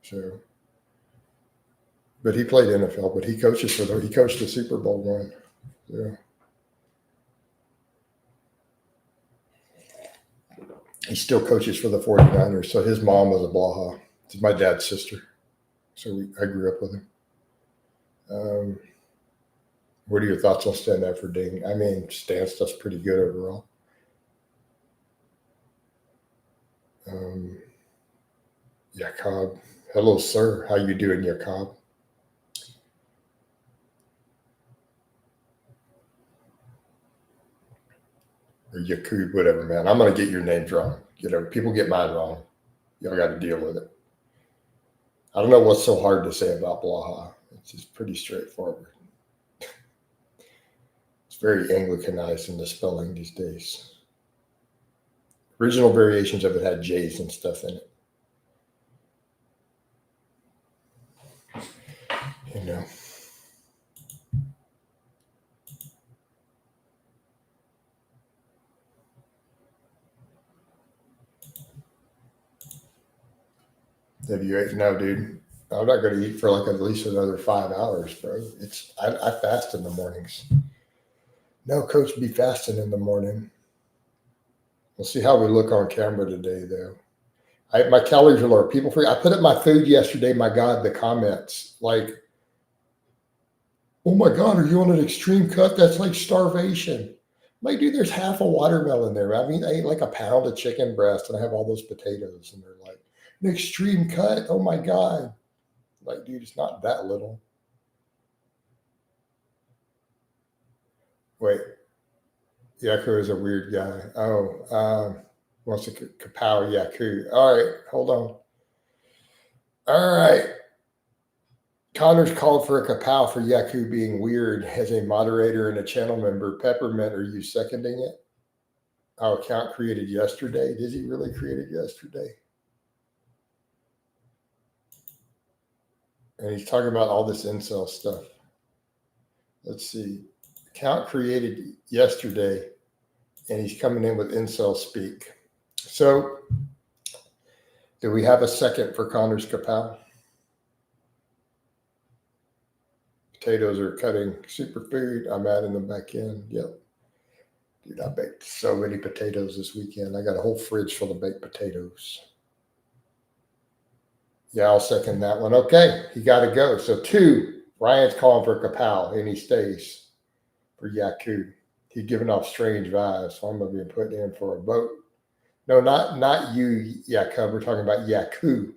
So, but he played NFL, but he coached the Super Bowl one. Yeah. He still coaches for the 49ers. So his mom was a Blaha. It's my dad's sister. So I grew up with him. What are your thoughts on Stand Up for Ding? I mean, Stan stuff's pretty good overall. Jacob. Hello, sir. How you doing, Jacob? Or Yakub, whatever, man. I'm going to get your names wrong. People get mine wrong. Y'all got to deal with it. I don't know what's so hard to say about Blaha. It's just pretty straightforward. It's very Anglicanized in the spelling these days. Original variations of it had J's and stuff in it. You know. Have you ate? No, dude. I'm not going to eat for like at least another 5 hours, bro. I fast in the mornings. No, coach, be fasting in the morning. We'll see how we look on camera today, though. My calories are low. People forget. I put up my food yesterday. My God, the comments like, "Oh my God, are you on an extreme cut? That's like starvation." Like, dude, there's half a watermelon there. I mean, I ate like a pound of chicken breast, and I have all those potatoes, and they're like, "An extreme cut? Oh my God!" Like, dude, it's not that little. Wait, Yaku is a weird guy. Oh, wants to kapow Yaku. All right, hold on. All right. Connor's called for a kapow for Yaku being weird as a moderator and a channel member. Peppermint, are you seconding it? Our account created yesterday. Did he really create it yesterday? And he's talking about all this incel stuff. Let's see. Account created yesterday, and he's coming in with incel speak. So, do we have a second for Connor's kapow? Potatoes are cutting superfood. I'm adding them back in. Yep. Dude, I baked so many potatoes this weekend. I got a whole fridge full of baked potatoes. Yeah, I'll second that one. Okay, he got to go. So 2, Ryan's calling for kapow, and he stays for Yaku. He's giving off strange vibes, so I'm going to be put in for a vote. No, not you, Yakub. We're talking about Yaku.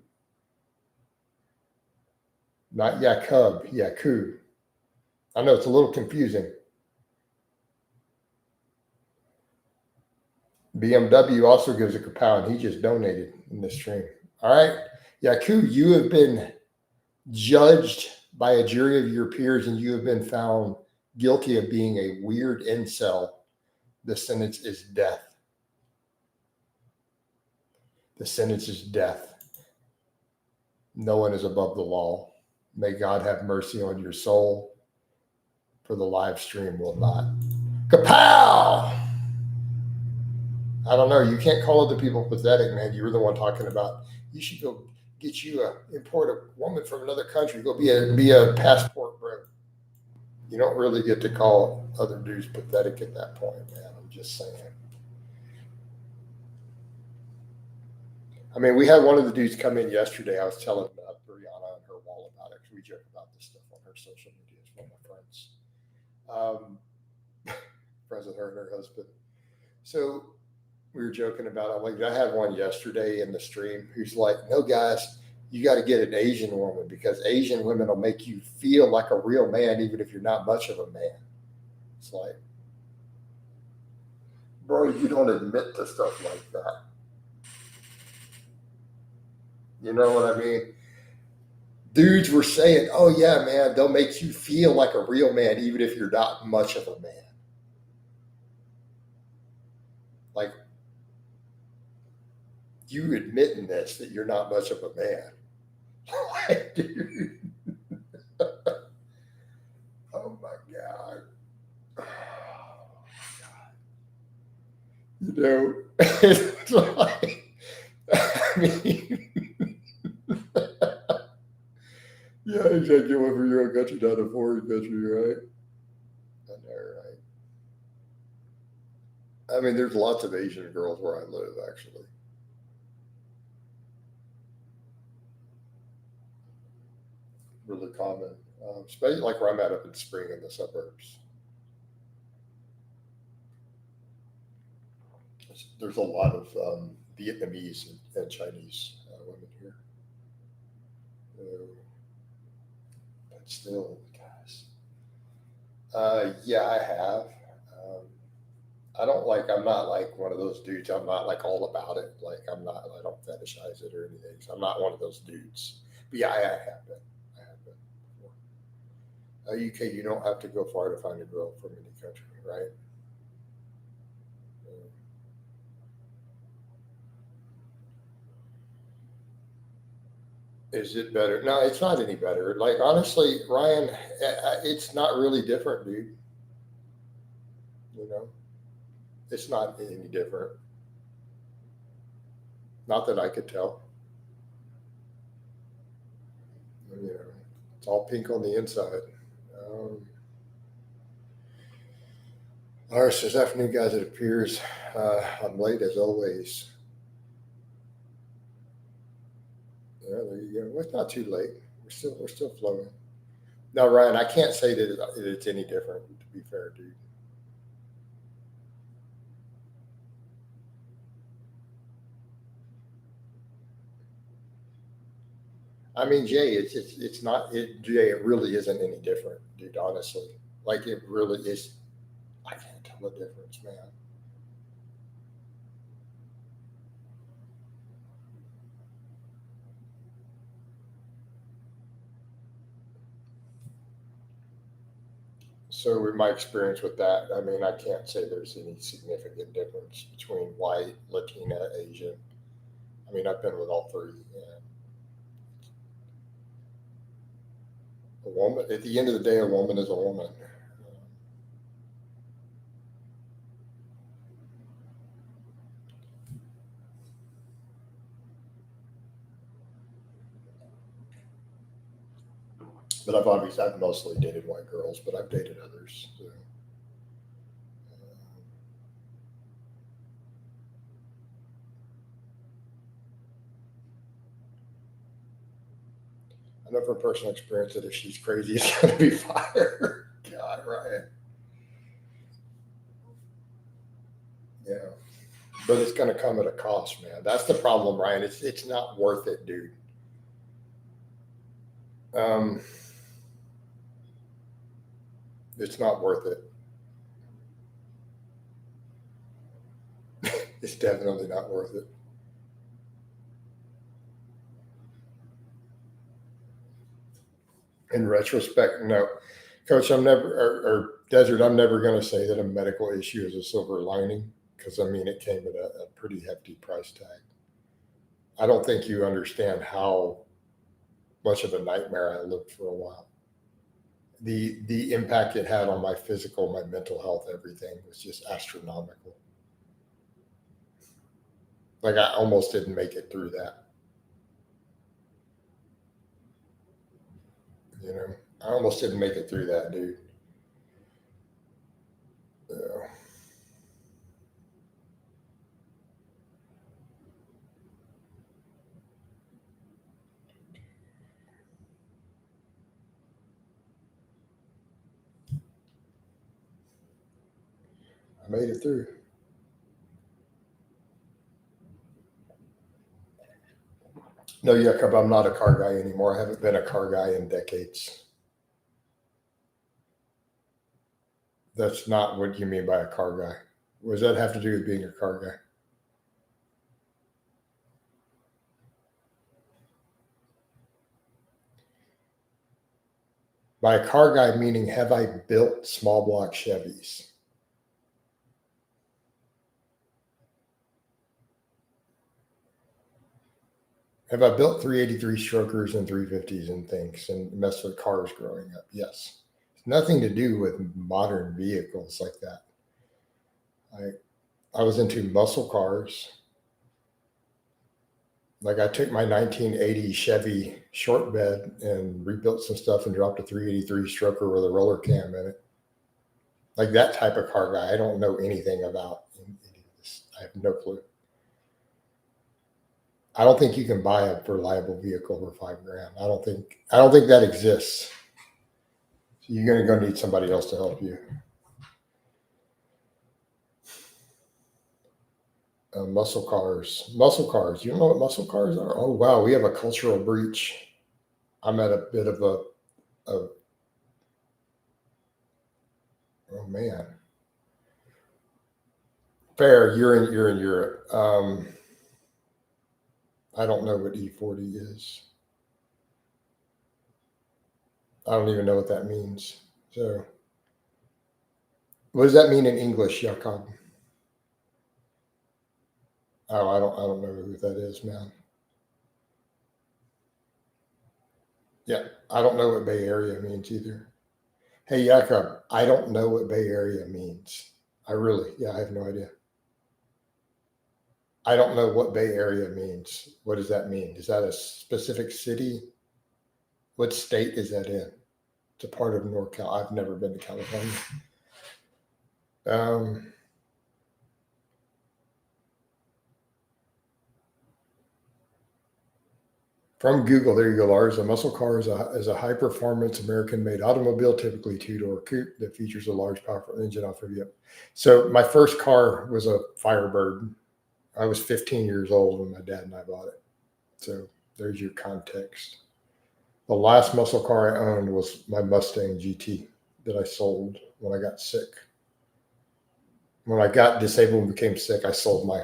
Not Yakub, Yaku. I know it's a little confusing. BMW also gives a kapow, and he just donated in this stream. All right. Yaku, you have been judged by a jury of your peers, and you have been found guilty of being a weird incel. The sentence is death. The sentence is death. No one is above the law. May God have mercy on your soul, for the live stream will not. Kapow! I don't know. You can't call other people pathetic, man. You were the one talking about you should go get you import a woman from another country. Go be a passport bro. You don't really get to call other dudes pathetic at that point, man. I'm just saying. I mean, we had one of the dudes come in yesterday. I was telling about Brianna and her wall about it. We joke about this stuff on her social media. It's one of my friends. Friends with her and her husband. So we were joking about it. Like, I had one yesterday in the stream who's like, "No, guys, you got to get an Asian woman because Asian women will make you feel like a real man, even if you're not much of a man." It's like, bro, you don't admit to stuff like that. You know what I mean? Dudes were saying, "Oh yeah, man, they'll make you feel like a real man, even if you're not much of a man." Like, you admit in this that you're not much of a man. Like, dude, oh my God. You know, it's like, I mean, yeah, exactly. One for your own country, not a foreign country, right? I know, right? I mean, there's lots of Asian girls where I live, actually. Really common, especially like where I'm at up in Spring in the suburbs. There's a lot of Vietnamese and Chinese women here. But still, guys. Yeah, I have. Um, I don't like. I'm not like one of those dudes. I'm not like all about it. Like I'm not. I don't fetishize it or anything. So I'm not one of those dudes. But yeah, I have been. I have been before. UK, you don't have to go far to find a girl from any country, right? Uh, Is it better? No, it's not any better. Like honestly, Ryan, it's not really different, dude. You know, it's not any different. Not that I could tell. You know, it's all pink on the inside. Um, Laura says, afternoon, guys. It appears I'm late as always. Yeah, there you go. Well, it's not too late. We're still flowing. No, Ryan, I can't say that it's any different. To be fair, dude. I mean, Jay, it's not it. Jay, it really isn't any different, dude. Honestly, like it really is. I can't tell the difference, man. So, in my experience with that, I mean, I can't say there's any significant difference between white, Latina, Asian. I mean, I've been with all three. And a woman, at the end of the day, a woman is a woman. But I've mostly dated white girls, but I've dated others. So, I know from personal experience that if she's crazy, it's going to be fire. God, right? Yeah, but it's going to come at a cost, man. That's the problem, Ryan. It's not worth it, dude. Um, it's not worth it. It's definitely not worth it. In retrospect, no, Coach. I'm never or Desert. I'm never going to say that a medical issue is a silver lining because I mean it came at a pretty hefty price tag. I don't think you understand how much of a nightmare I lived for a while. The impact it had on my physical, my mental health, everything was just astronomical. Like I almost didn't make it through that. You know, I almost didn't make it through that, dude. Yeah, I made it through. No, Jacob, I'm not a car guy anymore. I haven't been a car guy in decades. That's not what you mean by a car guy. What does that have to do with being a car guy? By a car guy, meaning have I built small block Chevys? Have I built 383 strokers and 350s and things and messed with cars growing up? Yes. It's nothing to do with modern vehicles like that. I was into muscle cars. Like I took my 1980 Chevy short bed and rebuilt some stuff and dropped a 383 stroker with a roller cam in it. Like that type of car guy. I don't know anything about any of this. I have no clue. I don't think you can buy a reliable vehicle for $5,000. I don't think that exists. You're going to go need somebody else to help you. Muscle cars. Muscle cars. You know what muscle cars are? Oh, wow. We have a cultural breach. I'm at a bit of a oh, man. Fair. You're in Europe. I don't know what E40 is. I don't even know what that means. So, what does that mean in English, Jakob? Oh, I don't know who that is, man. Yeah, I don't know what Bay Area means either. Hey, Jakob, I don't know what Bay Area means. I have no idea. I don't know what Bay Area means. What does that mean? Is that a specific city? What state is that in? It's a part of NorCal. I've never been to California. Um, from Google, there you go, Lars. A muscle car is a high performance American made automobile, typically two-door coupe that features a large, powerful engine off of you. So, my first car was a Firebird. I was 15 years old when my dad and I bought it. So, there's your context. The last muscle car I owned was my Mustang GT that I sold when I got sick. When I got disabled and became sick, I sold my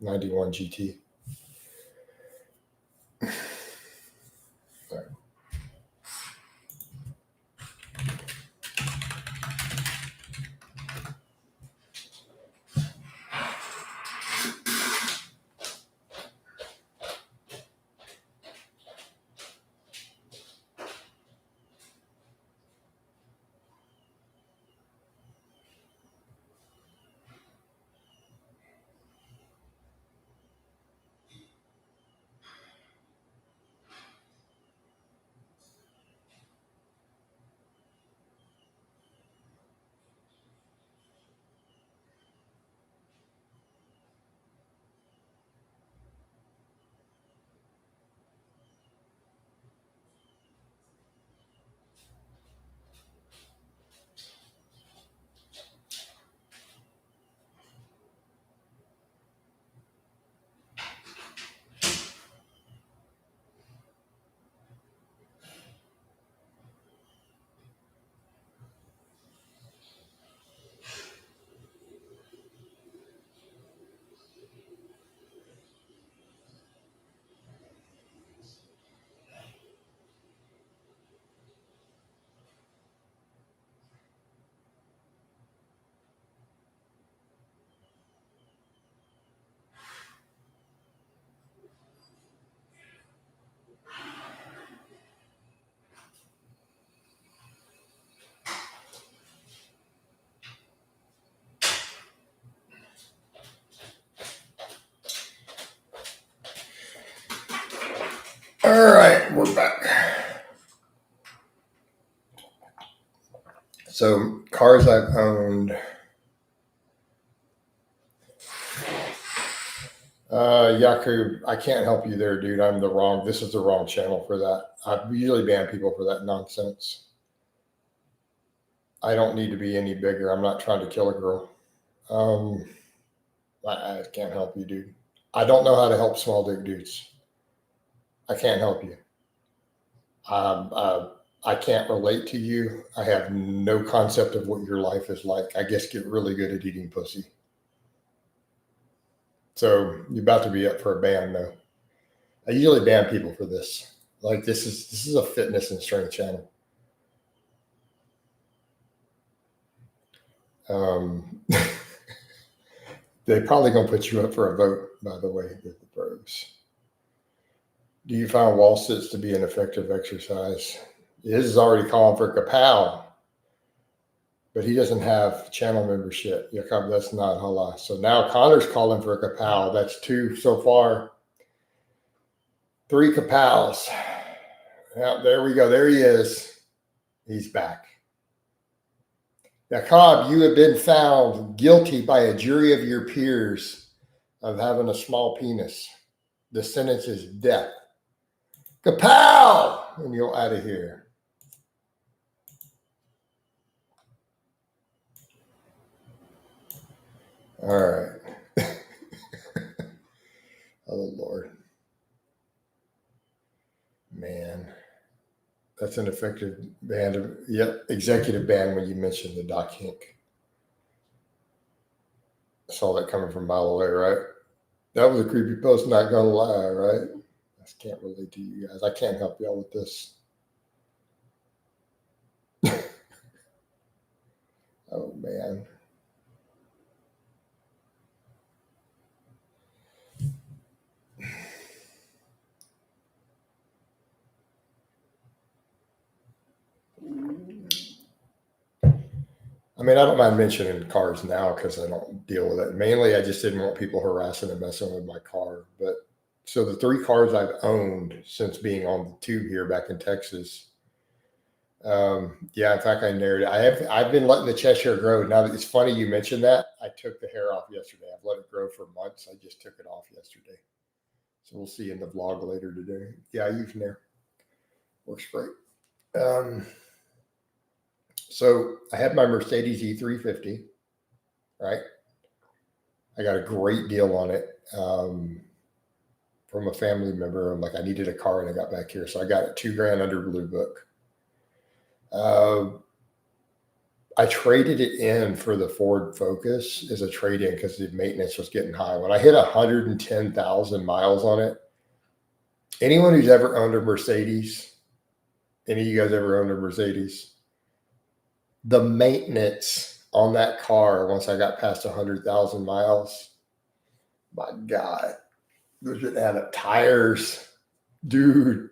91 GT. All right, we're back. So cars I've owned. Yaku, I can't help you there, dude. This is the wrong channel for that. I usually ban people for that nonsense. I don't need to be any bigger. I'm not trying to kill a girl. Um, I can't help you, dude. I don't know how to help small dick dudes. I can't help you. I can't relate to you. I have no concept of what your life is like. I guess get really good at eating pussy. So you're about to be up for a ban, though. I usually ban people for this. Like this is a fitness and strength channel. They probably gonna put you up for a vote, by the way, with the pros. Do you find wall sits to be an effective exercise? His is already calling for kapow, but he doesn't have channel membership. Jakob, that's not halal. So now Connor's calling for a kapow. That's 2 so far. 3 kapows. Yeah, there we go. There he is. He's back. Jakob, you have been found guilty by a jury of your peers of having a small penis. The sentence is death. Kapow! And you're out of here. All right. Oh, Lord. Man. That's an effective band. Executive ban when you mentioned the Doc Hink. I saw that coming from a mile away, right? That was a creepy post, not gonna lie, right? I can't relate to you guys. I can't help y'all with this. Oh, man. I mean, I don't mind mentioning cars now because I don't deal with it. Mainly, I just didn't want people harassing and messing with my car. But so the 3 cars I've owned since being on the tube here back in Texas. Yeah, in fact, I narrowed it. I've been letting the chest hair grow. Now that it's funny you mentioned that, I took the hair off yesterday. I've let it grow for months. I just took it off yesterday. So we'll see in the vlog later today. Yeah, I use Nair. Works great. So I had my Mercedes E350, right? I got a great deal on it from a family member. I'm like, I needed a car and I got back here. So I got it $2,000 under Blue Book. I traded it in for the Ford Focus as a trade-in because the maintenance was getting high. When I hit 110,000 miles on it, anyone who's ever owned a Mercedes, any of you guys ever owned a Mercedes? The maintenance on that car once I got past 100,000 miles, my God, there's an add up tires, dude.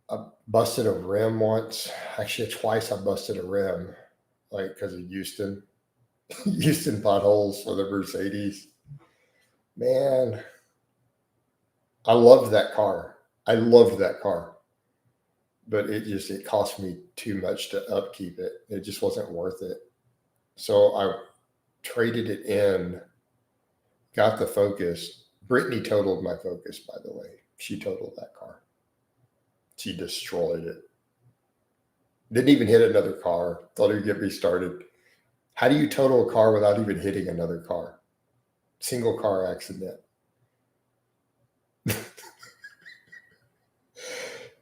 I busted a rim once. Actually, twice I busted a rim, like because of Houston potholes for the Mercedes. Man, I loved that car. But it cost me too much to upkeep it. It just wasn't worth it. So I traded it in, got the Focus. Brittany totaled my Focus, by the way. She totaled that car. She destroyed it. Didn't even hit another car. Thought it would get me started. How do you total a car without even hitting another car? Single car accident.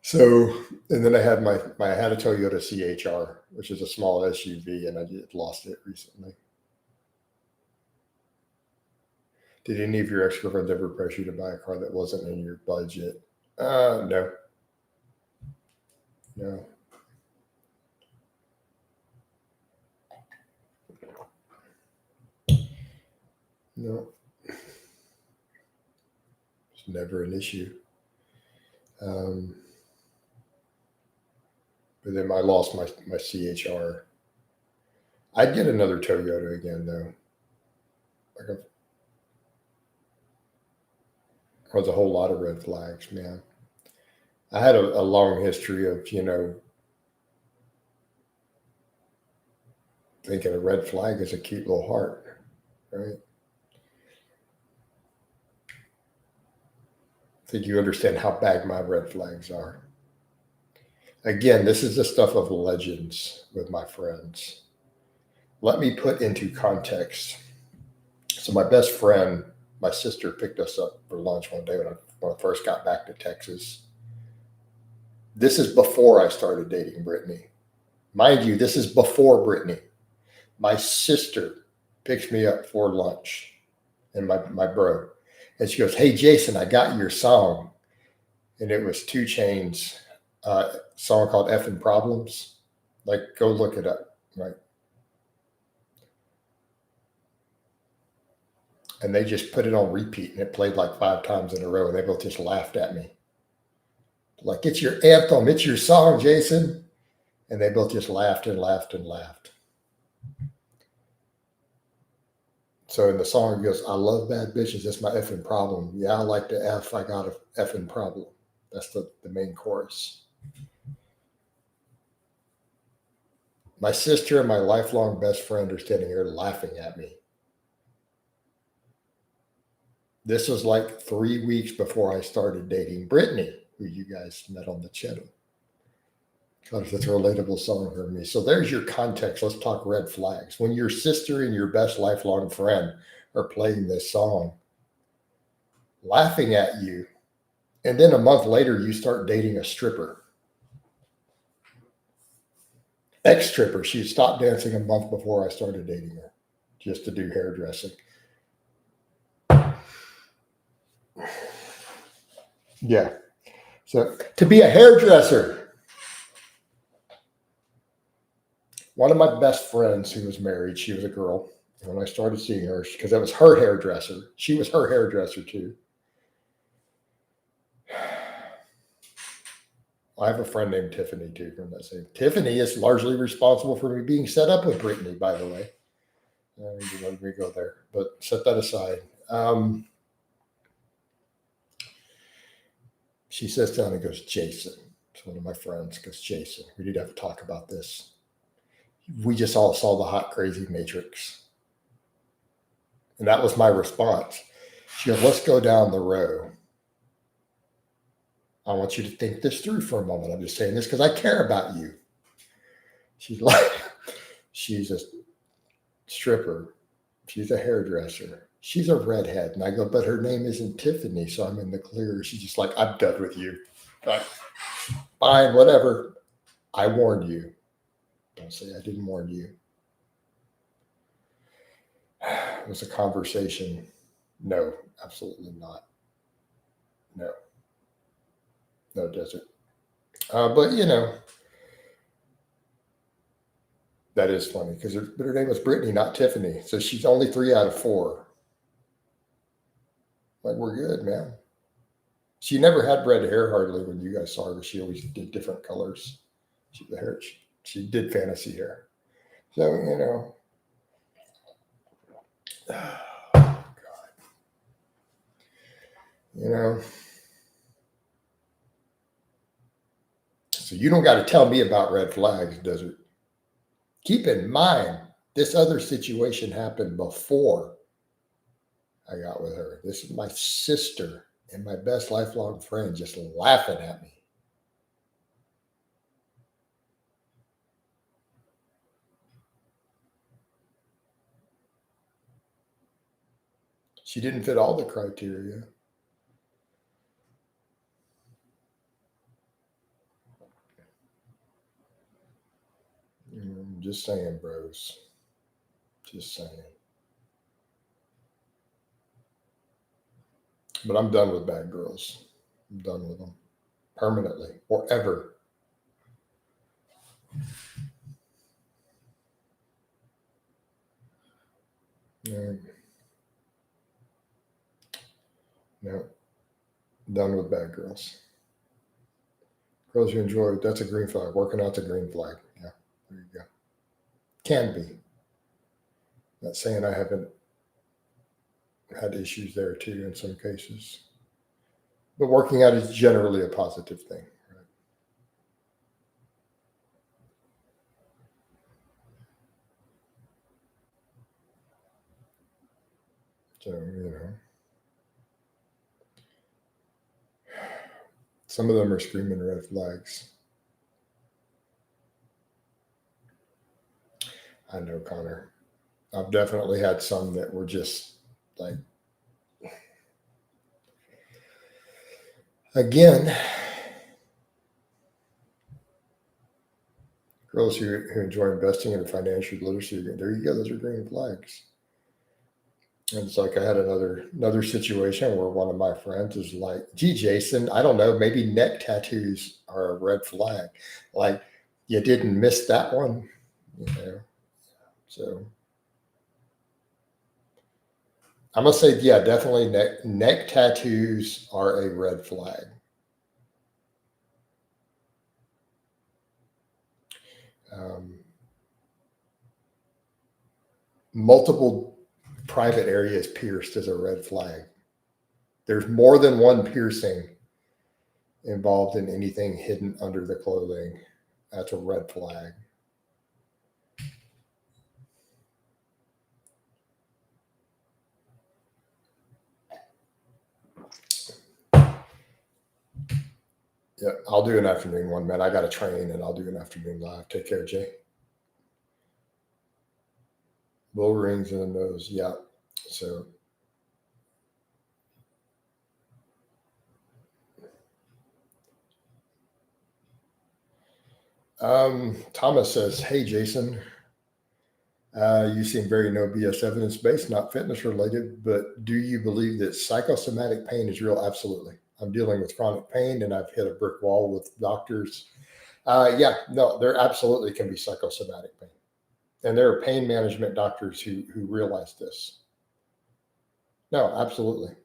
So, and then I had I had a Toyota CHR, which is a small SUV, and I lost it recently. Did any of your ex-girlfriends ever press you to buy a car that wasn't in your budget? No. No. No. It's never an issue. But then I lost my CHR. I'd get another Toyota again, though. Like there was a whole lot of red flags, man. I had a long history of, thinking a red flag is a cute little heart, right? I think you understand how bad my red flags are. Again, this is the stuff of legends with my friends. Let me put into context. So my best friend, my sister, picked us up for lunch one day when I first got back to Texas. This is before I started dating Brittany. Mind you, this is before Brittany. My sister picks me up for lunch, and my bro. And she goes, "Hey, Jason, I got your song." And it was 2 Chainz, song called Effing Problems. Like, go look it up, right? and they just put it on repeat, and it played like 5 times in a row, and they both just laughed at me. Like, it's your anthem, it's your song, Jason. And they both just laughed and laughed and laughed. So in the song, it goes, I love bad bitches, that's my effing problem. Yeah, I like to F, I got a effing problem. That's the main chorus. My sister and my lifelong best friend are standing here laughing at me. This was like 3 weeks before I started dating Brittany, who you guys met on the channel. God, that's a relatable song for me. So there's your context. Let's talk red flags. When your sister and your best lifelong friend are playing this song, laughing at you, and then a month later you start dating a stripper. Ex-stripper. She stopped dancing a month before I started dating her, just to do hairdressing. Yeah. So to be a hairdresser, one of my best friends who was married, she was a girl. When I started seeing her, because that was her hairdresser, she was her hairdresser too. I have a friend named Tiffany too from that same. Tiffany is largely responsible for me being set up with Brittany, by the way. You let me go there, but set that aside. She sits down and goes, Jason. It's one of my friends goes, Jason, we need to have a talk about this. We just all saw the hot, crazy Matrix. And that was my response. She goes, let's go down the row. I want you to think this through for a moment. I'm just saying this because I care about you. She's like, she's a stripper. She's a hairdresser. She's a redhead. And I go, but her name isn't Tiffany, so I'm in the clear. She's just like, I'm done with you. Like, fine, whatever. I warned you. Don't say I didn't warn you. It was a conversation. No, absolutely not. No. No, it doesn't. But, you know, that is funny because her name was Brittany, not Tiffany. So she's only 3 out of 4. Like, we're good, man. She never had red hair hardly when you guys saw her. She always did different colors. She did fantasy hair. So, you know. Oh, God. You know. So you don't got to tell me about red flags, does it? Keep in mind, this other situation happened before I got with her. This is my sister and my best lifelong friend just laughing at me. She didn't fit all the criteria. Just saying, bros. Just saying. But I'm done with bad girls. I'm done with them permanently, forever. No, no, done with bad girls. Girls you enjoy, that's a green flag. Working out's a green flag. Yeah, there you go. Can be. Not saying I haven't had issues there too in some cases. But working out is generally a positive thing. Right? So, you know. Some of them are screaming red flags. I know, Connor. I've definitely had some that were just like, again, girls who enjoy investing in financial literacy, there you go, those are green flags. And it's like I had another situation where one of my friends is like, gee, Jason, I don't know, maybe neck tattoos are a red flag. Like, you didn't miss that one, you know. So I'm gonna say, yeah, definitely neck tattoos are a red flag. Um, Multiple private areas pierced is a red flag. There's more than one piercing involved in anything hidden under the clothing. That's a red flag. Yeah, I'll do an afternoon one, man. I got to train and I'll do an afternoon live. Take care, Jay. Bull rings in the nose. Yeah. So, Thomas says, "Hey, Jason, you seem very no BS evidence based, not fitness related, but do you believe that psychosomatic pain is real? Absolutely. I'm dealing with chronic pain and I've hit a brick wall with doctors. Yeah, no, there absolutely can be psychosomatic pain. And there are pain management doctors who realize this. No, absolutely.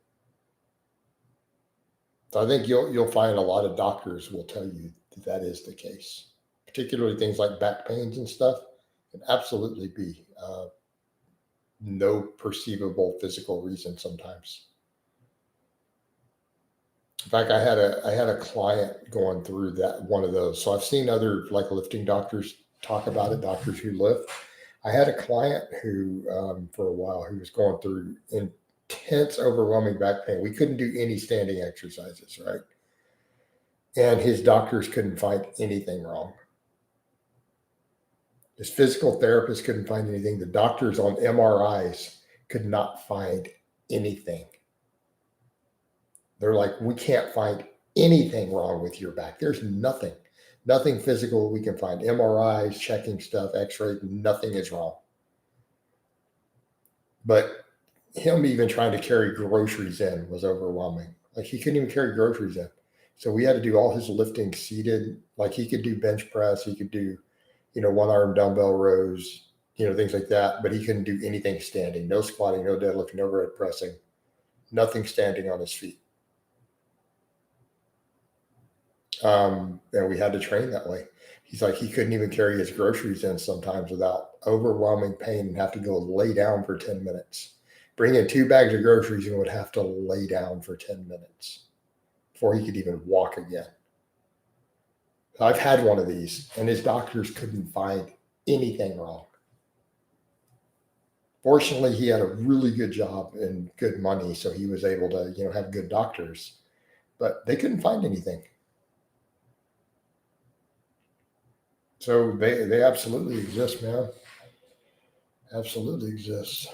So I think you'll find a lot of doctors will tell you that that is the case, particularly things like back pains and stuff. Can absolutely be no perceivable physical reason sometimes. In fact, I had a client going through that one of those. So I've seen other like lifting doctors talk about it, doctors who lift. I had a client who, for a while, who was going through intense, overwhelming back pain. We couldn't do any standing exercises, right? And his doctors couldn't find anything wrong. His physical therapist couldn't find anything. The doctors on MRIs could not find anything. They're like, we can't find anything wrong with your back. There's nothing physical we can find. MRIs, checking stuff, x-ray, nothing is wrong. But him even trying to carry groceries in was overwhelming. Like he couldn't even carry groceries in. So we had to do all his lifting seated. Like he could do bench press, he could do, one arm dumbbell rows, things like that. But he couldn't do anything standing. No squatting, no deadlifting, no overhead pressing, nothing standing on his feet. And we had to train that way. He's like, he couldn't even carry his groceries in sometimes without overwhelming pain and have to go lay down for 10 minutes. Bring in 2 bags of groceries and would have to lay down for 10 minutes before he could even walk again. I've had one of these, and his doctors couldn't find anything wrong. Fortunately, he had a really good job and good money, so he was able to, have good doctors, but they couldn't find anything. So they absolutely exist, man. Absolutely exist.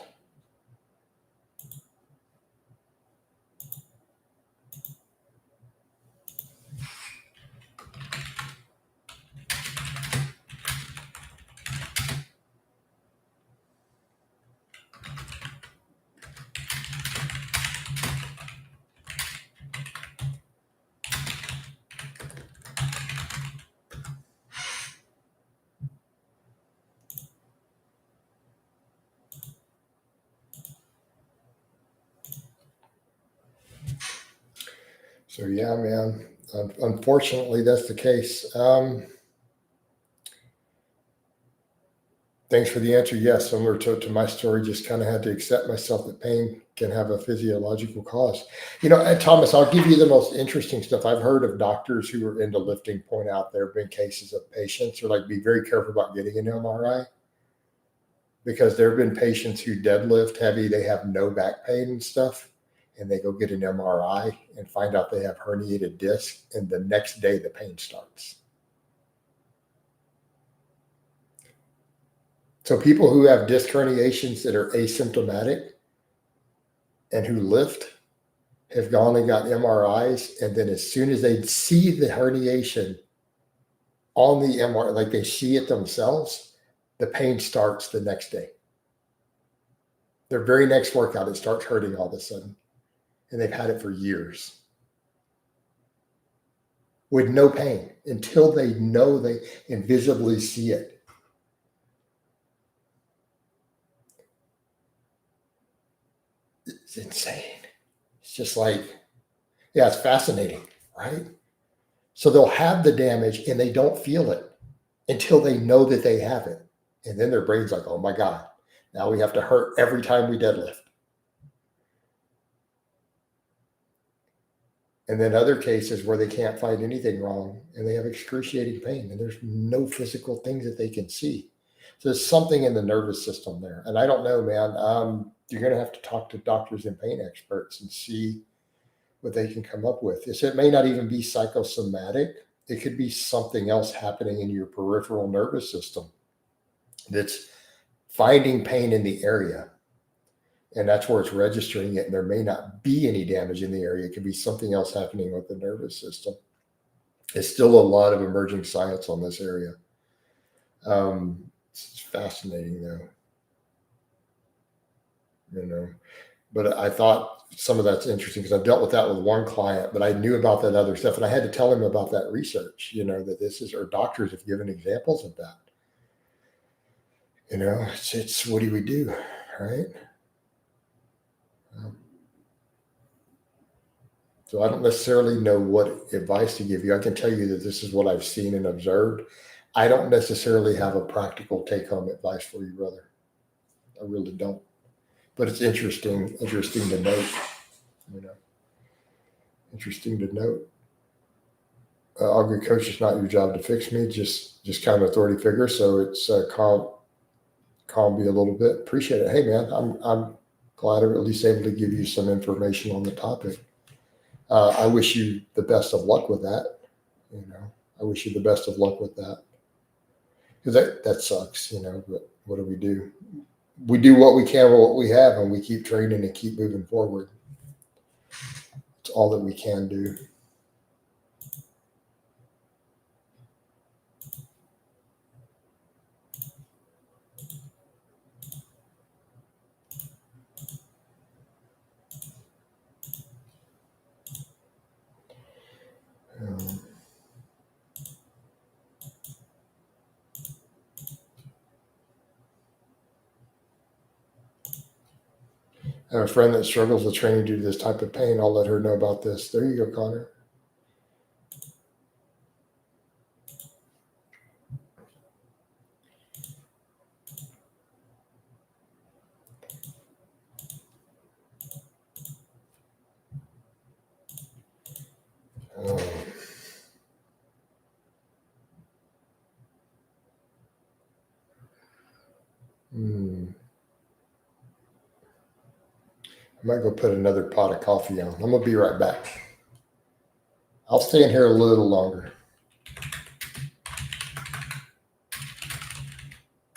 So yeah, man. Unfortunately, that's the case. Thanks for the answer. Yes, similar to my story, just kind of had to accept myself that pain can have a physiological cause. And Thomas, I'll give you the most interesting stuff. I've heard of doctors who are into lifting point out there have been cases of patients who are like, be very careful about getting an MRI because there have been patients who deadlift heavy, they have no back pain and stuff, and they go get an MRI and find out they have herniated disc, and the next day the pain starts. So people who have disc herniations that are asymptomatic and who lift have gone and got MRIs, and then as soon as they see the herniation on the MRI, like they see it themselves, the pain starts the next day. Their very next workout, it starts hurting all of a sudden, and they've had it for years with no pain until they know they invisibly see it. It's insane. It's just like, yeah, it's fascinating, right? So they'll have the damage and they don't feel it until they know that they have it. And then their brain's like, oh my God, now we have to hurt every time we deadlift. And then other cases where they can't find anything wrong and they have excruciating pain and there's no physical things that they can see. So there's something in the nervous system there. And I don't know, man. You're going to have to talk to doctors and pain experts and see what they can come up with. It may not even be psychosomatic. It could be something else happening in your peripheral nervous system that's finding pain in the area. And that's where it's registering it. And there may not be any damage in the area. It could be something else happening with the nervous system. It's still a lot of emerging science on this area. It's fascinating, though. You know, but I thought some of that's interesting because I've dealt with that with one client, but I knew about that other stuff, and I had to tell him about that research. That this is, or doctors have given examples of that. It's what do we do, right? So I don't necessarily know what advice to give you. I can tell you that this is what I've seen and observed. I don't necessarily have a practical take-home advice for you, brother. I really don't. But it's interesting to note. Interesting to note. I'll be coach. It's not your job to fix me. Just kind of authority figure. So it's calm me a little bit. Appreciate it. Hey man, I'm glad I'm at least able to give you some information on the topic. I wish you the best of luck with that. I wish you the best of luck with that because that sucks. But what do we do? We do what we can with what we have, and we keep training and keep moving forward. It's all that we can do. I have a friend that struggles with training due to this type of pain. I'll let her know about this. There you go, Connor. I might go put another pot of coffee on. I'm gonna be right back. I'll stay in here a little longer.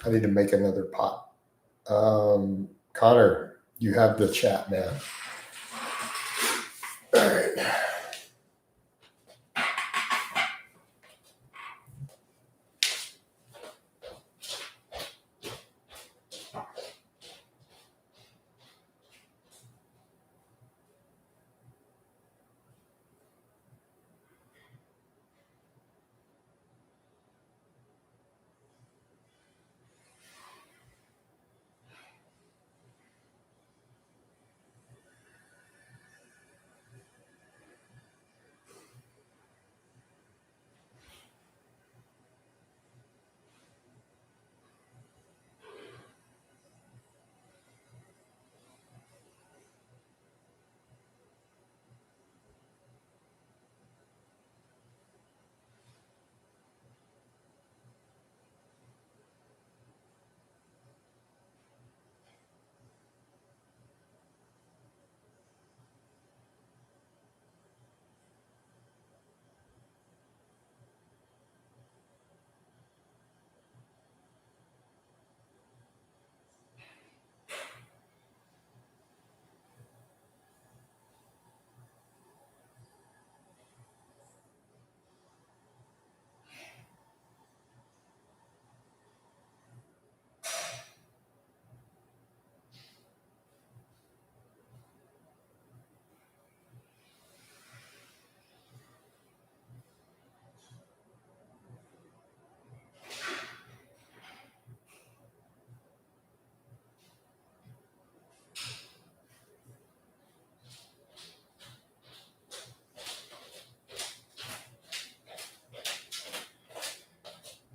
I need to make another pot. Connor, you have the chat, man. All right.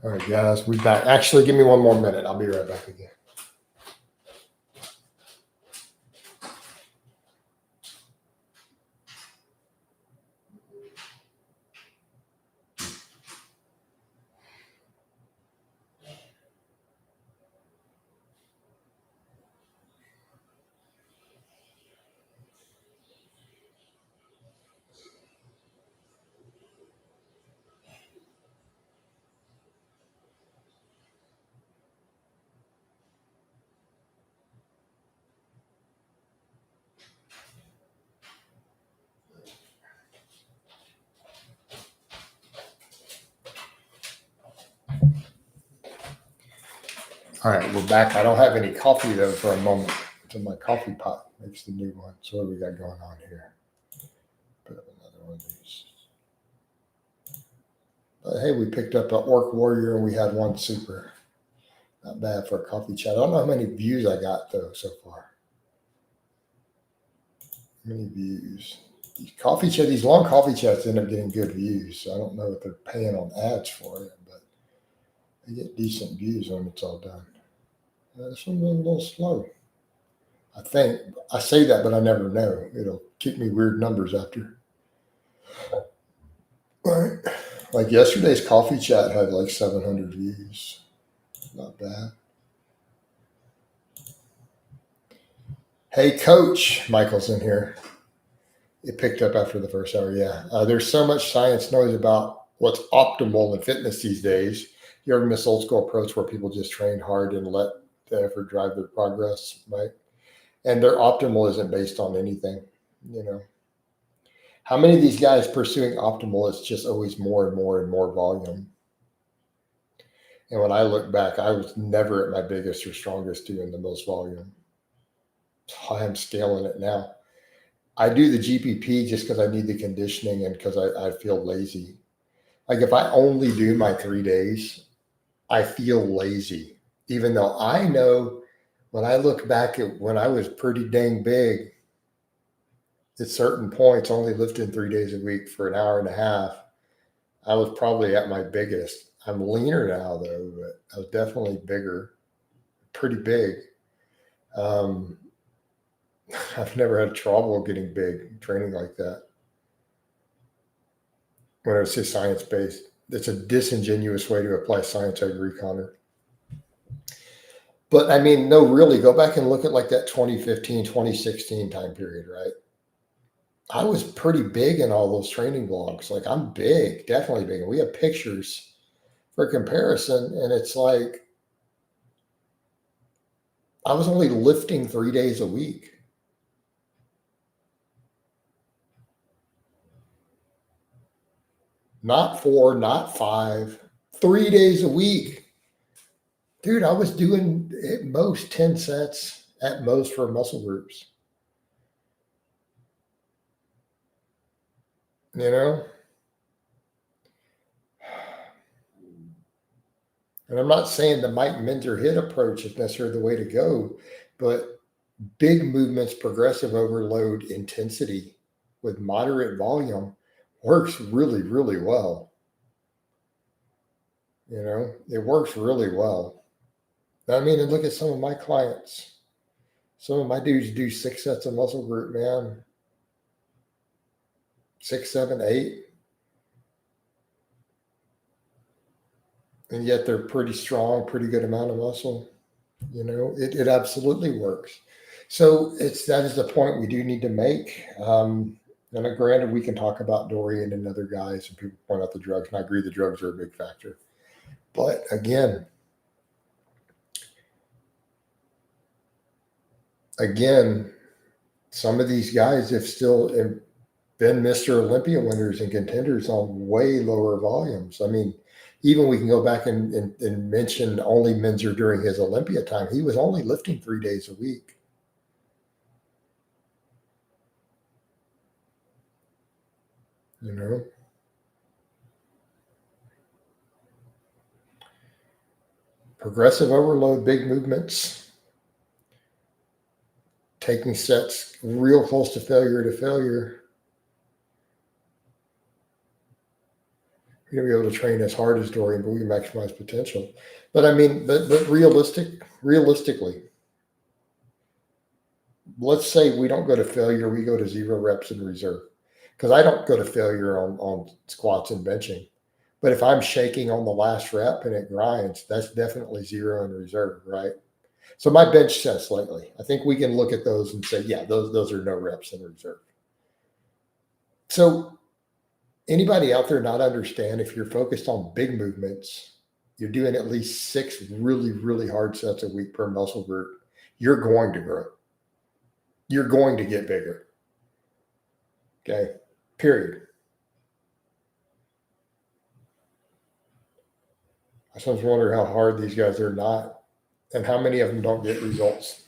All right, guys, we're back. Actually, give me one more minute. I'll be right back again. All right, we're back. I don't have any coffee though for a moment. So my coffee pot makes the new one. So what do we got going on here? Put up another one of these. But hey, we picked up an Orc Warrior and we had one super. Not bad for a coffee chat. I don't know how many views I got though so far. How many views? These long coffee chats end up getting good views. So I don't know if they're paying on ads for it, but they get decent views when it's all done. This one's a little slow. I think I say that, but I never know. It'll kick me weird numbers after. Right. Like yesterday's coffee chat had like 700 views. Not bad. Hey, Coach. Michael's in here. It picked up after the first hour. Yeah. There's so much science noise about what's optimal in fitness these days. You ever miss old school approach where people just train hard and let the effort drive their progress, right? And their optimal isn't based on anything, you know. How many of these guys pursuing optimal is just always more and more and more volume? And when I look back, I was never at my biggest or strongest doing the most volume. I am scaling it now. I do the GPP just because I need the conditioning and because I feel lazy. Like if I only do my 3 days, I feel lazy, even though I know when I look back at when I was pretty dang big at certain points, only lifting 3 days a week for an hour and a half, I was probably at my biggest. I'm leaner now though, but I was definitely bigger, pretty big. Um, I've never had trouble getting big training like that. When I say science based, it's a disingenuous way to apply science. I agree, Connor. But I mean, no, really, go back and look at like that 2015, 2016 time period, right? I was pretty big in all those training vlogs. Like I'm big, definitely big. And we have pictures for comparison. And it's like I was only lifting 3 days a week. Not 4, not 5, 3 days a week. Dude, I was doing at most 10 sets at most for muscle groups. You know? And I'm not saying the Mike Minter hit approach is necessarily the way to go, but big movements, progressive overload intensity with moderate volume works really, really well. You know, it works really well. I mean, and look at some of my clients. Some of my dudes do 6 sets of muscle group, man. 6, 7, 8. And yet they're pretty strong, pretty good amount of muscle. You know, it absolutely works. So that is the point we do need to make. And granted, we can talk about Dorian and other guys, and people point out the drugs, and I agree the drugs are a big factor. But again, some of these guys have still been Mr. Olympia winners and contenders on way lower volumes. I mean, even we can go back and mention only Minzer during his Olympia time. He was only lifting 3 days a week. You know? Progressive overload, big movements, taking sets real close to failure. We're going to be able to train as hard as Dorian, but we can maximize potential. But I mean, but realistically, let's say we don't go to failure, we go to 0 reps in reserve. Because I don't go to failure on squats and benching. But if I'm shaking on the last rep and it grinds, that's definitely 0 in reserve, right? So my bench sets lately, I think we can look at those and say, yeah, those are no reps in reserve. So anybody out there not understand, if you're focused on big movements, you're doing at least 6 really, really hard sets a week per muscle group, you're going to grow. You're going to get bigger. Okay. Period. I sometimes wonder how hard these guys are not, and how many of them don't get results.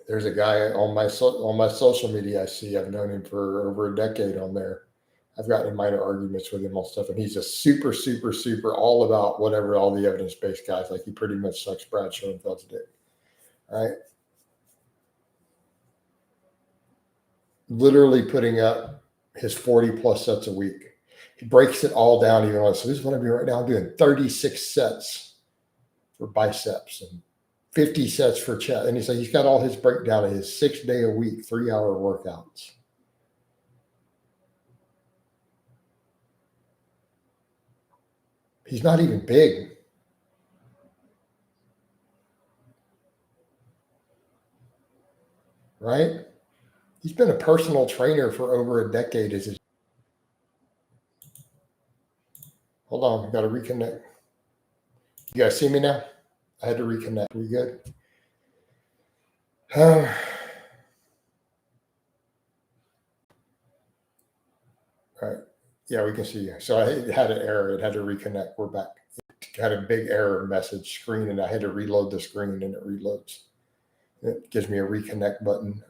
There's a guy on my social media I see. I've known him for over a decade on there. I've gotten in minor arguments with him on stuff, and he's a super, super, super all about whatever all the evidence-based guys. Like, he pretty much sucks Brad Schoenfeld's dick. All right. Literally putting up his 40 plus sets a week. He breaks it all down even on. So this is what I'm doing right now. I'm doing 36 sets for biceps and 50 sets for chest. And he's got all his breakdown of his 6-day a week, 3-hour workouts. He's not even big. Right? He's been a personal trainer for over a decade. Hold on, I've got to reconnect. You guys see me now? I had to reconnect. We good? All right. Yeah, we can see you. So I had an error. It had to reconnect. We're back. It had a big error message screen, and I had to reload the screen, and it reloads. It gives me a reconnect button.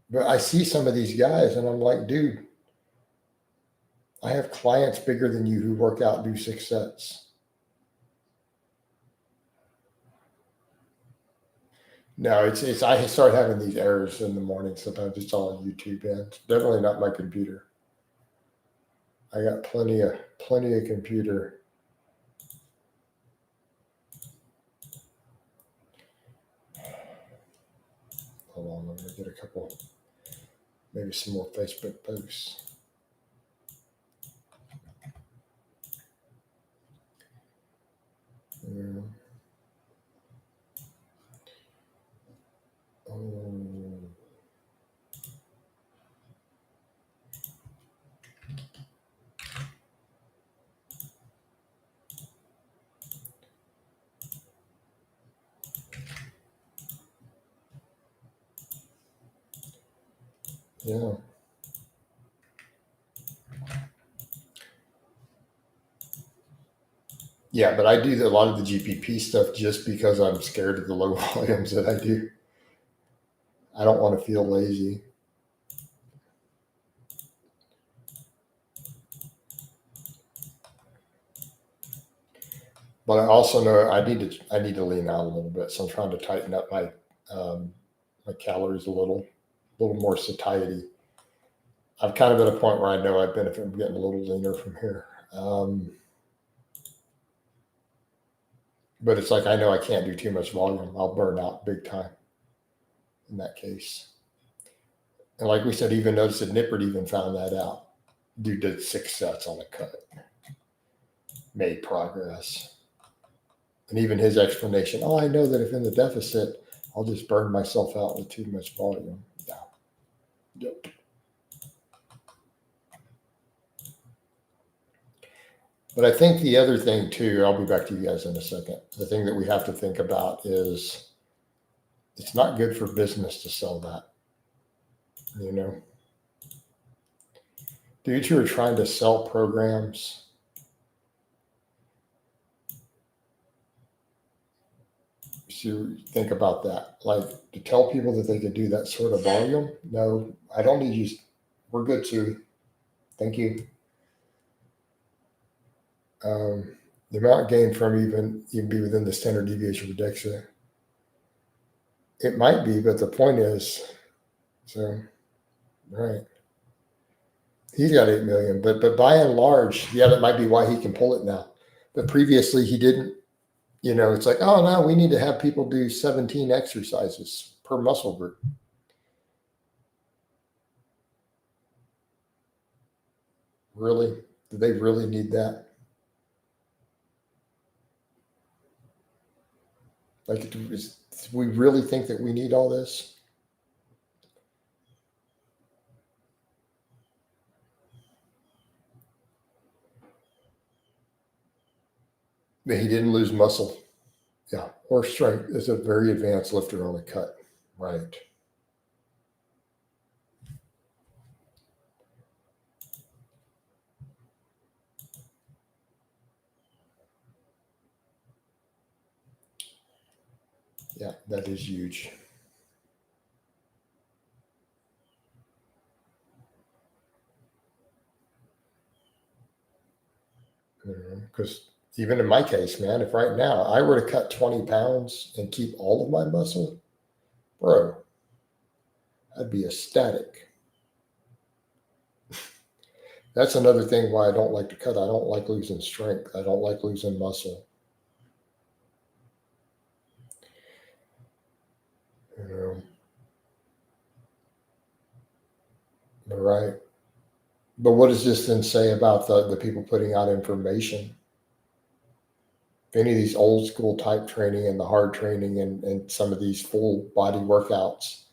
But I see some of these guys, and I'm like, dude, I have clients bigger than you who work out and do 6 sets. No, it's I start having these errors in the morning. Sometimes it's all on YouTube, and it's definitely not my computer. I got plenty of computer. Hold on, let me get a couple, maybe some more Facebook posts. Yeah. Oh. Yeah. Yeah, but I do a lot of the GPP stuff just because I'm scared of the low volumes that I do. I don't want to feel lazy. But I also know I need to lean out a little bit. So I'm trying to tighten up my my calories a little more satiety. I've kind of at a point where I know I benefit from getting a little leaner from here. But it's like, I know I can't do too much volume. I'll burn out big time in that case. And like we said, even noticed that Nippert even found that out. Dude did 6 sets on a cut, made progress. And even his explanation, I know that if in the deficit, I'll just burn myself out with too much volume. Yeah. Yep. But I think the other thing too, I'll be back to you guys in a second. The thing that we have to think about is it's not good for business to sell that. Dudes who are trying to sell programs, so think about that. Like, to tell people that they could do that sort of volume, no, I don't need you. We're good, Sue. Thank you. The amount gained from even be within the standard deviation of DEXA. It might be, but the point is, so right. He's got 8 million, but by and large, yeah, that might be why he can pull it now. But previously he didn't. It's like, oh no, we need to have people do 17 exercises per muscle group. Really? Do they really need that? Like, do we really think that we need all this? That he didn't lose muscle. Yeah, or strength is a very advanced lifter on a cut. Right. Yeah, that is huge. Because even in my case, man, if right now I were to cut 20 pounds and keep all of my muscle, bro, I'd be ecstatic. That's another thing why I don't like to cut. I don't like losing strength. I don't like losing muscle. You know, right. But what does this then say about the people putting out information? If any of these old school type training and the hard training and some of these full body workouts,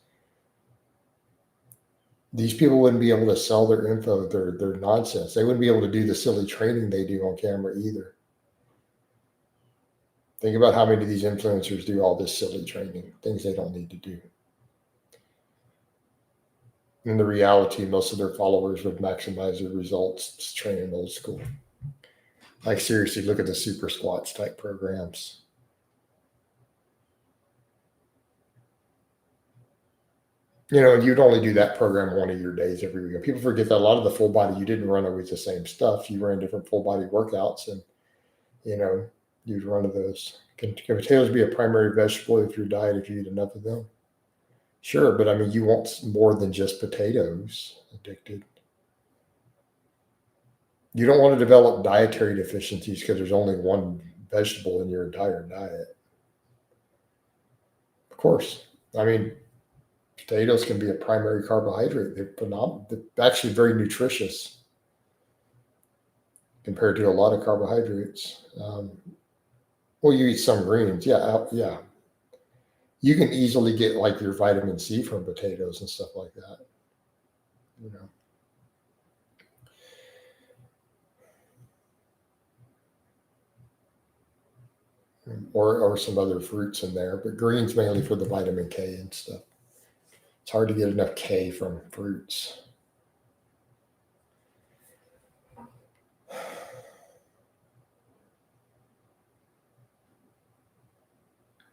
these people wouldn't be able to sell their info, their nonsense. They wouldn't be able to do the silly training they do on camera either. Think about how many of these influencers do all this silly training, things they don't need to do. In the reality, most of their followers would maximize their results just training old school. Like seriously, look at the super squats type programs. You'd only do that program one of your days every week. People forget that a lot of the full body, you didn't run always the same stuff. You ran different full body workouts, and you know you'd run of those. Can potatoes be a primary vegetable if your diet if you eat enough of them? Sure, but I mean, you want more than just potatoes. Addicted. You don't want to develop dietary deficiencies because there's only one vegetable in your entire diet. Of course, I mean, potatoes can be a primary carbohydrate. They're phenomenal. They're actually very nutritious compared to a lot of carbohydrates. Well, you eat some greens, yeah, yeah. You can easily get like your vitamin C from potatoes and stuff like that. You know, or some other fruits in there, but greens mainly for the vitamin K and stuff. It's hard to get enough K from fruits.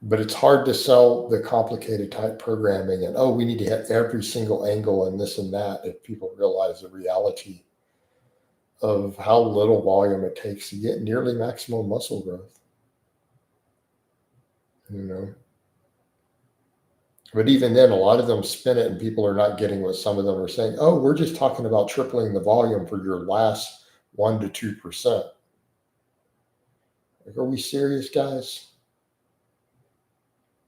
But it's hard to sell the complicated type programming and oh, we need to hit every single angle and this and that if people realize the reality of how little volume it takes to get nearly maximum muscle growth. You know, but even then, a lot of them spin it, and people are not getting what some of them are saying. Oh, we're just talking about tripling the volume for your last 1 to 2%. Like, are we serious, guys?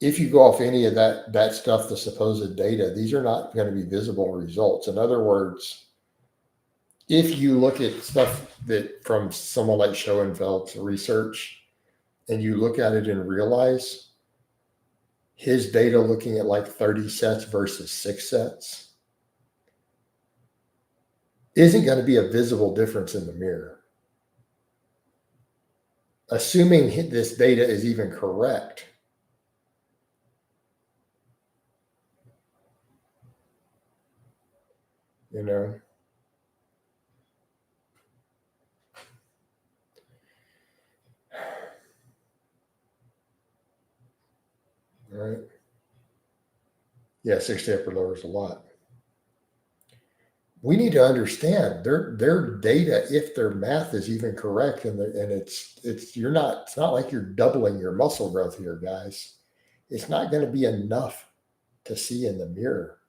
If you go off any of that stuff, the supposed data, these are not going to be visible results. In other words, if you look at stuff that from someone like Schoenfeld's research, and you look at it and realize his data looking at like 30 sets versus 6 sets isn't going to be a visible difference in the mirror. Assuming this data is even correct, you know, right? Yeah, 60 upper lower is a lot. We need to understand their data, if their math is even correct, and it's not like you're doubling your muscle growth here, guys. It's not going to be enough to see in the mirror.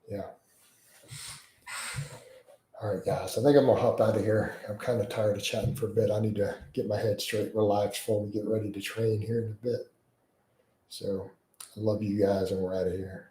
Yeah. All right, guys. I think I'm gonna hop out of here. I'm kind of tired of chatting for a bit. I need to get my head straight, relax before we get ready to train here in a bit. So I love you guys, and we're out of here.